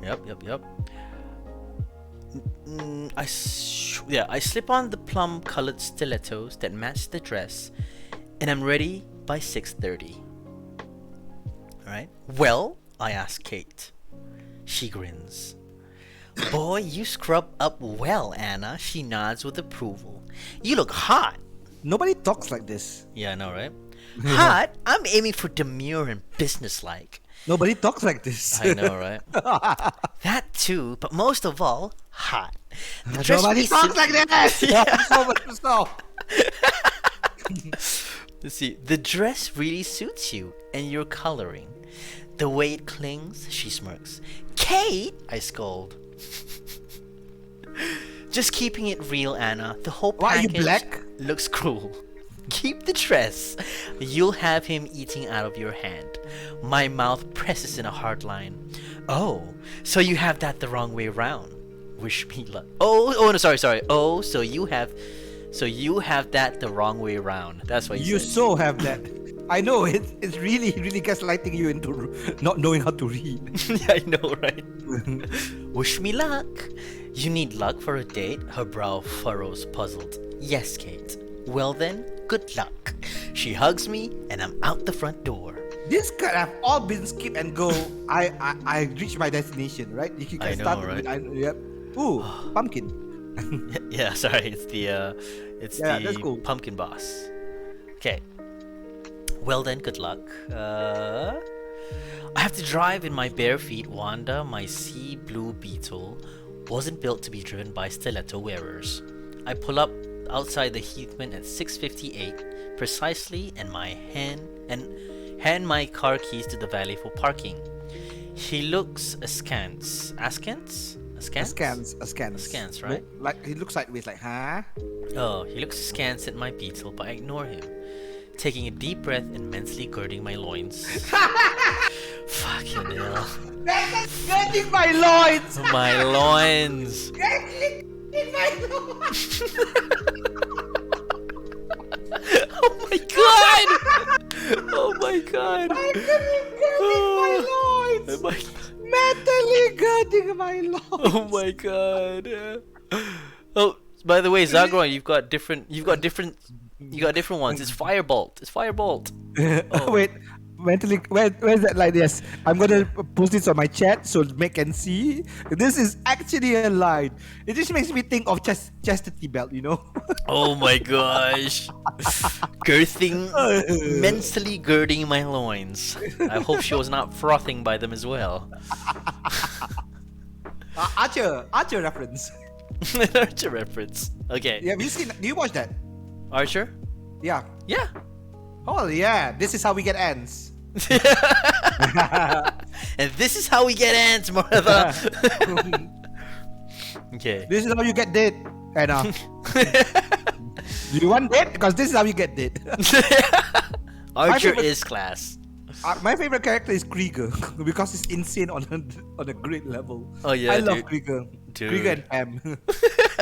Yep. I slip on the plum-colored stilettos that match the dress, and I'm ready by 6:30. All right. Well, I ask Kate. She grins. Boy, you scrub up well, Anna. She nods with approval. You look hot. Nobody talks like this. Yeah, I know, right? Hot? I'm aiming for demure and businesslike. Nobody talks like this. I know, right? That too, but most of all, hot. The dress Nobody really talks suits- like this. Stop. Let's see. The dress really suits you and your coloring. The way it clings, she smirks. Kate, I scold. Just keeping it real, Anna. The whole Why are you package black? looks cruel. Keep the dress. You'll have him eating out of your hand. My mouth presses in a hard line. Oh, so you have that the wrong way around. Wish me luck. Oh no, sorry. Oh, so you have that the wrong way around. That's what You said. so have that. I know it's really gaslighting you into not knowing how to read. Yeah, I know, right? Wish me luck. You need luck for a date? Her brow furrows puzzled. Yes, Kate. Well then, good luck. She hugs me and I'm out the front door. This could have all been skip and go. I reached my destination, right? You can I know, start right? with, yep. Ooh, pumpkin. Yeah, sorry, it's Yeah, that's the cool. pumpkin boss. Okay. Well then, good luck. I have to drive in my bare feet. Wanda, my sea blue Beetle, wasn't built to be driven by stiletto wearers. I pull up outside the Heathman at 6:58 precisely, and hand my car keys to the valet for parking. He looks askance. Askance? Askance. Askance, right? Like he looks sideways, like, huh? Oh, he looks askance at my beetle, but I ignore him, taking a deep breath and mentally girding my loins. Fucking hell. That's girding my loins! My loins! Girding my loins! Oh my god! Oh my god! Girding my loins! Mentally girding my loins! Oh my god! Oh, by the way, Zagron, you've got different ones. It's Firebolt. It's Firebolt. Oh. Wait, mentally, where's that line? Yes, I'm gonna post this on my chat so Meg can see. This is actually a line. It just makes me think of chastity belt, you know? Oh my gosh! Mentally girding my loins. I hope she was not frothing by them as well. Archer reference. Archer reference. Okay. Yeah, have you seen? Do you watch that? Archer? Yeah. Yeah. Oh yeah, this is how we get ants. And this is how we get ants, Martha. Okay. This is how you get dead. And do you want dead? Because this is how you get dead. Archer favorite- is class. My favorite character is Krieger because he's insane on a great level. Oh yeah, I love dude. Krieger. Dude. Krieger and Pam.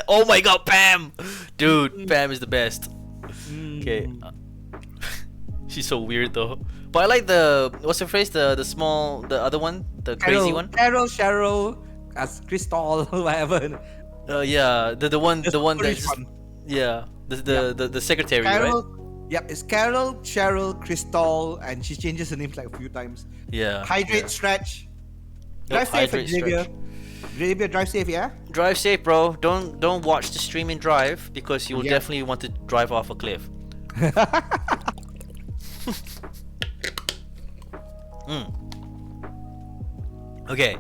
Oh my god, Pam! Dude, Pam is the best. Okay. She's so weird though. But I like what's the phrase? The other one? The crazy one? Carol, Cheryl, as Crystal, whatever. Yeah, the one Just that Polish just, one. yeah, the secretary, Carol, right? Yep, it's Carol, Cheryl, Crystal, and she changes her names like a few times. Yeah. Hydrate, yeah. stretch. Yep, Drive safe, hydrate, Xavier. stretch. Xavier, drive safe, yeah? Drive safe, bro. Don't watch the stream and drive because you will Yeah. definitely want to drive off a cliff. Okay.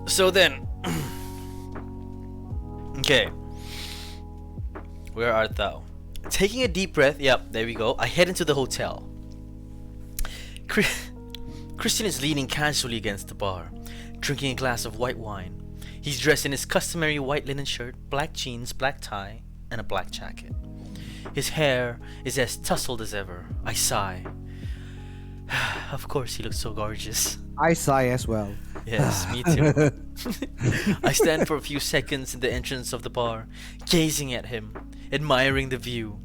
So then. Okay. Where art thou? Taking a deep breath. Yep, there we go. I head into the hotel. Christian is leaning casually against the bar, drinking a glass of white wine. He's dressed in his customary white linen shirt, black jeans, black tie, and a black jacket. His hair is as tousled as ever. I sigh. Of course, he looks so gorgeous. I sigh as well. Yes, me too. I stand for a few seconds in the entrance of the bar, gazing at him, admiring the view.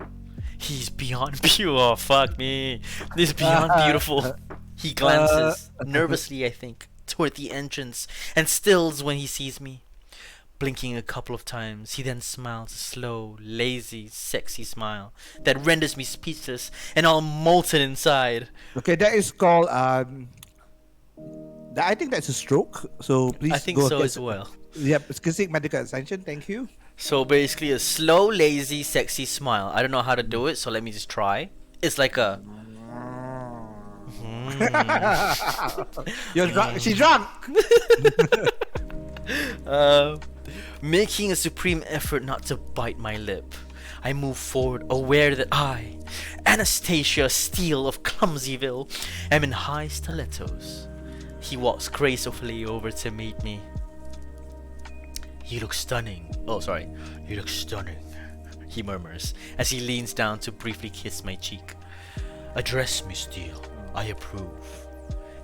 He's beyond beautiful. Oh, fuck me. He's beyond beautiful. He glances, nervously I think, toward the entrance and stills when he sees me. Blinking a couple of times, he then smiles a slow, lazy, sexy smile that renders me speechless and all molten inside. Okay, that is called I think that's a stroke. So please I think go so get- as well. Yep, seek medical attention. Thank you. So basically a slow, lazy, sexy smile. I don't know how to do it, so let me just try. It's like a... You're drunk. She's drunk. Making a supreme effort not to bite my lip. I move forward, aware that I, Anastasia Steele of Clumsyville, am in high stilettos. He walks gracefully over to meet me. You look stunning. Oh, sorry. You look stunning, he murmurs as he leans down to briefly kiss my cheek. Address me, Steele. I approve.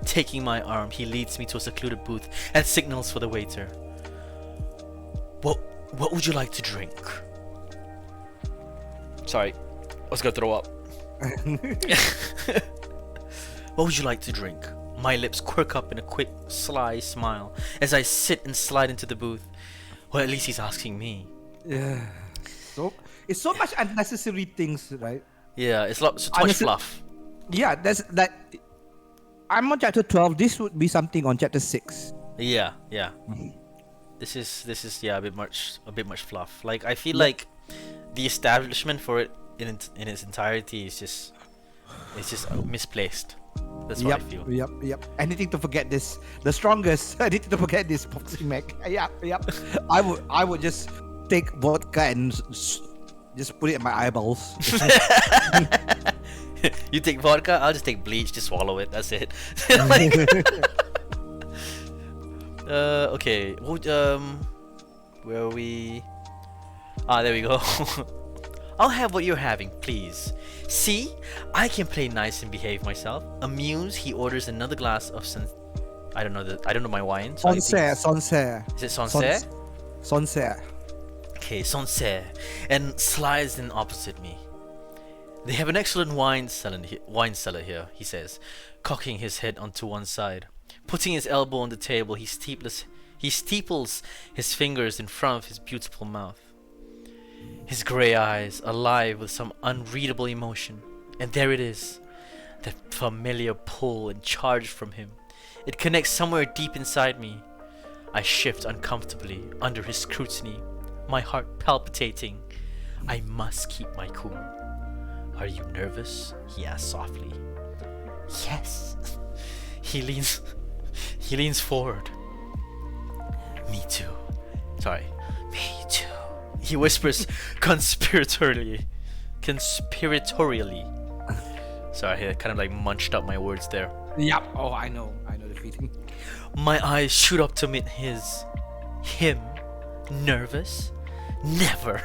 Taking my arm, he leads me to a secluded booth and signals for the waiter. What would you like to drink? Sorry, I was gonna throw up. What would you like to drink? My lips quirk up in a quick, sly smile as I sit and slide into the booth. Well, at least he's asking me. Yeah. So it's so much unnecessary things, right? Yeah, it's so too much fluff. Yeah, that's that. I'm on chapter 12. This would be something on chapter 6. Yeah. This is yeah a bit much fluff. Like I feel like the establishment for it in its entirety is just misplaced. That's what I feel. Yep. Anything to forget this. The strongest. Anything to forget this boxing match. Yep. I would just take vodka and just put it in my eyeballs. You take vodka, I'll just take bleach, just swallow it. That's it. Okay. Where are we? Ah, there we go. I'll have what you're having, please. See, I can play nice and behave myself. Amused, he orders another glass of I don't know my wine. So Sancerre. Is it Sancerre? Sancerre. Okay, Sancerre, and slides in opposite me. They have an excellent wine cellar here, he says, cocking his head onto one side. Putting his elbow on the table, he steeples his fingers in front of his beautiful mouth. His grey eyes alive with some unreadable emotion. And there it is, that familiar pull and charge from him. It connects somewhere deep inside me. I shift uncomfortably under his scrutiny, my heart palpitating. I must keep my cool. Are you nervous? He asks softly. Yes. He leans forward. Me too. Sorry. Me too. He whispers conspiratorially. Sorry, I kind of like munched up my words there. Yep. Oh, I know the feeling. My eyes shoot up to meet his. Him? Nervous? Never.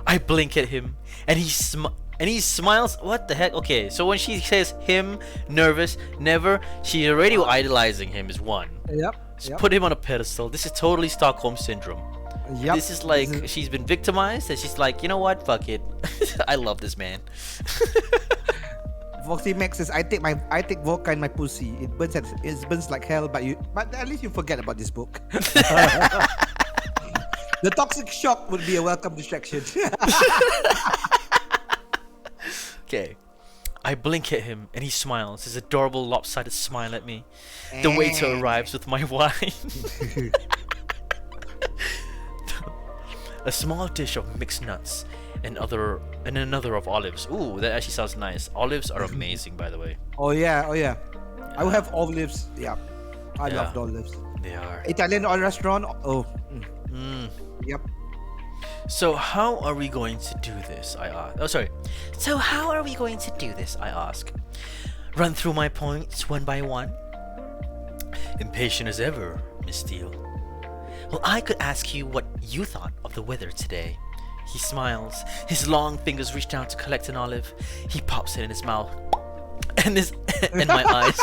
I blink at him, and he smiles. What the heck? Okay, so when she says him, nervous, never, she's already idolizing him is one. Yep. Just put him on a pedestal. This is totally Stockholm syndrome. Yep. This is like she's been victimized, and she's like, you know what? Fuck it. I love this man. Foxy Max says, I take vodka in my pussy. It burns like hell, but at least you forget about this book. The toxic shock would be a welcome distraction. Okay. I blink at him and he smiles, his adorable lopsided smile at me. The waiter arrives with my wine. A small dish of mixed nuts and another of olives. Ooh, that actually sounds nice. Olives are amazing, by the way. Oh yeah. I will have olives. Yeah. I love olives. They are. Italian restaurant. Oh. Yep. So how are we going to do this? I ask. Oh, sorry. So how are we going to do this? I ask. Run through my points one by one. Impatient as ever, Miss Steele. Well, I could ask you what you thought of the weather today. He smiles. His long fingers reach down to collect an olive. He pops it in his mouth. And my eyes.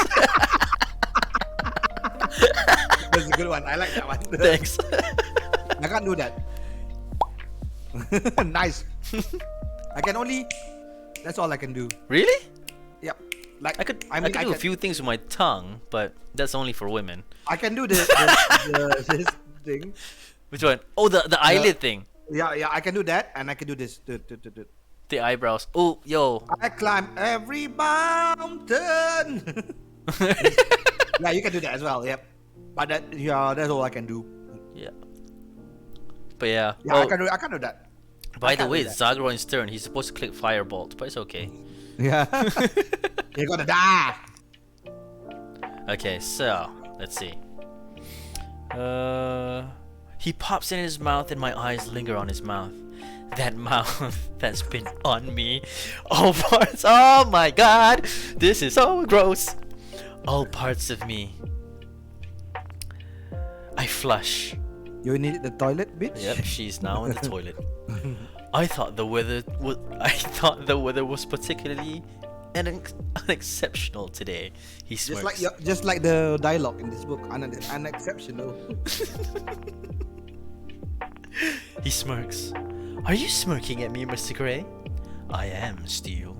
That's a good one. I like that one. Thanks. I can't do that. Nice. That's all I can do. Really? Yep. Like I could do a few things with my tongue, but that's only for women. I can do this thing. Which one? Oh, the eyelid thing. Yeah, I can do that, and I can do this. The eyebrows. Oh, yo. I climb every mountain. Yeah, you can do that as well. Yep. But that's all I can do. Yeah. But yeah. Yeah, I can do that. By the way, it's Zagron's turn. He's supposed to click Firebolt, but it's okay. Yeah. You're gonna die. Okay, so let's see. He pops in his mouth, and my eyes linger on his mouth. That mouth that's been on me. All parts. Oh my god, this is so gross. All parts of me. I flush. You need the toilet, bitch? Yep, she's now in the toilet. I thought the weather was particularly unexceptional today. He smirks. Just like the dialogue in this book, unexceptional. He smirks. Are you smirking at me, Mr. Gray? I am, Steele.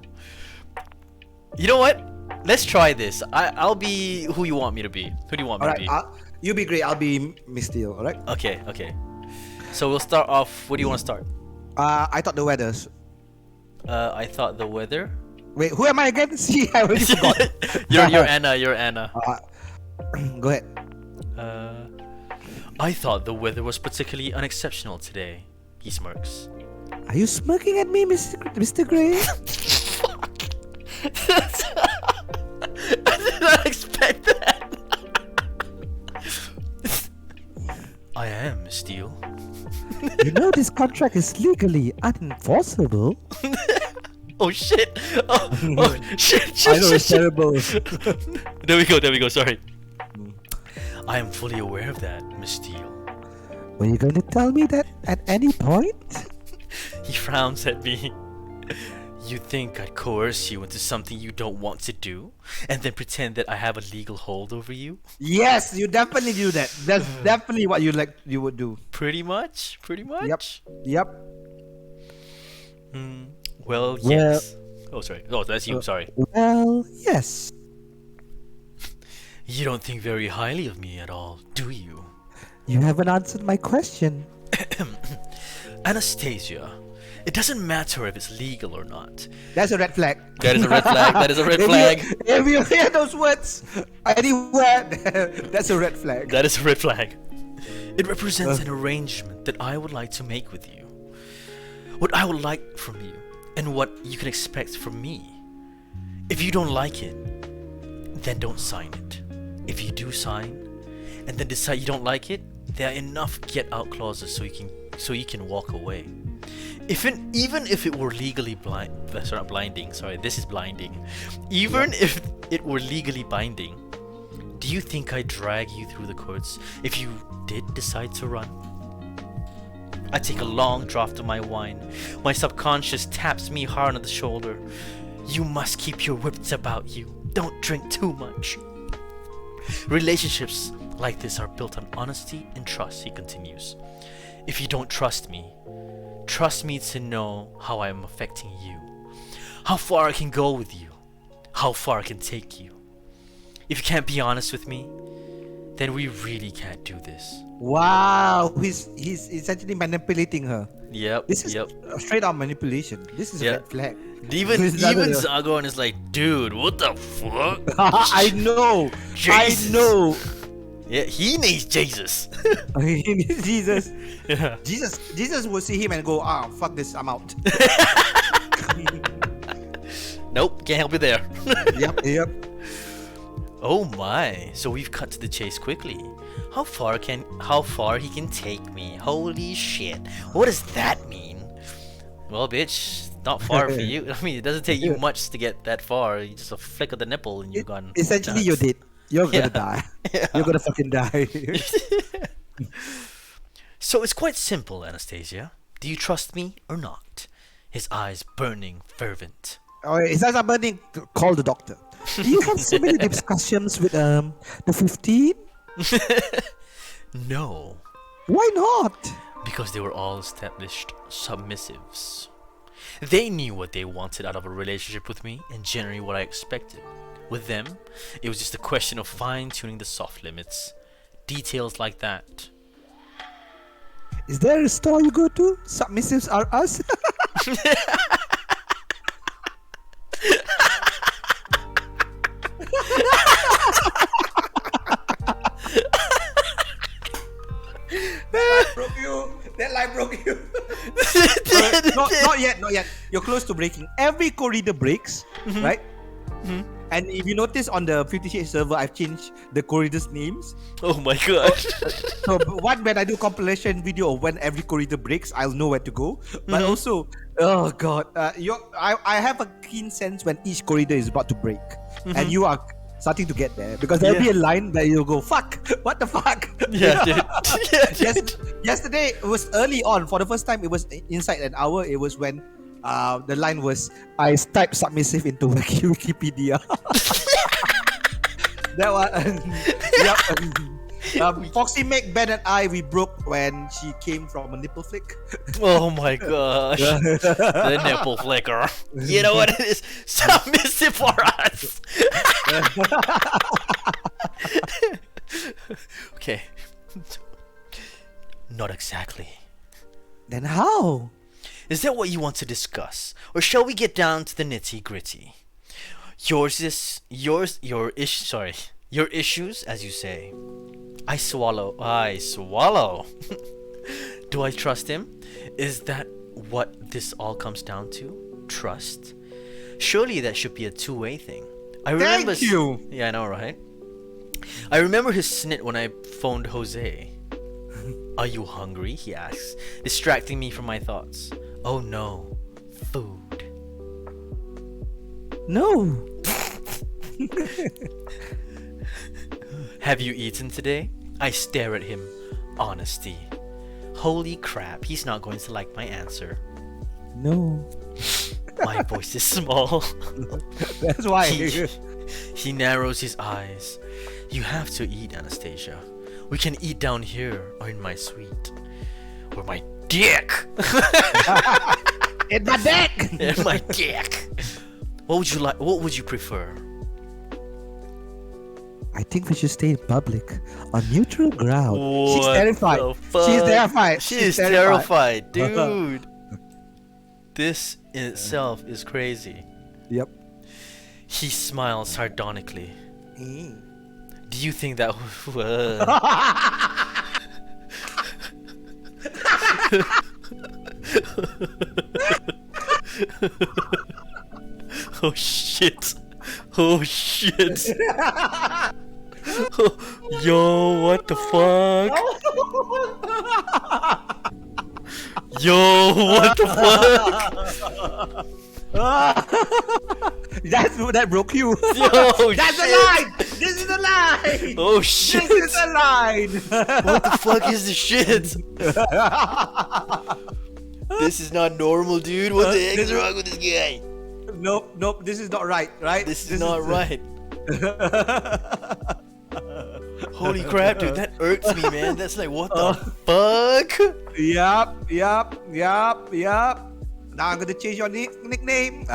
You know what? Let's try this. I'll be who you want me to be. Who do you want me to be? You be Gray, I'll be Miss Steele, alright? Okay. So we'll start off. What do you want to start? I thought the weather's. I thought the weather. Wait, who am I again? See, I already forgot. You're Anna. You're Anna. Go ahead. I thought the weather was particularly unexceptional today. He smirks. Are you smirking at me, Mr. Gray? Fuck. I did not expect that. I am, Steele. You know this contract is legally unenforceable. Oh shit! Oh shit! I know it's terrible. There we go. Sorry. I am fully aware of that, Miss Steele. Were you going to tell me that at any point? He frowns at me. You think I'd coerce you into something you don't want to do, and then pretend that I have a legal hold over you? Yes, you definitely do that. That's definitely what you would do. Pretty much. Yep. Yep. Well, Well- yes. Oh, sorry. Oh, that's you. Sorry. Well, yes. You don't think very highly of me at all, do you? You haven't answered my question. Anastasia, it doesn't matter if it's legal or not. That's a red flag. That is a red flag. That is a red flag. If you hear those words anywhere, that's a red flag. That is a red flag. It represents an arrangement that I would like to make with you. What I would like from you, and what you can expect from me. If you don't like it, then don't sign it. If you do sign, and then decide you don't like it, there are enough get-out clauses so you can walk away. Even if it were legally blinding. Sorry, this is blinding. Even if it were legally binding, do you think I'd drag you through the courts if you did decide to run? I take a long draught of my wine. My subconscious taps me hard on the shoulder. You must keep your wits about you. Don't drink too much. Relationships like this are built on honesty and trust, he continues. If you don't trust me to know how I am affecting you, how far I can go with you, how far I can take you. If you can't be honest with me, then we really can't do this. Wow, he's essentially manipulating her. Yep. This is straight up manipulation. This is a red flag. Even This is another- Zagon is like, dude, what the fuck? I know. Jesus. I know. Yeah, he needs Jesus. Jesus. Yeah. Jesus will see him and go, fuck this, I'm out. Nope, can't help you there. Yep. Oh my, so we've cut to the chase quickly. How far he can take me? Holy shit. What does that mean? Well, bitch, not far for you. I mean, it doesn't take you much to get that far. You just a flick of the nipple and you're gone. Essentially, you're dead. You're gonna Yeah. die. Yeah. You're gonna fucking die. So it's quite simple, Anastasia. Do you trust me or not? His eyes burning fervent. Alright, is that burning? Call the doctor. Do you have so many discussions with the 15? No, Why not? because they were all established submissives. They knew what they wanted out of a relationship with me and generally what I expected. With them, it was just a question of fine-tuning the soft limits. Details like that. Is there a store you go to? Submissives are us. That line broke you. Not yet. You're close to breaking. Every corridor breaks, right? And if you notice on the 50 Shades server, I've changed the corridors' names. Oh my god. So when I do compilation video of when every corridor breaks, I'll know where to go. But also, oh god, I have a keen sense when each corridor is about to break, and you are starting to get there because there'll be a line that you'll go, fuck, what the fuck? Yeah, dude. Yeah, dude. Yesterday it was early on. For the first time, it was inside an hour. It was when the line was, I typed submissive into Wikipedia. That was yep. Foxy Meg, Ben and I, we broke when she came from a nipple flick. Oh my gosh. The nipple flicker. You know what it is? Submissive for us. Okay. Not exactly. Then how? Is that what you want to discuss? Or shall we get down to the nitty gritty? Your issues, as you say. I swallow. Do I trust him? Is that what this all comes down to? Trust? Surely that should be a two-way thing. I remember. Thank you. Yeah, I know, right? I remember his snit when I phoned Jose. Are you hungry? He asks, distracting me from my thoughts. Oh no, food. No. Have you eaten today? I stare at him. Honesty. Holy crap, he's not going to like my answer. No. My voice is small. That's why. He narrows his eyes. You have to eat, Anastasia. We can eat down here or in my suite. Or my dick! In my dick! In my dick! What would you like? What would you prefer? I think we should stay in public on neutral ground. She's What terrified. the fuck? She's terrified. She She's is terrified, dude. This in itself is crazy. Yep. He smiles sardonically. Mm. Do you think that? Oh shit! Oh shit! Yo, what the fuck? Yo, what the fuck? That broke you. Yo, That's shit. a line. This is a line. Oh shit! This is a line. What the fuck is this shit? This is not normal, dude. What the heck is wrong with this guy? Nope. This is not right. Right? This is not right. Holy crap, dude. That irks me, man. That's like, what the fuck? Yup. Now I'm gonna change your nickname.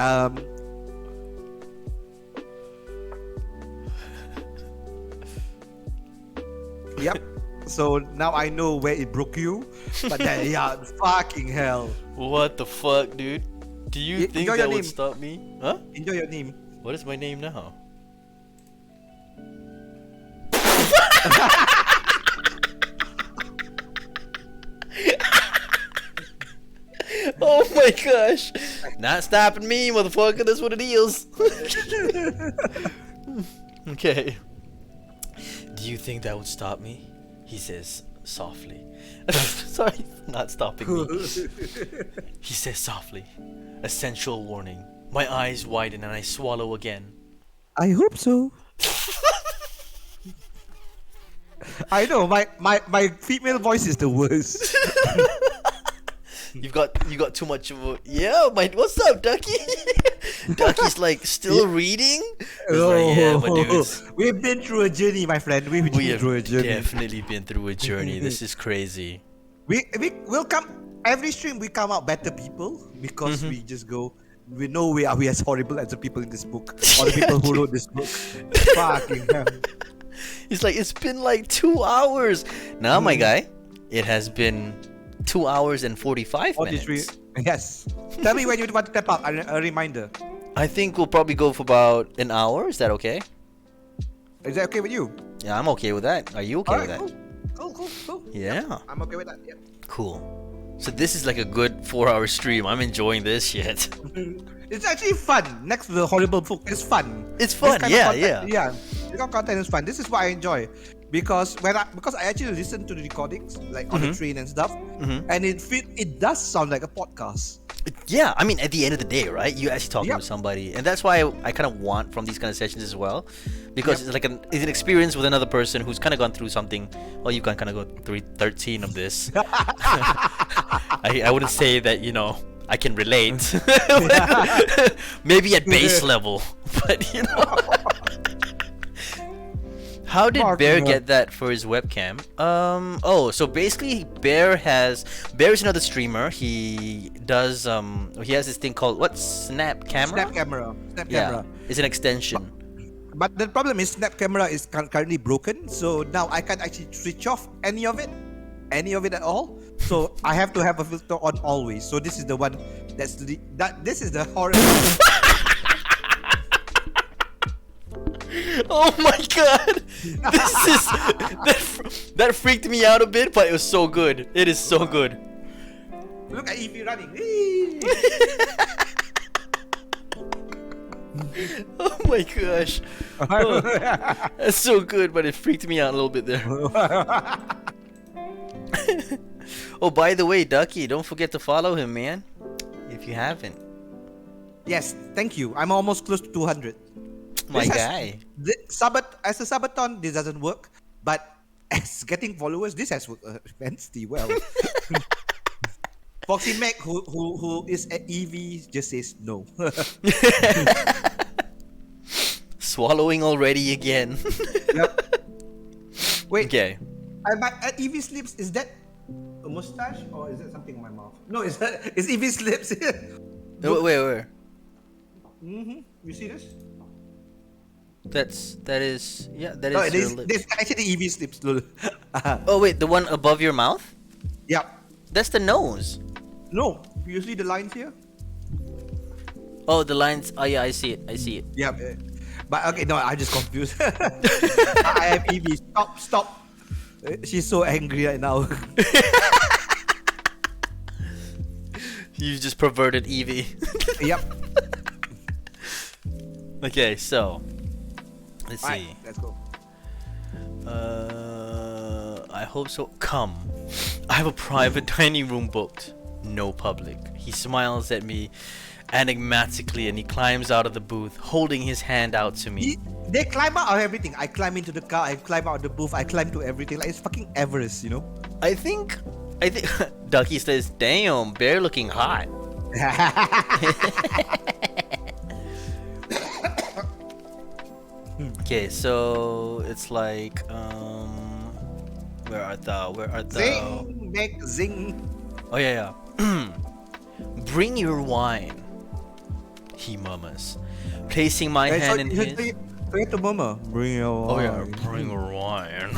Yep. So now I know where it broke you. But then, yeah, fucking hell. What the fuck, dude? Do you think enjoy that your would name. stop me? Huh? Enjoy your name. What is my name now? Oh my gosh! Not stopping me, motherfucker. That's what it is. Okay. Do you think that would stop me? He says softly. Sorry, not stopping me. He says softly. A sensual warning. My eyes widen and I swallow again. I hope so. I know my female voice is the worst. You got too much of a what's up, Ducky? Ducky's like still reading. He's like, yeah, my dudes. We've been through a journey, my friend. We've We been have through a journey. definitely been through a journey. This is crazy. We'll come every stream. We come out better people because we just go. We know we are as horrible as the people in this book or the people who wrote this book. Fucking hell. He's like, it's been like 2 hours. Now, my guy, it has been 2 hours and 45 minutes. Yes. Tell me when you want to step up. A reminder. I think we'll probably go for about an hour. Is that okay? Is that okay with you? Yeah, I'm okay with that. Are you okay with that? Cool. Yeah. I'm okay with that. Yeah. Cool. So this is like a good 4-hour stream. I'm enjoying this shit. It's actually fun. Next to the horrible book, it's fun. It's fun. This kind of Yeah. content- yeah. This kind of content is fun. This is what I enjoy, because I actually listen to the recordings like on the train and stuff, and it does sound like a podcast. Yeah, I mean, at the end of the day, right? You actually talking Yep. with somebody, and that's why I kind of want from these kind of sessions as well, because it's like it's an experience with another person who's kind of gone through something. Well, you can kind of go through 13 of this. I wouldn't say that I can relate, maybe at base level, but How did Bear get that for his webcam? So basically Bear is another streamer. He does he has this thing called Snap camera? Snap camera. Yeah, it's an extension. But the problem is Snap camera is currently broken, so now I can't actually switch off any of it at all. So I have to have a filter on always. So this is the one this is the horror. Oh my god! That freaked me out a bit, but it was so good. It is so good. Look at Evie running. Oh my gosh. Oh, that's so good, but it freaked me out a little bit there. Oh, by the way, Ducky, don't forget to follow him, man. If you haven't. Yes, thank you. I'm almost close to 200. My guy. As a Sabaton, this doesn't work But as getting followers, this has worked immensely well. Foxy Mac, who is at Eevee, just says no. Swallowing already again. Yep. Wait. Okay. At Eevee's lips, is that a mustache or is that something in my mouth? No, it's Eevee's lips. Wait. You see this? That is No, your lip. this actually Eevee's lips. Lol. Oh wait, the one above your mouth? Yep. That's the nose. No, you see the lines here? Oh, the lines. Oh yeah, I see it. Yep. But okay, no, I'm just confused. I am Eevee. Stop. She's so angry right now. You just perverted Eevee. Yep. Okay, so let's see. Alright, let's go. I hope so. Come. I have a private dining room booked. No public. He smiles at me enigmatically and he climbs out of the booth, holding his hand out to me. They climb out of everything. I climb into the car. I climb out of the booth. I climb to everything. Like it's fucking Everest, you know. I think Ducky says, "Damn, bear looking hot." Okay, so it's like where art thou? Zing, make zing. Oh yeah. Bring your wine, he murmurs, placing my hand in his. Forget the mama. Bring your Oh yeah, wine. bring your wine.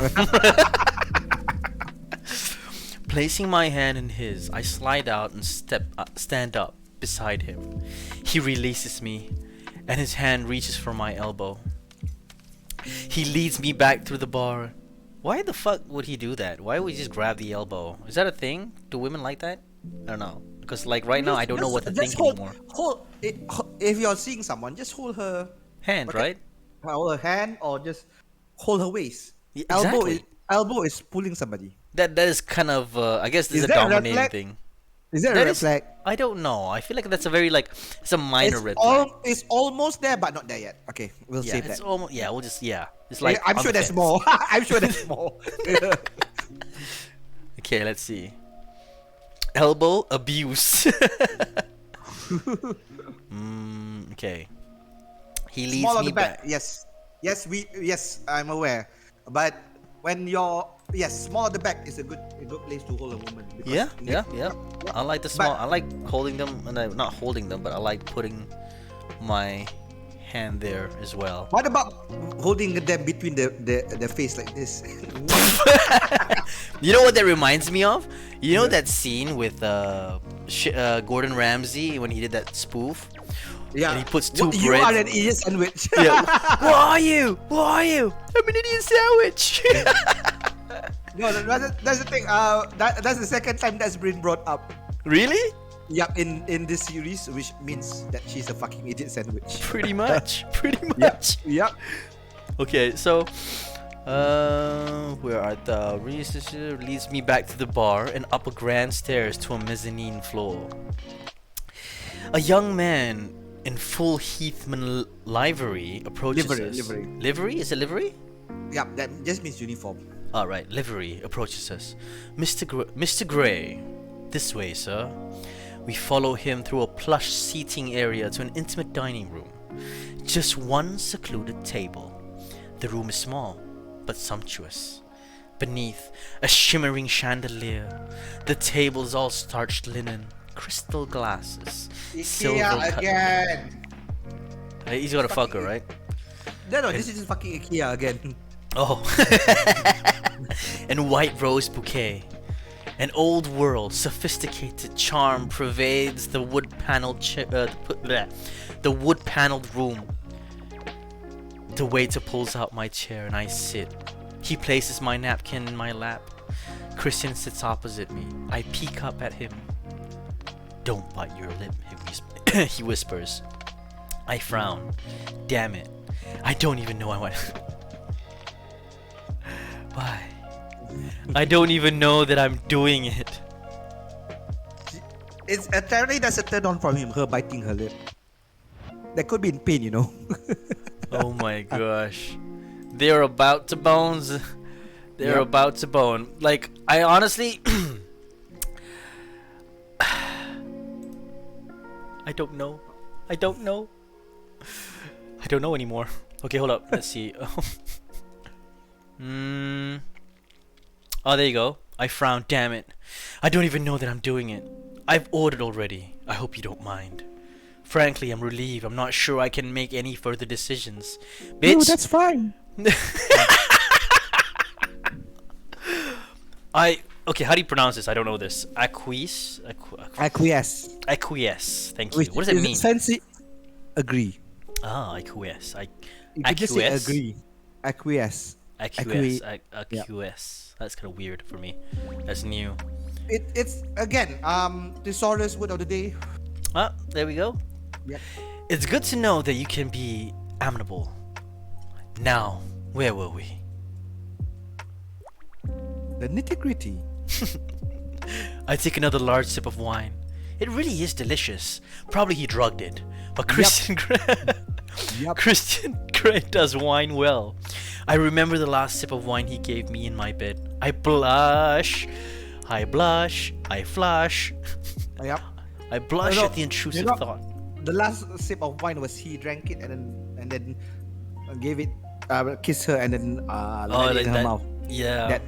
Placing my hand in his, I slide out and stand up beside him. He releases me, and his hand reaches for my elbow. He leads me back through the bar. Why the fuck would he do that? Why would he just grab the elbow? Is that a thing? Do women like that? I don't know. Because like right now, I don't know what to think anymore. If you're seeing someone, just hold her Hand, right? hold her hand, or just hold her waist. Yeah, Elbow exactly. elbow is pulling somebody. That is kind of I guess this Is is a that a red dominating flag? thing. Is that a That red is- flag? I don't know. I feel like that's a very like it's a minor red flag. It's almost there, but not there yet. Okay, we'll Yeah, save it's that. almost We'll just It's like I'm on sure the there's fence. more. I'm sure there's more. Okay, let's see. Elbow abuse. Okay. He leads Small on me the back. back. Yes, I'm aware. But when you're small on the back is a good place to hold a woman. because- Yeah. I like the small. I like holding them, and not holding them, but I like putting my hand there as well. What about holding them between the face like this? You know what that reminds me of? You know that scene with Gordon Ramsay when he did that spoof? Yeah. And he puts two You breads. are an idiot sandwich. Yeah. What are you? I'm an Indian sandwich. No, that's the thing. That's the second time that's been brought up. Really? Yep, in this series, which means that she's a fucking idiot sandwich. Pretty much. Pretty much. Yep. Okay, so where art thou? Leads me back to the bar and up a grand stairs to a mezzanine floor. A young man in full Heathman livery approaches us. Livery? Is it livery? Yep, that just means uniform. Alright, livery approaches us. Mr. Gray, this way, sir. We follow him through a plush seating area to an intimate dining room. Just one secluded table. The room is small, but sumptuous. Beneath, a shimmering chandelier. The table is all starched linen, crystal glasses, silver IKEA cut- again. Hey, he's gonna fuck her, right? No, this is just fucking IKEA again. Oh. And white rose bouquet. An old world, sophisticated charm pervades the wood-paneled the wood-paneled room. The waiter pulls out my chair and I sit. He places my napkin in my lap. Christian sits opposite me. I peek up at him. Don't bite your lip, he whispers. I frown. Damn it. I don't even know I want. Why? I don't even know that I'm doing it. It's apparently that's a turn on from him, her biting her lip. That could be in pain, you know. Oh my gosh. They're about to bones. They're Yep. about to bone. Like, I honestly, I don't know. I don't know. I don't know anymore. Okay, hold up. Let's see. Oh, there you go. I frowned. Damn it. I don't even know that I'm doing it. I've ordered already. I hope you don't mind. Frankly, I'm relieved. I'm not sure I can make any further decisions. Bitch. No, that's fine. Okay, how do you pronounce this? I don't know this. Acquiesce? Acquiesce. Acquiesce. Thank you. Which What does it is mean? Fancy. Agree. Ah, acquiesce. You could just say Acquiesce. agree. Acquiesce. Acquiesce. Yeah. Acquiesce. That's kind of weird for me. That's new. It's again thesaurus word of the day. Ah, there we go. Yep. It's good to know that you can be amenable. Now, where were we? The nitty gritty. I take another large sip of wine. It really is delicious. Probably he drugged it. But Christian Yep. Christian Grey does wine well. I remember the last sip of wine he gave me in my bed. I blush. I blush. I flush. Yep. I blush No, at the intrusive know- thought. The last sip of wine was he drank it and then gave it kissed her and then let it in her mouth. Yeah. That-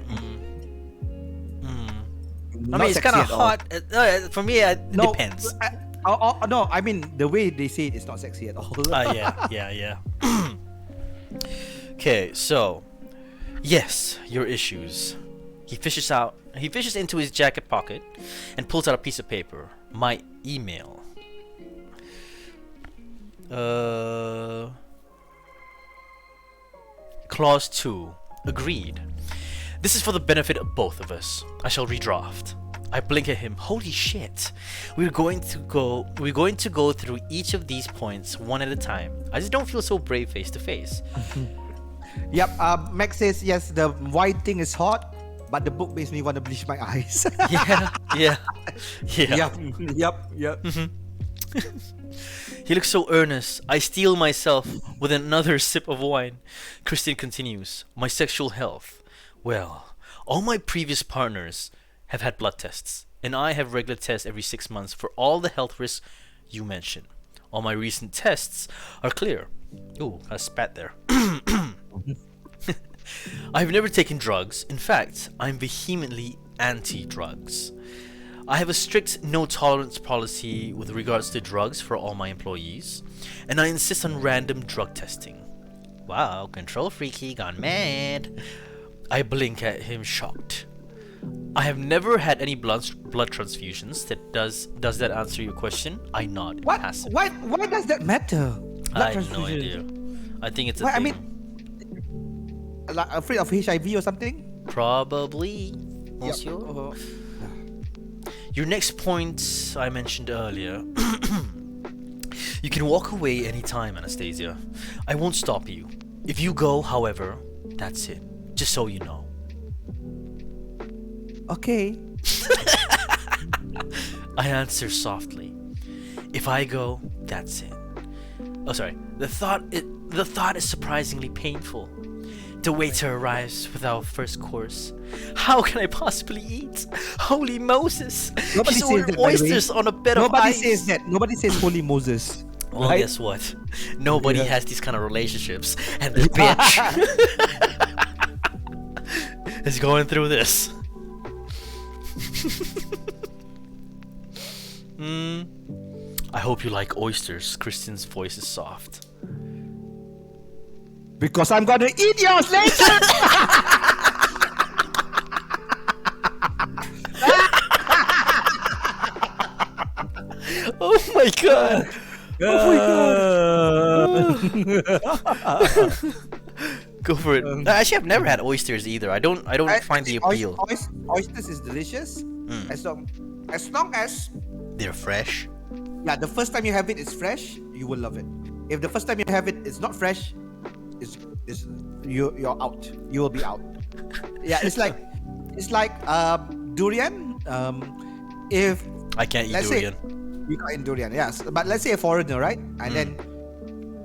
I Not mean, it's sexy kind of at all. hot. For me, it No, depends. No, I mean the way they say it's not sexy at all. Yeah. Okay, so yes, your issues. He fishes into his jacket pocket and pulls out a piece of paper. My email. Clause 2. Agreed. This is for the benefit of both of us. I shall redraft. I blink at him. Holy shit. We're going to go through each of these points one at a time. I just don't feel so brave face to face. Yep. Max says yes. The wine thing is hot, but the book makes me want to bleach my eyes. Yeah. Yep. He looks so earnest. I steel myself with another sip of wine. Christine continues. My sexual health. Well, all my previous partners have had blood tests, and I have regular tests every 6 months for all the health risks you mentioned. All my recent tests are clear. Ooh, I spat there. I've never taken drugs. In fact, I'm vehemently anti-drugs. I have a strict no-tolerance policy with regards to drugs for all my employees, and I insist on random drug testing. Wow, control freaky gone mad. I blink at him shocked. I have never had any blood transfusions. Does that answer your question? I nod. What? Passive. Why does that matter? I have no idea. I think it's a Why, I thing. mean, like, afraid of HIV or something? Probably, Yep. monsieur. Uh, Your next point I mentioned earlier. You can walk away anytime, Anastasia. I won't stop you. If you go, however, that's it. Just so you know. okay. I answer softly. If I go, that's it. Oh, sorry. The thought is surprisingly painful. The waiter arrives with our first course. How can I possibly eat? Holy Moses! Nobody He's says ordered that, by the way. oysters on a bed of Nobody ice. says that. Nobody says Holy Moses. Well, right? guess what? Nobody Yeah. has these kind of relationships, and this bitch is going through this. I hope you like oysters. Kristen's voice is soft. Because I'm gonna eat yours later. Oh my god! Go for it. Actually, I've never had oysters either. I don't find the appeal. Oysters is delicious. As long as They're fresh. yeah, the first time you have it is fresh, you will love it. If the first time you have it is not fresh, is you're out. You will be out. Yeah, it's like durian. If I can't eat let's durian. say you can't eat durian, yes. But let's say a foreigner, right? And then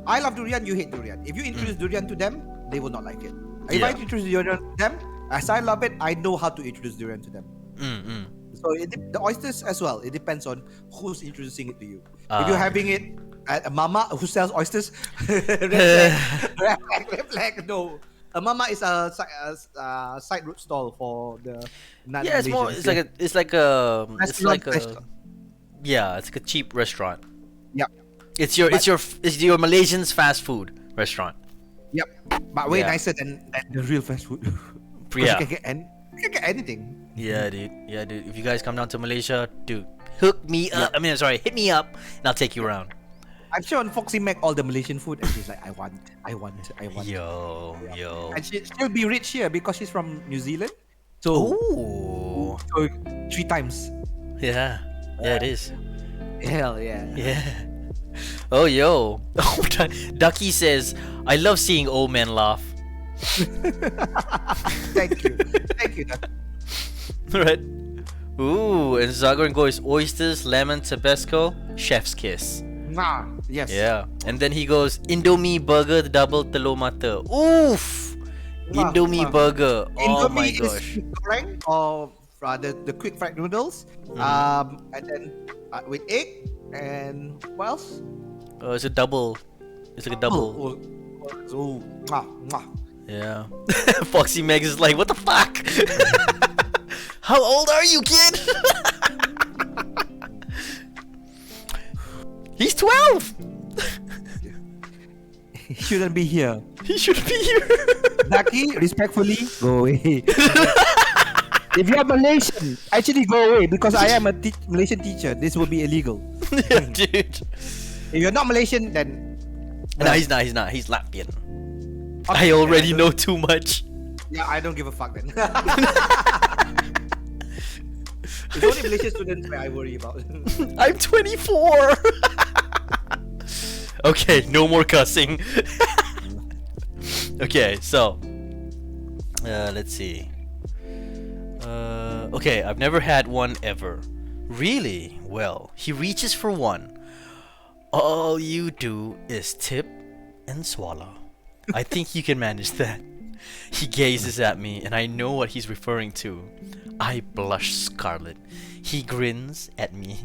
I love durian, you hate durian. If you introduce durian to them, they will not like it. If I Yeah. introduce durian to them, As I love it, I know how to introduce durian to them. Mm-mm. So the oysters as well. It depends on who's introducing it to you. If Ah, you're having it at a mama who sells oysters, red flag, red flag, red flag. No, a mama is a side road stall for the Yeah, it's more. non-Malaysians. It's like a. It's Restaurant, like a. restaurant. Yeah, it's like a cheap restaurant. Yep. It's your Malaysian's fast food restaurant. Yep. But way Yeah. nicer than the real fast food. 'Cause Yeah. you can get anything. Yeah, dude. Yeah, dude. If you guys come down to Malaysia, dude, hook me up. I mean, sorry, hit me up, and I'll take you around. I'm sure on Foxy Mac all the Malaysian food, and she's like, I want. Yo. And she'll be rich here because she's from New Zealand. So, Ooh. so 3 times. Yeah. Yeah, it is. Hell yeah. Yeah. Oh, yo. Ducky says, I love seeing old men laugh. Thank you. Thank you, Doc. Right? Ooh, and Zagor goes oysters, lemon, Tabasco, chef's kiss. Nah, yes. Yeah. And then he goes Indomie burger double telur mata. Oof. Mwah, Indomie mwah. burger. Oh my Indomie gosh. is goreng or the quick fried noodles. And then with egg and what else? It's a double. It's like a double. So, mwah, mwah. Yeah. Foxy Meg is like, what the fuck? How old are you, kid? He's 12. He shouldn't be here. He should be here. Ducky, respectfully, go away. If you're Malaysian, actually go away because I am a Malaysian teacher. This will be illegal. Yeah, dude. If you're not Malaysian, then No, he's not. He's not. He's Latvian. Okay, I already yeah, know too much. Yeah, I don't give a fuck then. It's only Malaysian students where I worry about. I'm 24. Okay, no more cussing. Okay, so let's see. Okay, I've never had one ever. Really? Well, he reaches for one. All you do is tip and swallow. I think you can manage that. He gazes at me, and I know what he's referring to. I blush scarlet. He grins at me,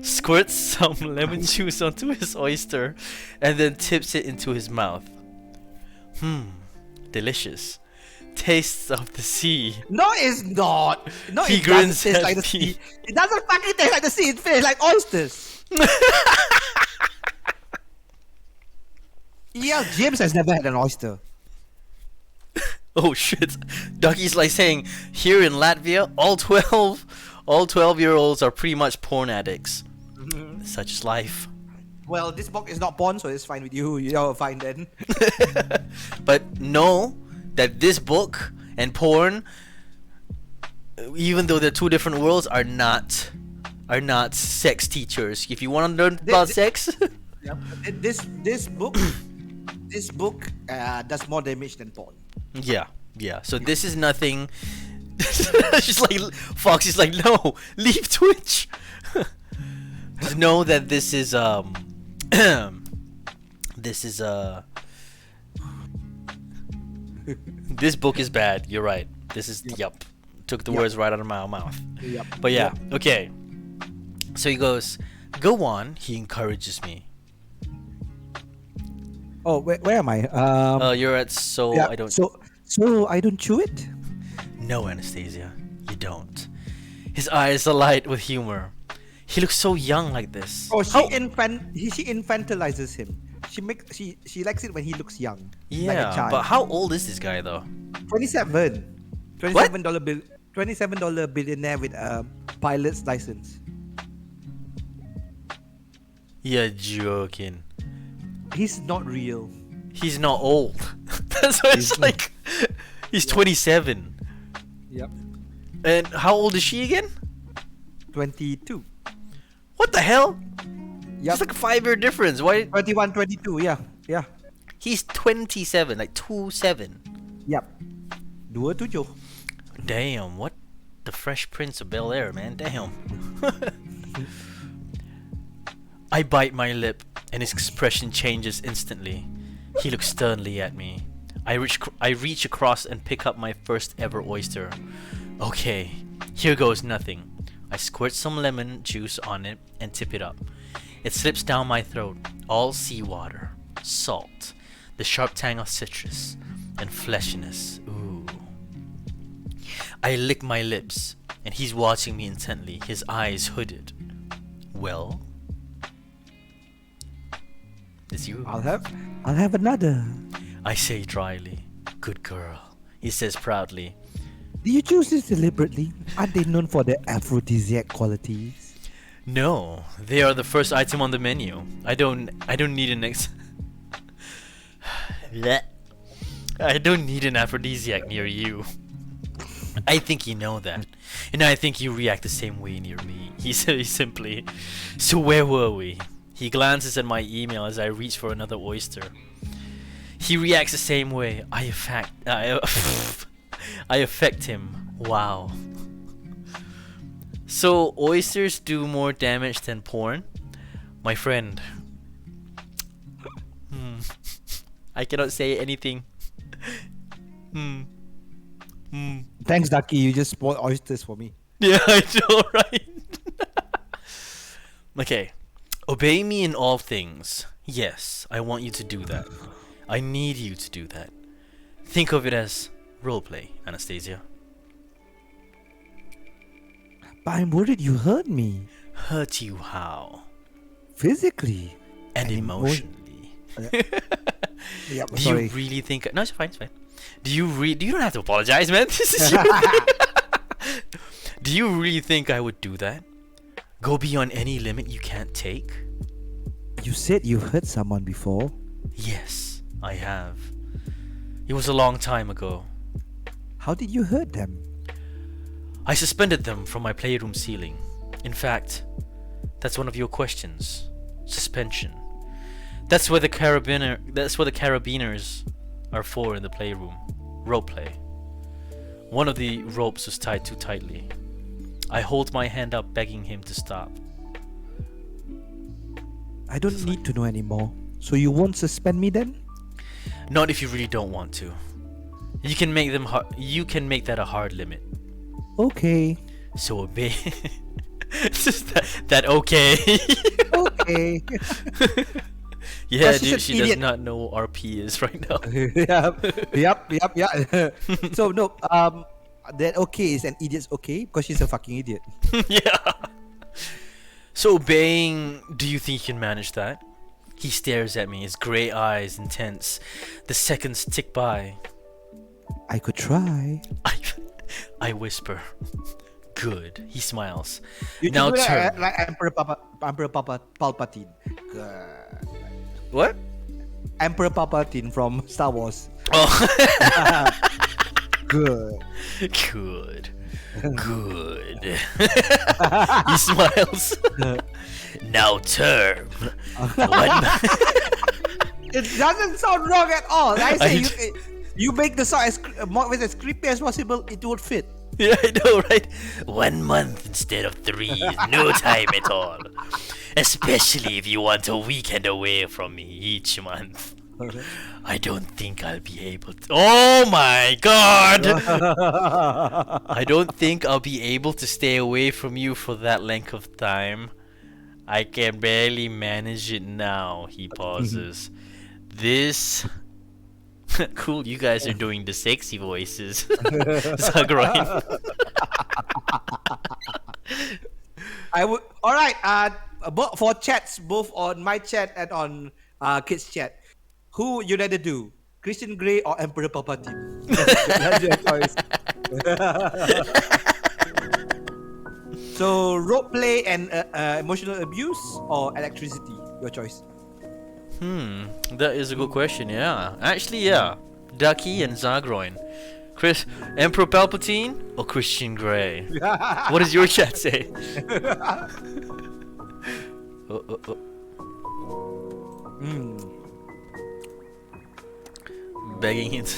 squirts some lemon juice onto his oyster, and then tips it into his mouth. Delicious. Tastes of the sea. No, it's not. No, He it grins doesn't taste at like the me. sea. It doesn't fucking taste like the sea. It tastes like oysters. Yeah, James has never had an oyster. Oh shit. Ducky's like saying, here in Latvia, all 12-year-olds are pretty much porn addicts. Such is life. Well, this book is not porn, so it's fine with you. You're fine then. But know that this book and porn, even though they're two different worlds, are not sex teachers. If you want to learn about sex, Yep. This book does more damage than porn. yeah. So this is nothing. She's like, Foxy's like, no, leave Twitch. Just know that this is this book is bad. You're right. This is yup. Took the words right out of my mouth. Yep. But yeah, okay. So he goes, go on. He encourages me. Oh, where am I? You're at yeah, I don't. So I don't chew it. No, Anastasia, you don't. His eyes alight with humor. He looks so young like this. Oh, she infantilizes him. She likes it when he looks young. Like a Yeah, child. but how old is this guy though? $27 billionaire with a pilot's license. You're joking. He's not real. He's not old. That's why it's like he's 27. Yep. And how old is she again? 22. What the hell? Yep. It's like a 5-year difference. Why? 21, 22. Yeah. He's 27, like 27. Yep. 27. Damn, what the Fresh Prince of Bel-Air, man? Damn. I bite my lip, and his expression changes instantly. He looks sternly at me. I reach across and pick up my first ever oyster. Okay, here goes nothing. I squirt some lemon juice on it and tip it up. It slips down my throat, all seawater, salt, the sharp tang of citrus, and fleshiness. Ooh. I lick my lips, and he's watching me intently, his eyes hooded. Well? It's you. I'll have another. I say dryly. Good girl, he says proudly. Do you choose this deliberately? Aren't they known for their aphrodisiac qualities? No, they are the first item on the menu. I don't need an Blech. I don't need an aphrodisiac near you. I think you know that. And I think you react the same way near me. He says simply. So where were we? He glances at my email as I reach for another oyster. He reacts the same way. I affect him. Wow. So oysters do more damage than porn? My friend. I cannot say anything. Thanks, Ducky. You just spoiled oysters for me. Yeah, I know, right? Okay. Obey me in all things. Yes, I want you to do that. I need you to do that. Think of it as roleplay, Anastasia. But I'm worried you hurt me. Hurt you how? Physically. And emotionally. Yep, Do sorry. you really think? No, it's fine. It's fine. Do you don't have to apologize, man. This is you. Do you really think I would do that? Go beyond any limit you can't take? You said you hurt someone before. Yes, I have. It was a long time ago. How did you hurt them? I suspended them from my playroom ceiling. In fact, that's one of your questions. Suspension. That's where the carabiners are for in the playroom. Rope play. One of the ropes was tied too tightly. I hold my hand up begging him to stop. I don't need to know anymore. So you won't suspend me then? Not if you really don't want to. You can make that a hard limit. Okay. So obey. Just that okay. Okay. Yeah, She's dude, an she does idiot. not know what RP is right now. Yep. So no, that okay is an idiot's okay because she's a fucking idiot. Yeah. So obeying, do you think you can manage that? He stares at me, his grey eyes intense. The seconds tick by. I could try. I whisper. Good. He smiles. You Now do turn. like Emperor Palpatine. Good. What? Emperor Palpatine from Star Wars. Oh. Good. Good. Good. He smiles. Now turn. It doesn't sound wrong at all. I say I you make the song as creepy as possible. It would fit. Yeah, I know, right? 1 month instead of 3 is no time at all. Especially if you want a weekend away from me each month. I don't think I'll be able to. Oh my god! I don't think I'll be able to stay away from you for that length of time. I can barely manage it now, he pauses. This. Cool, you guys are doing the sexy voices. Zagroin. I would. All right. For chats, both on my chat and on kids chat, who would you rather do, Christian Grey or Emperor Palpatine? That's your choice. So rope play and emotional abuse or electricity, your choice. That is a good question, yeah. Actually, yeah. Ducky and Zagroin. Emperor Palpatine or Christian Grey? What does your chat say? Begging it.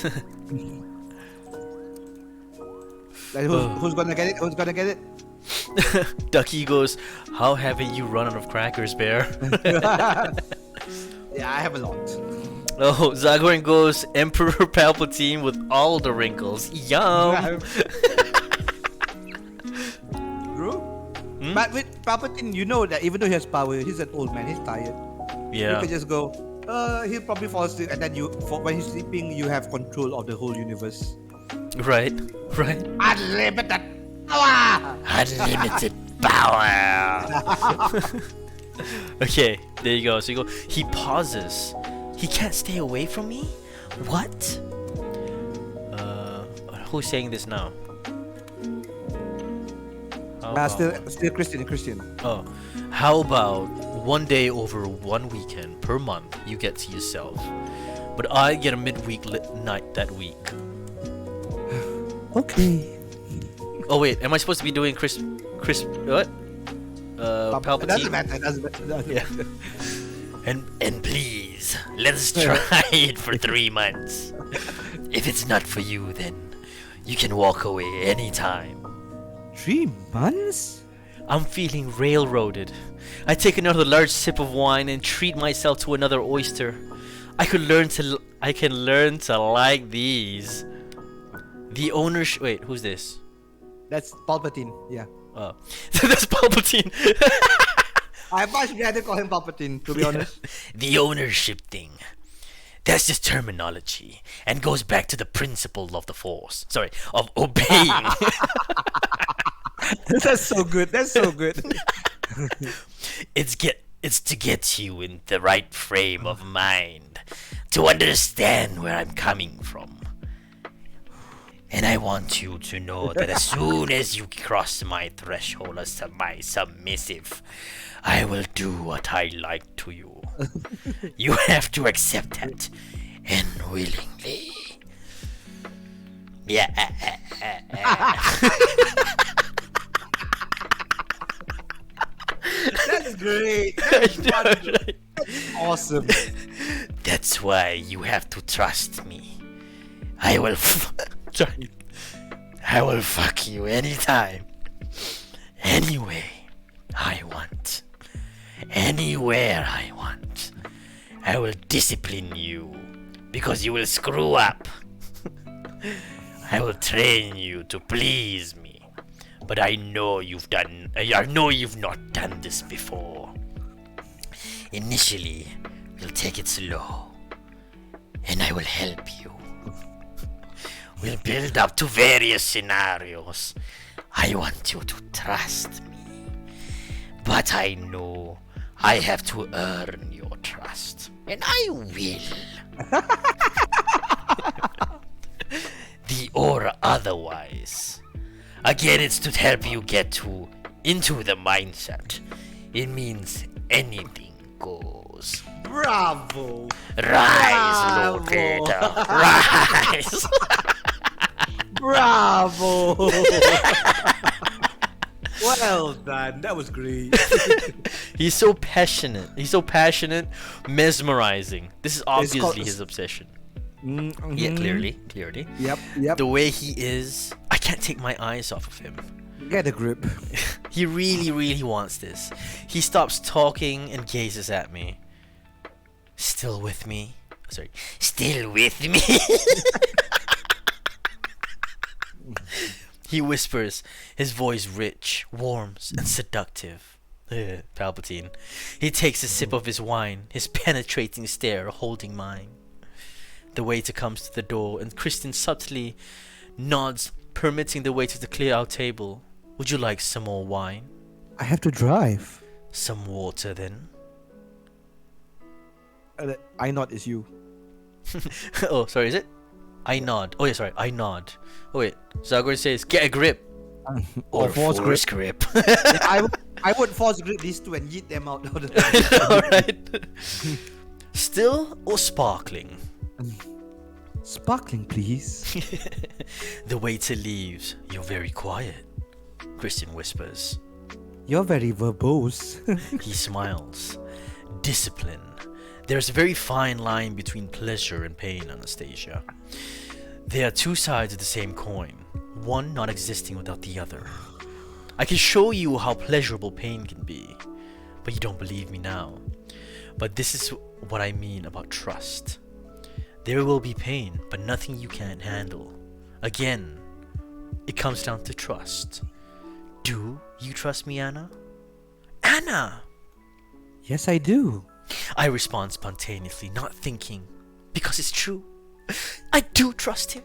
Like, who's gonna get it? Who's gonna get it? Ducky goes, how haven't you run out of crackers, Bear? Yeah, I have a lot. Oh, Zagorn goes Emperor Palpatine with all the wrinkles. Yum. Bro. Hmm? But with Palpatine, you know that even though he has power, he's an old man. He's tired. You Yeah. could just go. He'll probably fall asleep, and then when he's sleeping, you have control of the whole universe. Right. Right. Unlimited power. Unlimited power. Okay, there you go. So you go. He pauses. He can't stay away from me. What? Who's saying this now? How about- Still Christian. Oh, how about one day over one weekend per month you get to yourself, but I get a midweek night that week. Okay. Oh wait, am I supposed to be doing Chris? What? Palpatine. It doesn't matter. It doesn't matter. Yeah. And please, let's try it for 3 months. If it's not for you, then you can walk away anytime. 3 months? I'm feeling railroaded. I take another large sip of wine and treat myself to another oyster. I can learn to like these. The owner. Wait, who's this? That's Palpatine. Yeah. Oh, that's Palpatine. I much rather call him Palpatine, to be honest. The ownership thing. That's just terminology and goes back to the principle of the Force. Sorry, of obeying. That's so good. That's so good. It's to get you in the right frame of mind to understand where I'm coming from. And I want you to know that as soon as you cross my threshold as my submissive, I will do what I like to you. You have to accept that, and willingly. Yeah. That's great. That's wonderful. Right? Awesome. That's why you have to trust me. I will fuck you anytime, anyway I want, anywhere I want. I will discipline you because you will screw up. I will train you to please me, but I know you've not done this before. Initially, we'll take it slow, and I will help you. We'll build up to various scenarios. I want you to trust me, but I know I have to earn your trust, and I will. The or otherwise. Again, it's to help you get into the mindset. It means anything goes. Bravo. Rise, Lord Vader. Rise. Bravo. Well done. That was great. He's so passionate. Mesmerizing. This is obviously his obsession. Mm-hmm. Yeah, clearly. Yep. The way he is, I can't take my eyes off of him. Get a grip. He really wants this. He stops talking and gazes at me. Still with me? Sorry. Still with me? He whispers, his voice rich, warm, and seductive. Palpatine. He takes a sip of his wine, his penetrating stare holding mine. The waiter comes to the door, and Kristen subtly nods, permitting the waiter to clear our table. Would you like some more wine? I have to drive. Some water, then? I nod is you. Oh, sorry, is it? I nod. Oh, yeah, sorry, I nod. Oh, wait. Zagor says, get a grip. Or force grip. Yeah, I would force grip these two and yeet them out. Alright. Still or sparkling? Sparkling, please. The waiter leaves. You're very quiet, Christian whispers. You're very verbose. He smiles. Discipline. There's a very fine line between pleasure and pain, Anastasia. They are two sides of the same coin, one not existing without the other. I can show you how pleasurable pain can be, but you don't believe me now. But this is what I mean about trust. There will be pain, but nothing you can't handle. Again, it comes down to trust. Do you trust me, Anna? Anna! Yes, I do. I respond spontaneously, not thinking, because it's true. I do trust him.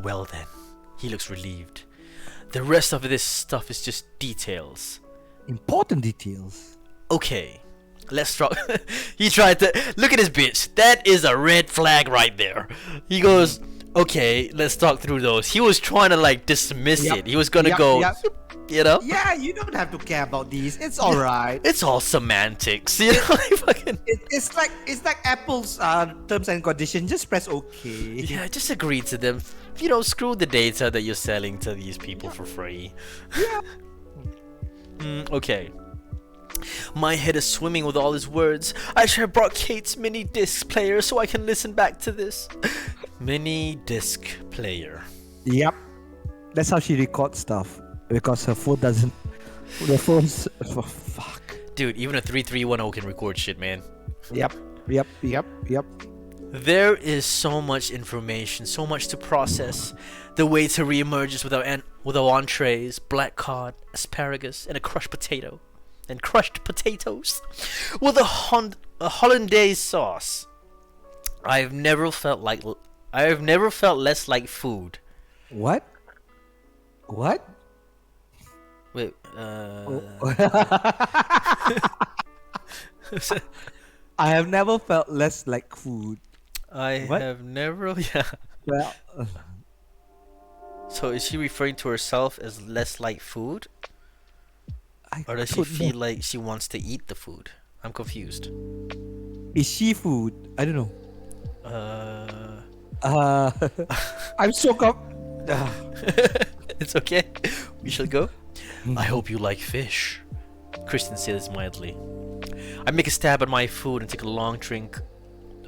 Well then, he looks relieved. The rest of this stuff is just details. Important details. Okay, let's talk. He tried to look at his bitch. That is a red flag right there. He goes, okay, let's talk through those. He was trying to like dismiss Yep. it. He was gonna Yep, go, yep. you know. Yeah, you don't have to care about these. It's all right. It's all semantics, you know. Like fucking. It's like Apple's terms and conditions. Just press OK. Yeah, just agree to them. You know, screw the data that you're selling to these people for free. Yeah. Okay. My head is swimming with all his words. I should have brought Kate's mini disc player so I can listen back to this. Mini disc player. Yep. That's how she records stuff. Because her phone doesn't. The phone's. Oh, fuck. Dude, even a 3310 can record shit, man. Yep. There is so much information, so much to process. The waiter reemerges with entrees, black cod, asparagus, and a crushed potato. And crushed potatoes with a hollandaise sauce. I've never felt less like food. What? Wait, I have never felt less like food. What? have never. Yeah. Well, So is she referring to herself as less like food, or does she don't feel know. like she wants to eat the food? I'm confused. Is she food? I don't know. Uh, I'm so it's okay. We shall go. I hope you like fish. Kristen says mildly. I make a stab at my food and take a long drink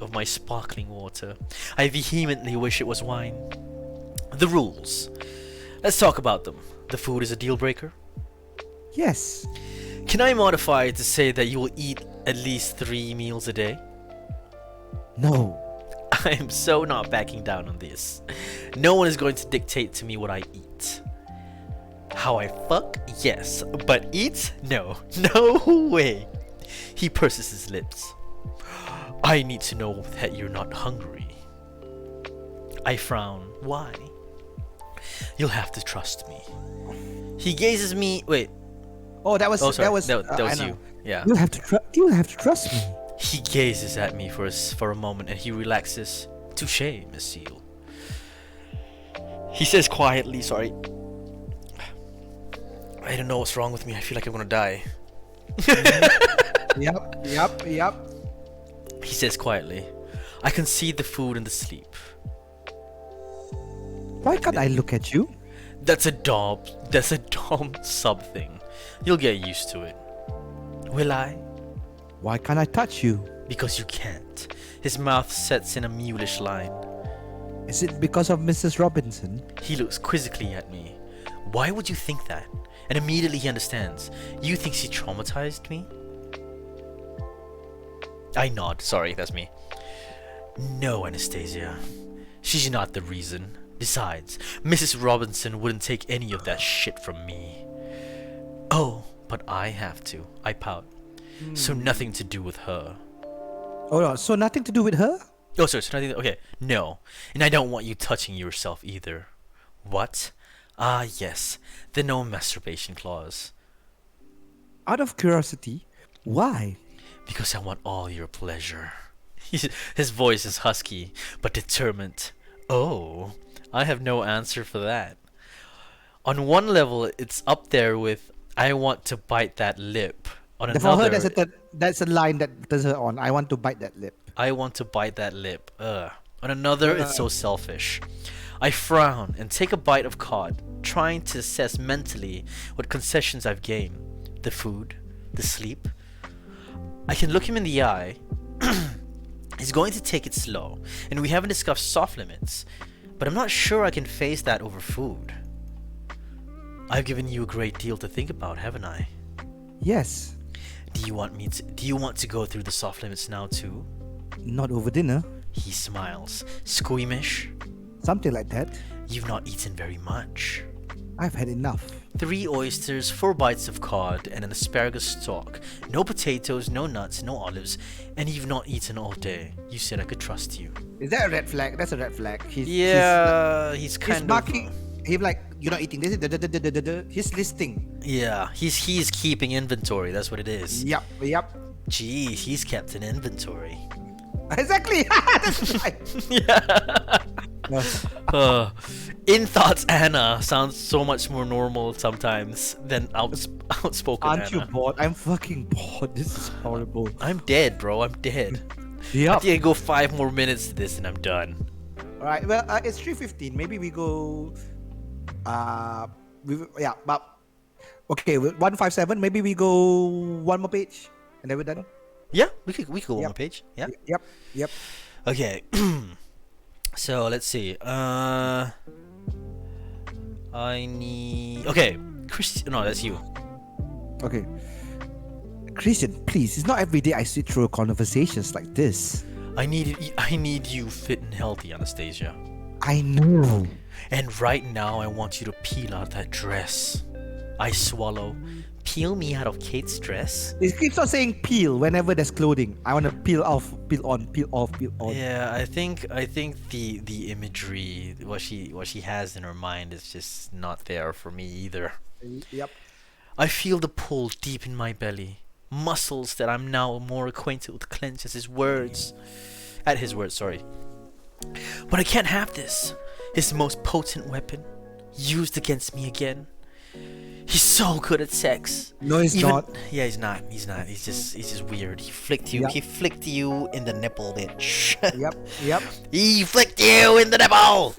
of my sparkling water. I vehemently wish it was wine. The rules. Let's talk about them. The food is a deal breaker. Yes. Can I modify it to say that you will eat at least 3 meals a day? No. I am so not backing down on this. No one is going to dictate to me what I eat. How I fuck? Yes. But eat? No. No way. He purses his lips. I need to know that you're not hungry. I frown. Why? You'll have to trust me. He gazes me. Wait. Oh, that was Oh, sorry. that was that I was know. you. Yeah. You'll have to trust me. He gazes at me for a moment and he relaxes. Touché, Miss Seal. He says quietly, sorry. I don't know what's wrong with me. I feel like I'm gonna die. Yep. He says quietly. I can see the food and the sleep. Why can't I look at you? That's a dumb sub thing. You'll get used to it. Will I? Why can't I touch you? Because you can't. His mouth sets in a mulish line. Is it because of Mrs. Robinson? He looks quizzically at me. Why would you think that? And immediately he understands. You think she traumatized me? I nod. Sorry, that's me. No, Anastasia. She's not the reason. Besides, Mrs. Robinson wouldn't take any of that shit from me. Oh, but I have to. I pout. So nothing to do with her. Oh no, so nothing to do with her? Oh, sorry, so nothing. Okay, no. And I don't want you touching yourself either. What? Ah, yes. The no masturbation clause. Out of curiosity, why? Because I want all your pleasure. His voice is husky, but determined. Oh, I have no answer for that. On one level, it's up there with I want to bite that lip. On For her, another, that's a line that turns her on. I want to bite that lip. I want to bite that lip. On another, it's so selfish. I frown and take a bite of cod, trying to assess mentally what concessions I've gained. The food, the sleep. I can look him in the eye. He's going to take it slow, and we haven't discussed soft limits, but I'm not sure I can face that over food. I've given you a great deal to think about, haven't I? Yes. Do you want to go through the soft limits now too? Not over dinner. He smiles. Squeamish? Something like that. You've not eaten very much. I've had enough. 3 oysters, 4 bites of cod, and an asparagus stalk. No potatoes, no nuts, no olives, and you've not eaten all day. You said I could trust you. Is that a red flag? That's a red flag. He's He's he's kind of marking. He's like, you're not eating this. He's listing. yeah. He's keeping inventory. That's what it is. Yep. Gee, he's kept an inventory. Exactly. That's right. In thoughts, Anna sounds so much more normal sometimes than outspoken Aren't Anna. you bored? I'm fucking bored. This is horrible. I'm dead, bro. I'm dead. I Yep. think I go 5 more minutes to this and I'm done. All right. Well, it's 3:15. Maybe we go. But okay. 157. Maybe we go one more page, and then we're done. Yeah, we could go on Yep. the page. Yeah. Yep. Okay. So let's see. I need. Okay, Christian. No, that's you. Okay. Christian, please. It's not every day I sit through conversations like this. I need you fit and healthy, Anastasia. I know. And right now, I want you to peel out that dress. I swallow. Peel me out of Kate's dress. It keeps on saying peel whenever there's clothing. I want to peel off, peel on, peel off, peel on. Yeah, I think the imagery, what she has in her mind is just not there for me either. Yep. I feel the pull deep in my belly. Muscles that I'm now more acquainted with clench at his words. Sorry. But I can't have this. His most potent weapon, used against me again. He's so good at sex. No, he's not. Yeah, he's not. He's just weird. He flicked you. Yep. He flicked you in the nipple, bitch. Yep. He flicked you in the nipple.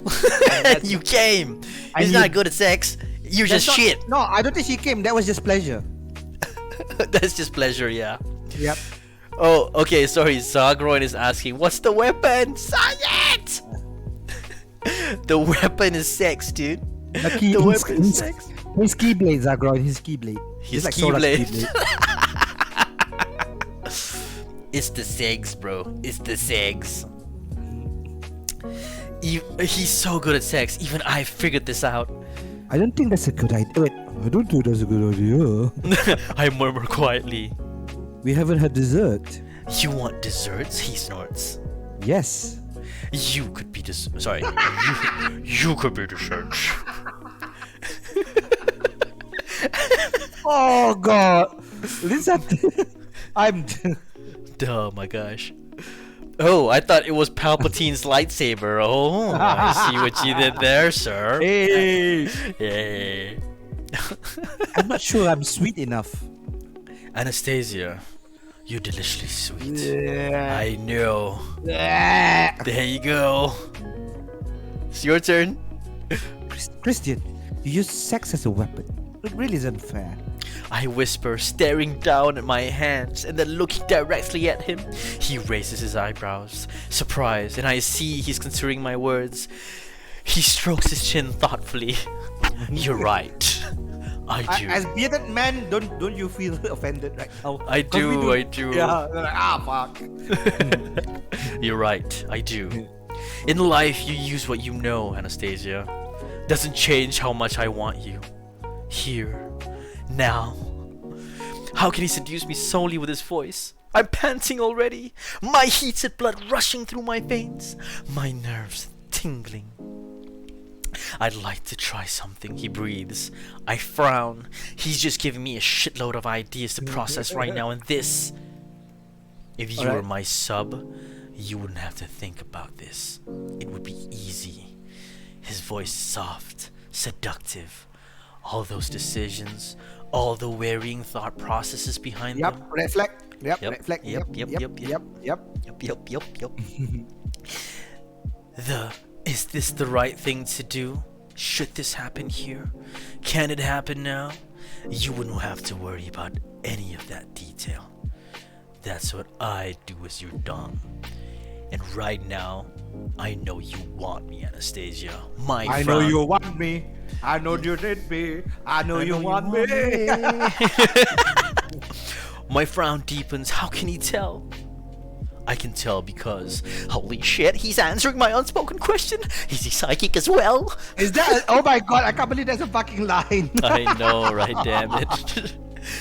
You came. He's not good at sex. You're just That's not- shit. No, I don't think she came. That was just pleasure. That's just pleasure, yeah. Yep. Oh, okay, sorry. Zagroin is asking, what's the weapon? Science! The weapon is sex, dude. The weapon is sex. His keyblades are growing. His keyblade. His It's Sora's keyblade. It's the segs, bro. It's the segs. He's so good at sex. Even I figured this out. I don't think that's a good idea. Wait, I don't think that's a good idea. I murmur quietly. We haven't had dessert. You want desserts? He snorts. Yes. You could be sorry. You could be desserts. Oh God. Listen. I'm. Oh my gosh. Oh, I thought it was Palpatine's lightsaber. Oh, I see what you did there, sir. Hey. Hey. I'm not sure I'm sweet enough. Anastasia, you're deliciously sweet. Yeah. I know. Yeah. There you go. It's your turn. Christian, you use sex as a weapon. It really isn't fair. I whisper, staring down at my hands and then looking directly at him. He raises his eyebrows, surprised, and I see he's considering my words. He strokes his chin thoughtfully. You're right. I do. As bearded man, don't you feel offended right now? I 'Cause we do, I do. Yeah. Like, fuck. You're right, I do. In life, you use what you know, Anastasia. Doesn't change how much I want you. Here, now. How can he seduce me solely with his voice? I'm panting already, my heated blood rushing through my veins, my nerves tingling. I'd like to try something, he breathes. I frown. He's just giving me a shitload of ideas to process right now, and this... If you were my sub, you wouldn't have to think about this. It would be easy. His voice soft, seductive. All those decisions, all the wearying thought processes behind them. Yep, red flag. Yep, Yep, red flag. yep. Is this the right thing to do? Should this happen here? Can it happen now? You wouldn't have to worry about any of that detail. That's what I do as your dom. And right now, I know you want me, Anastasia. I know you want me. I know you need me. I know you want me. My frown deepens. How can he tell? I can tell because Holy shit, he's answering my unspoken question. Is he psychic as well? Is that? Oh my god! I can't believe that's a fucking line. I know, right? Damn it.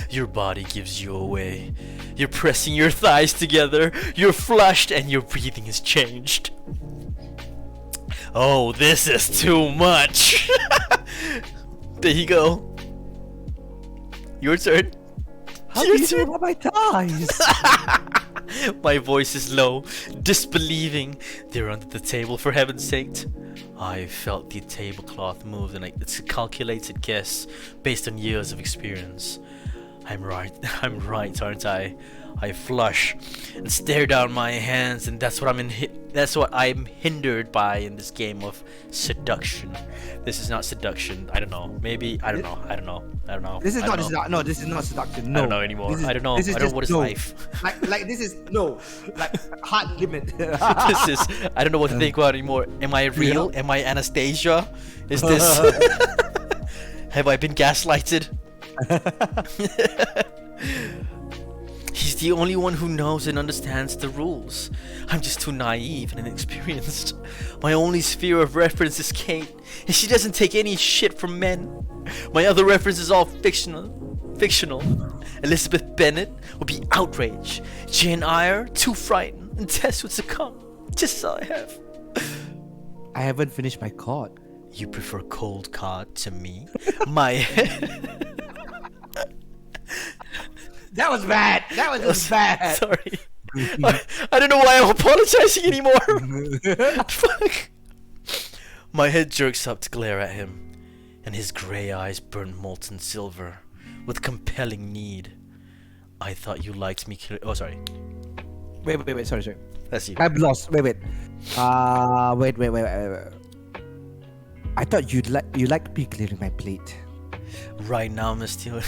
Your body gives you away. You're pressing your thighs together. You're flushed and your breathing has changed. Oh, this is too much. There you go. Your turn. How do you know about my thighs? My voice is low, disbelieving. They're under the table, for heaven's sake. I felt the tablecloth move, and it's a calculated guess based on years of experience. I'm right, aren't I? I flush and stare down my hands, and that's what I'm hindered by in this game of seduction. This is not seduction. I don't know. Maybe I don't know. This is I not don't know. no. This is not seduction. No. I don't know anymore. This is- I don't know. this is I don't know just what is no. life. Like this is no. Like hard limit. This is. I don't know what to think about anymore. Am I real? Am I Anastasia? Is this? Have I been gaslighted? He's the only one who knows and understands the rules. I'm just too naive and inexperienced. My only sphere of reference is Kate, and she doesn't take any shit from men. My other reference is all fictional. Elizabeth Bennet would be outraged. Jane Eyre, too frightened, and Tess would succumb. Just as I have. I haven't finished my chord. You prefer cold card to me? My head. That was bad. That was just bad. Sorry. I don't know why I'm apologizing anymore. Fuck. My head jerks up to glare at him, and his grey eyes burn molten silver with compelling need. I thought you liked me. Oh, sorry. Wait. Sorry. That's you. I'm lost. Wait. Wait. I thought you liked me clearing my plate. Right now, Miss Steele.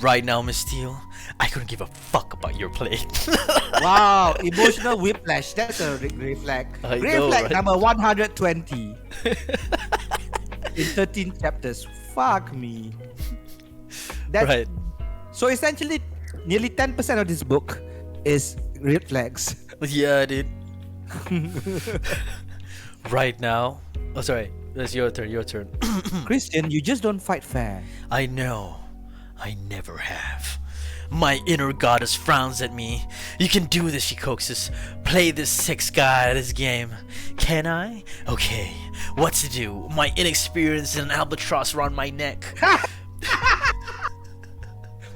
Right now, Miss Steele. I couldn't give a fuck about your plate. Wow, emotional whiplash. That's a grey flag. I Grey know, flag right? number 120 in 13 chapters. Fuck me. That's, Right. So essentially, nearly 10% of this book is red flags. Yeah, dude. Right now. Oh, sorry. That's your turn. Christian, you just don't fight fair. I know. I never have. My inner goddess frowns at me. You can do this, she coaxes. Play this sex guy this game. Can I? Okay. What to do? My inexperience and an albatross around my neck.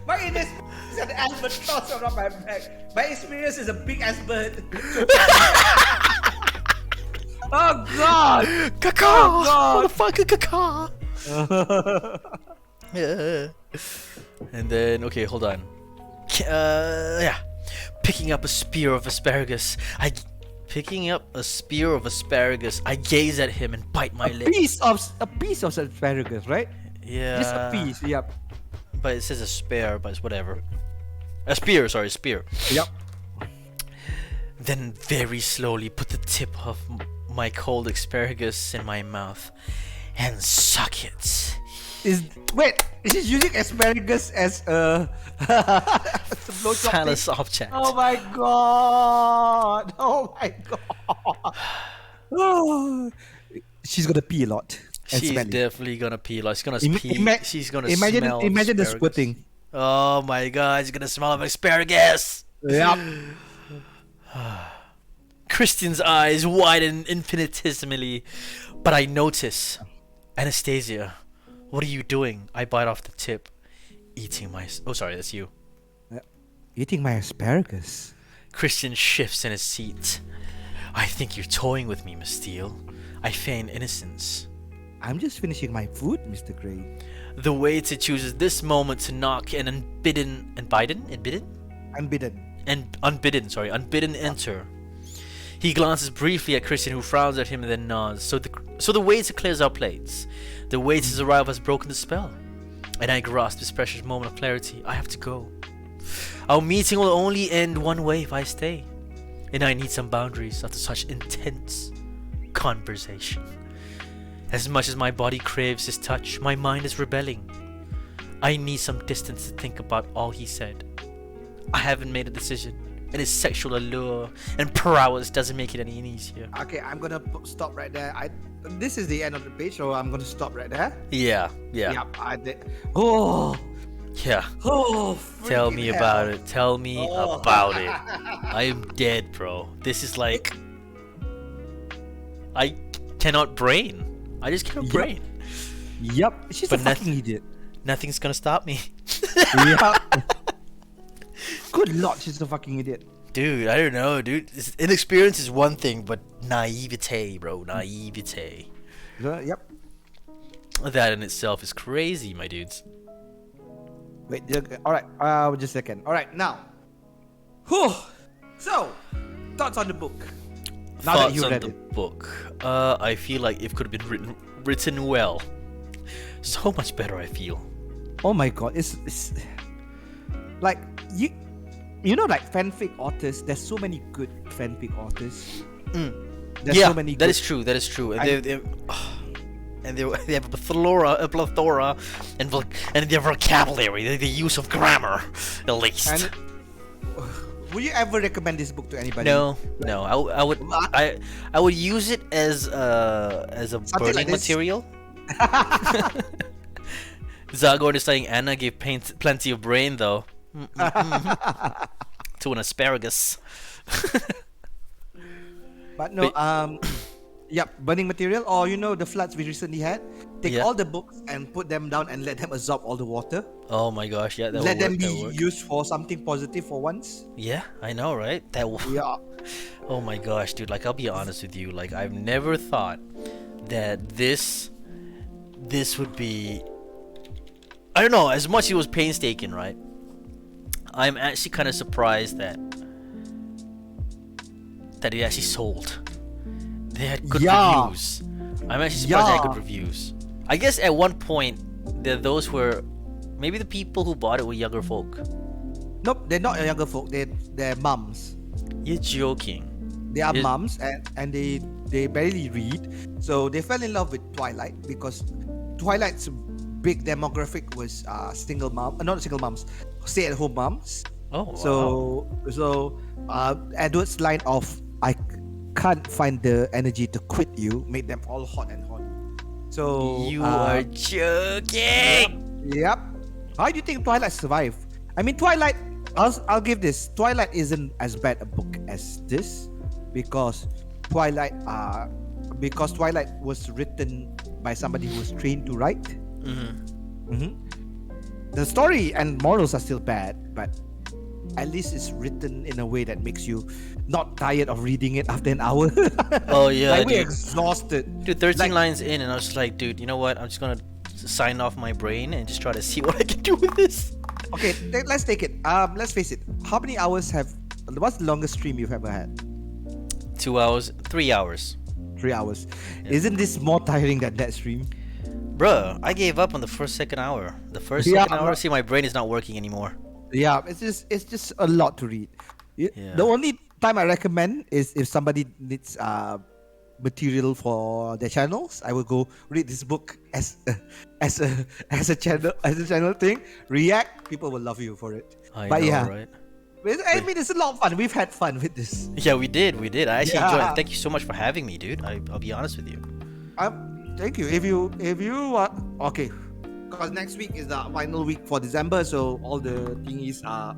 My inner is an albatross around my back. My experience is a big ass bird. Oh god! Caca! Oh, God. Motherfucker, caca! And then, okay, hold on. Yeah. Picking up a spear of asparagus. I gaze at him and bite my lip. A piece of asparagus, right? Yeah. Just a piece. Yep. But it says a spare, but it's whatever. A spear. Yep. Then very slowly put the tip of my cold asparagus in my mouth and suck it. Is she using asparagus as a blowjob Phallus thing? object. Oh my god! Oh my god! Oh. She's gonna pee a lot. And She's smelly. definitely gonna pee. Like, she's gonna Ima- pee. ima- She's gonna imagine smell the asparagus. squirting. Oh my god, she's gonna smell of asparagus. Yep. Christian's eyes widen infinitesimally, but I notice. Anastasia, what are you doing? I bite off the tip, eating my. Oh, sorry, that's you. Eating my asparagus. Christian shifts in his seat. I think you're toying with me, Miss Steele. I feign innocence. I'm just finishing my food, Mr. Gray. The waiter chooses this moment to knock and unbidden enter. He glances briefly at Christian, who frowns at him and then nods. So the waiter clears our plates. The waiter's arrival has broken the spell, and I grasp this precious moment of clarity. I have to go. Our meeting will only end one way if I stay, and I need some boundaries after such intense conversation. As much as my body craves his touch, my mind is rebelling. I need some distance to think about all he said. I haven't made a decision. and his sexual allure and prowess doesn't make it any easier. Okay, I'm gonna stop right there. This is the end of the page, so I'm gonna stop right there. Yeah. Yep, I did. Oh, Yeah. oh. Tell freaking me hell. about it. Tell me Oh. about it. I am dead, bro. This is like I cannot brain. I just cannot Yep. brain. Yep, she's But a fucking idiot. Nothing's gonna stop me. Yep. Good lord, she's a fucking idiot. Dude, I don't know, dude. Inexperience is one thing, but naivete, bro. Naivete. Yep. That in itself is crazy, my dudes. Wait, all right. Just a second. All right, now. Whew. So, thoughts on the book? Now that Thoughts you on read the it. book. I feel like it could have been written well. So much better, I feel. Oh my god, it's like you know, like fanfic authors. There's so many good fanfic authors. There's Yeah, so many. that is true. That is true. And they have a plethora, and their vocabulary, the use of grammar, at least. And would you ever recommend this book to anybody? No. I would use it as a Something burning like this. material. Zagor is saying Anna gave plenty of brain though. To an asparagus. But no, yep, burning material, or you know the floods we recently had. Take Yeah. all the books and put them down and let them absorb all the water. Oh my gosh, yeah, that Let will them work. be That work. used for something positive for once. Yeah, I know, right? That will. Yeah. Oh my gosh, dude! Like, I'll be honest with you. Like, I've never thought that this would be. I don't know. As much as it was painstaking, right? I'm actually kind of surprised that it actually sold. They had good Yeah. reviews. I'm actually surprised they had Yeah. good reviews. I guess at one point, those were maybe the people who bought it were younger folk. Nope, they're not younger folk. They're mums. You're joking. They are Is- mums, and they barely read. So they fell in love with Twilight because Twilight's big demographic was single mom, not single moms, stay-at-home moms. Oh, wow. So Edward's line of "I can't find the energy to quit you" made them all hot and hot. So You are joking. Yep. How do you think Twilight survived? I mean, Twilight. I'll give this. Twilight isn't as bad a book as this because Twilight was written by somebody who was trained to write. The story and morals are still bad, but at least it's written in a way that makes you not tired of reading it after an hour. Oh yeah, like we're dude. exhausted. Dude, 13 Like- lines in, and I was just like, dude, you know what? I'm just gonna sign off my brain and just try to see what I can do with this. Okay, let's take it. Let's face it. How many hours what's the longest stream you've ever had? 2 hours, 3 hours. 3 hours. Isn't this more tiring than that stream? Bruh, I gave up on the second hour. The first Yeah, second hour, but- see, my brain is not working anymore. Yeah, it's just a lot to read. Yeah. The only time I recommend is if somebody needs material for their channels. I will go read this book as a channel thing. React, people will love you for it. I But know, yeah. right? I mean, it's a lot of fun. We've had fun with this. Yeah, we did. I actually enjoyed Yeah. it. Thank you so much for having me, dude. I'll be honest with you. Thank you. If you okay, because next week is the final week for December, so all the thingies are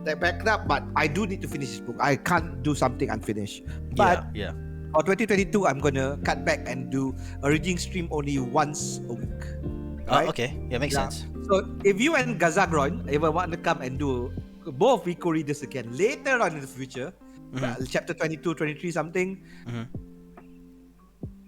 they're backed up. But I do need to finish this book. I can't do something unfinished. But yeah. for 2022, I'm gonna cut back and do a reading stream only once a week. Right? Okay. Yeah, makes Yeah. sense. So if you and Gazagron ever want to come and do both Vico readers again later on in the future, chapter 22, 23 something,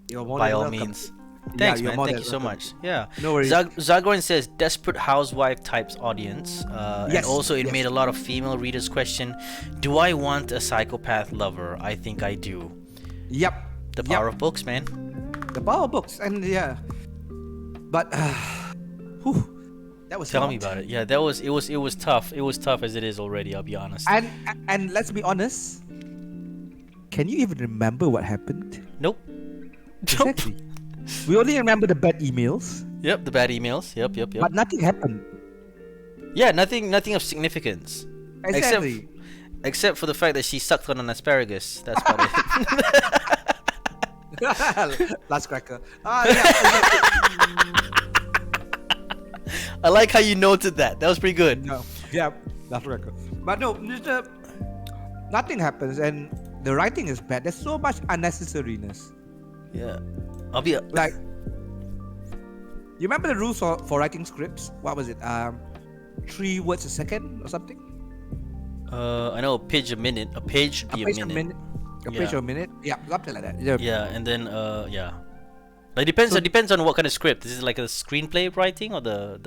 you're more By than all welcome. means. Yeah, Thanks, you're man. more Thank than you so welcome. much. Yeah. No worries. Zagorn says desperate housewife types audience. And Yes, also it yes. made a lot of female readers question, do I want a psychopath lover? I think I do. Yep. The power of books, man. The power of books, and yeah. But whew, that was Tell hot. me about it. Yeah, it was tough. It was tough as it is already, I'll be honest. And let's be honest. Can you even remember what happened? Nope. Exactly. We only remember the bad emails, Yep, the bad emails. Yep. but nothing happened. Yeah, nothing of significance. Exactly. Except for the fact that she sucked on an asparagus. That's about it. Last cracker. Yeah. I like how you noted that. That was pretty good. No. Yeah, last cracker. But no, nothing happens, and the writing is bad. There's so much unnecessariness. Yeah. I'll be Like, you remember the rules for writing scripts? What was it? 3 words a second or something? I know a page a minute. A page should be a minute. A page Yeah. a minute? Yeah, something like that. Yeah. Yeah, and then yeah. Like depends. So- It depends on what kind of script. Is it like a screenplay writing or the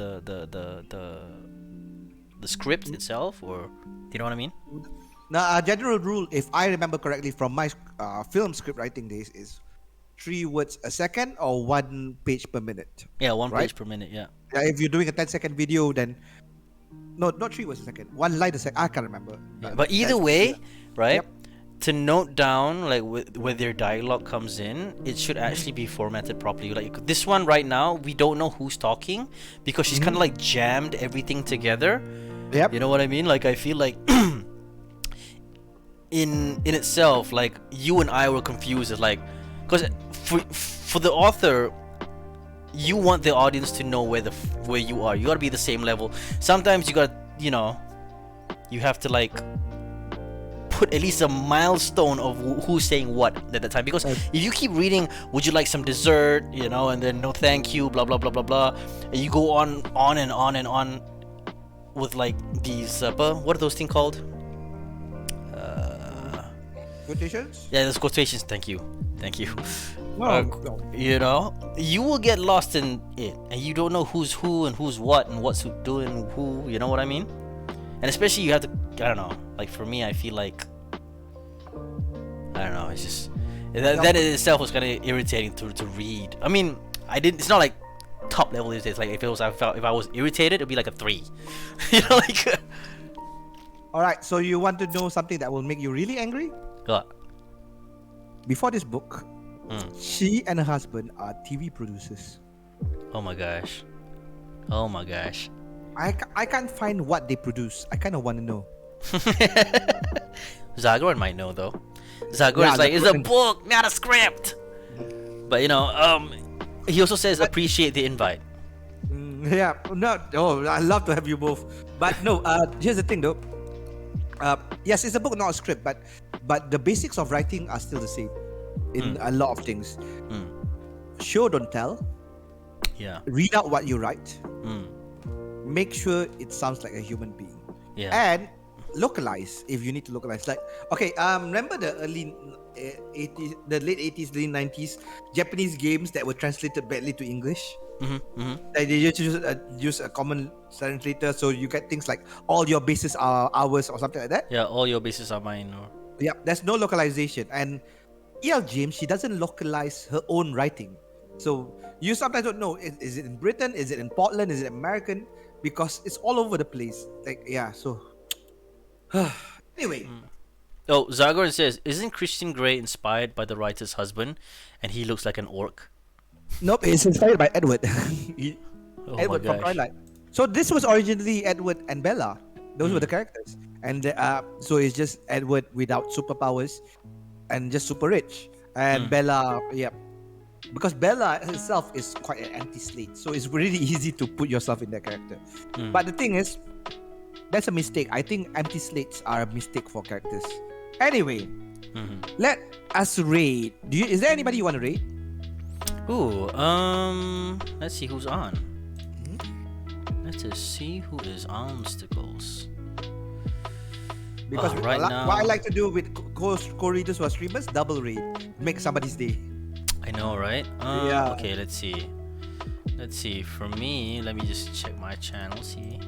script itself, or you know what I mean? Now, a general rule, if I remember correctly from my film script writing days, is 3 words a second or 1 page per minute. Yeah, one Right? page per minute. Yeah. If you're doing a 10-second video, then no, not 3 words a second. 1 line a second. I can't remember. But either That's- way, yeah. right? Yep. To note down like where their dialogue comes in, it should actually be formatted properly. Like this one right now, we don't know who's talking because she's kind of like jammed everything together. Yep. You know what I mean? Like I feel like in itself, like you and I were confused. It's like because for the author, you want the audience to know where you are. You gotta be the same level. Sometimes you gotta, you have to like put at least a milestone of who's saying what at that time, because if you keep reading, would you like some dessert, and then no thank you, blah blah blah blah blah, and you go on and on and on with like these what are those things called? Quotations? Yeah, those quotations. Thank you. No. You will get lost in it, and you don't know who's who and who's what and what's who doing who. You know what I mean? And especially you have to, I don't know, like for me, I feel like, I don't know, it's just that in itself was kind of irritating to read. I mean, it's not like top level these days. Like if I was irritated, it'd be like a 3. Like. All right. So you want to know something that will make you really angry? God. Before this book, she and her husband are TV producers. Oh my gosh. Oh my gosh. I can't find what they produce. I kind of want to know. Zagor might know though. Zagor Yeah, is like, it's a Zagor- book, not a script. But he also says appreciate the invite. Yeah, no, oh, I love to have you both. But no, here's the thing though. Yes, it's a book, not a script, but the basics of writing are still the same in a lot of things. Show, don't tell. Yeah. Read out what you write. Mm. Make sure it sounds like a human being. Yeah. And localize if you need to localize. Like, okay, remember the early 80s, the late 80s, late 90s Japanese games that were translated badly to English? Like they just use a common translator, so you get things like all your bases are ours or something like that. Yeah, all your bases are mine. Or... Yeah, there's no localization. And E.L. James, she doesn't localize her own writing. So you sometimes don't know, is it in Britain? Is it in Portland? Is it American? Because it's all over the place. Like, yeah, so... Anyway. Oh, Zagor says, isn't Christian Grey inspired by the writer's husband? And he looks like an orc. Nope, it's inspired by Edward. Oh Edward my from gosh. Twilight. So this was originally Edward and Bella. Those were the characters. And so it's just Edward without superpowers and just super rich. And Bella, yeah. Because Bella herself is quite an anti-slate. So it's really easy to put yourself in that character. But the thing is, that's a mistake. I think anti-slates are a mistake for characters. Anyway, let us rate. Is there anybody you want to rate? Ooh, let's see who's on. Let's just see who is on Stickles. Because right now, what I like to do with co-readers who are streamers, double rate. Make somebody's day. I know, right? Yeah. Okay, let's see. Let's see. For me, let me just check my channel. See.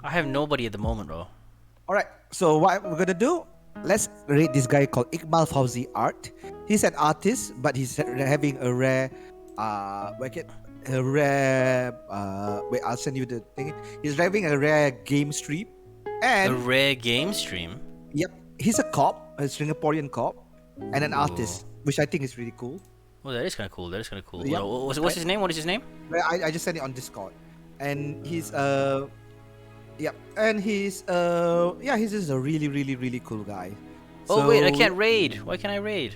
I have nobody at the moment, bro. Alright, so what we're gonna do, let's rate this guy called Iqbal Fauzi Art. He's an artist, but he's having a rare wait, I'll send you the thing. He's having a rare game stream. A And rare game stream. yep, he's a cop, a Singaporean cop, and an artist, which I think is really cool. Oh, that is kind of cool. That is kind of cool. Yeah. What's his name? What is his name? I just sent it on Discord. And he's Yep, and he's he's just a really really really cool guy. Oh wait, I So, can't raid. Why can't I raid?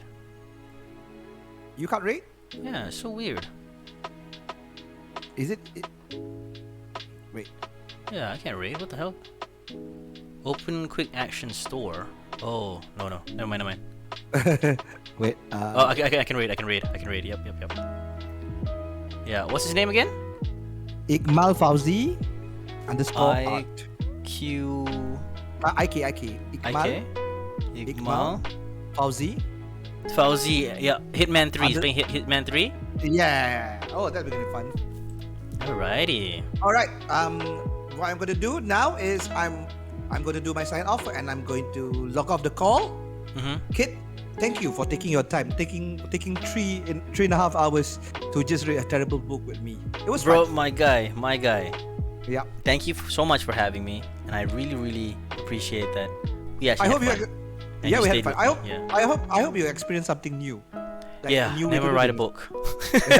You can't rate? Yeah, it's so weird. Is it? Wait. Yeah, I can't raid. What the hell? Open quick action store. Oh no no, never mind, never mind. Wait. Oh, I can read. I can read. I can read. Yep, yep, yep. Yeah. What's his name again? Iqmal Fauzi underscore I art. Q IK. I K. Iqmal Fauzi. Fauzi. Yeah. Hitman 3. He's Under- playing Hitman 3. Yeah. Oh, that'll be gonna be fun. Alrighty. All right. What I'm gonna do now is I'm gonna do my sign off and I'm going to log off the call. Kit, thank you for taking your time, taking 3.5 hours to just read a terrible book with me. It was Bro, fun. my guy. Yeah. Thank you so much for having me, and I really, really appreciate that. We actually I hope you. had fun. And Yeah, we had stayed fun. with me, yeah. I hope you experience something new. Like Yeah, a new way never to write a do book. things.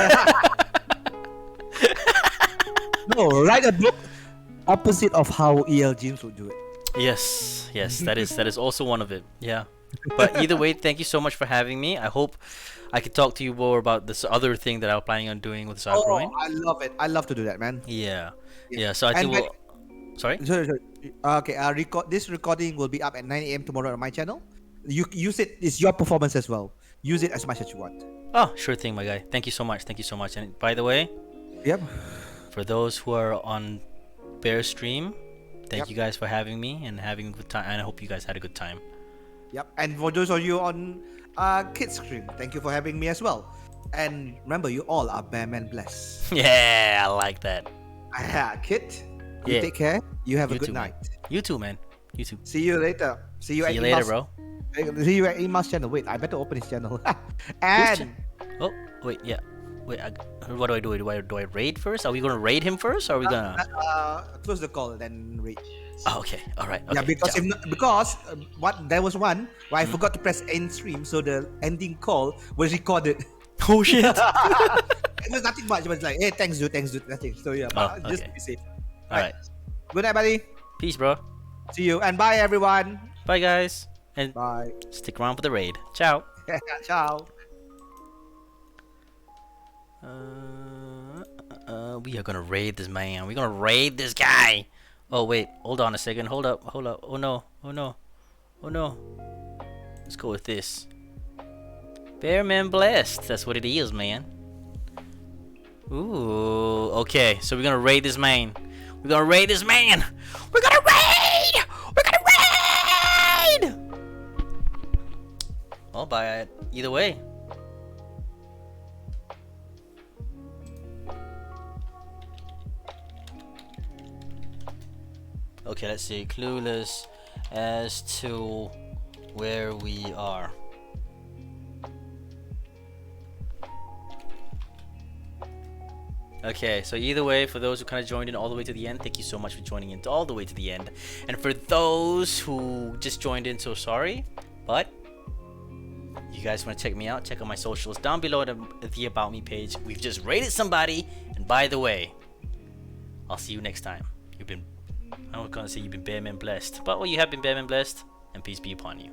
No, write a book opposite of how EL James would do it. Yes, that is also one of it. Yeah. But either way, thank you so much for having me. I hope I could talk to you more about this other thing that I'm planning on doing with Oh, Southgroin. I love it. I love to do that, man. Yeah. Yeah. Yeah, so I And think we'll Sorry? Sorry. Okay. This recording will be up at 9 a.m. tomorrow on my channel. You use it. It's your performance as well. Use it as much as you want. Oh, sure thing, my guy. Thank you so much. Thank you so much. And by the way, Yep. for those who are on Bear Stream, thank Yep. you guys for having me and having a good time. And I hope you guys had a good time. Yep. And for those of you on Kids Stream, thank you for having me as well. And remember, you all are Bearman blessed. Yeah, I like that. Kit, you Yeah. take care. You have a You good too, man. night. You too, man. You too. See you later. See you See at you later, Imal's- bro. See you at Imal's channel. Wait, I better open his channel. Whose And Oh, wait, yeah. Wait, what do I do? Do I raid first? Are we gonna raid him first? Or are we gonna? close the call, then read. Oh, okay. All right. Okay. Yeah, because ciao. if not, because what there was one where I forgot to press end stream, so the ending call was recorded. Oh shit. It was nothing much. It was like, hey, thanks, dude, nothing. So yeah, but just okay. be safe. All right. Good night, buddy. Peace, bro. See you and bye, everyone. Bye, guys. And Bye. stick around for the raid. Ciao. Ciao. We are gonna raid this man. We're gonna raid this guy. Oh wait, hold on a second. Hold up. Oh no. Oh no. Let's go with this. Bearman blessed. That's what it is, man. Ooh. Okay. So we're gonna raid this man. We're gonna raid this man. We're gonna raid. We're gonna raid. I'll buy it either way. Okay, let's see. Clueless as to where we are. Okay, so either way, for those who kind of joined in all the way to the end, thank you so much for joining in all the way to the end. And for those who just joined in, so sorry. But you guys want to check me out, check out my socials down below the About Me page. We've just rated somebody. And by the way, I'll see you next time. I'm not gonna say you've been Bearman blessed, but well, you have been Bearman blessed, and peace be upon you.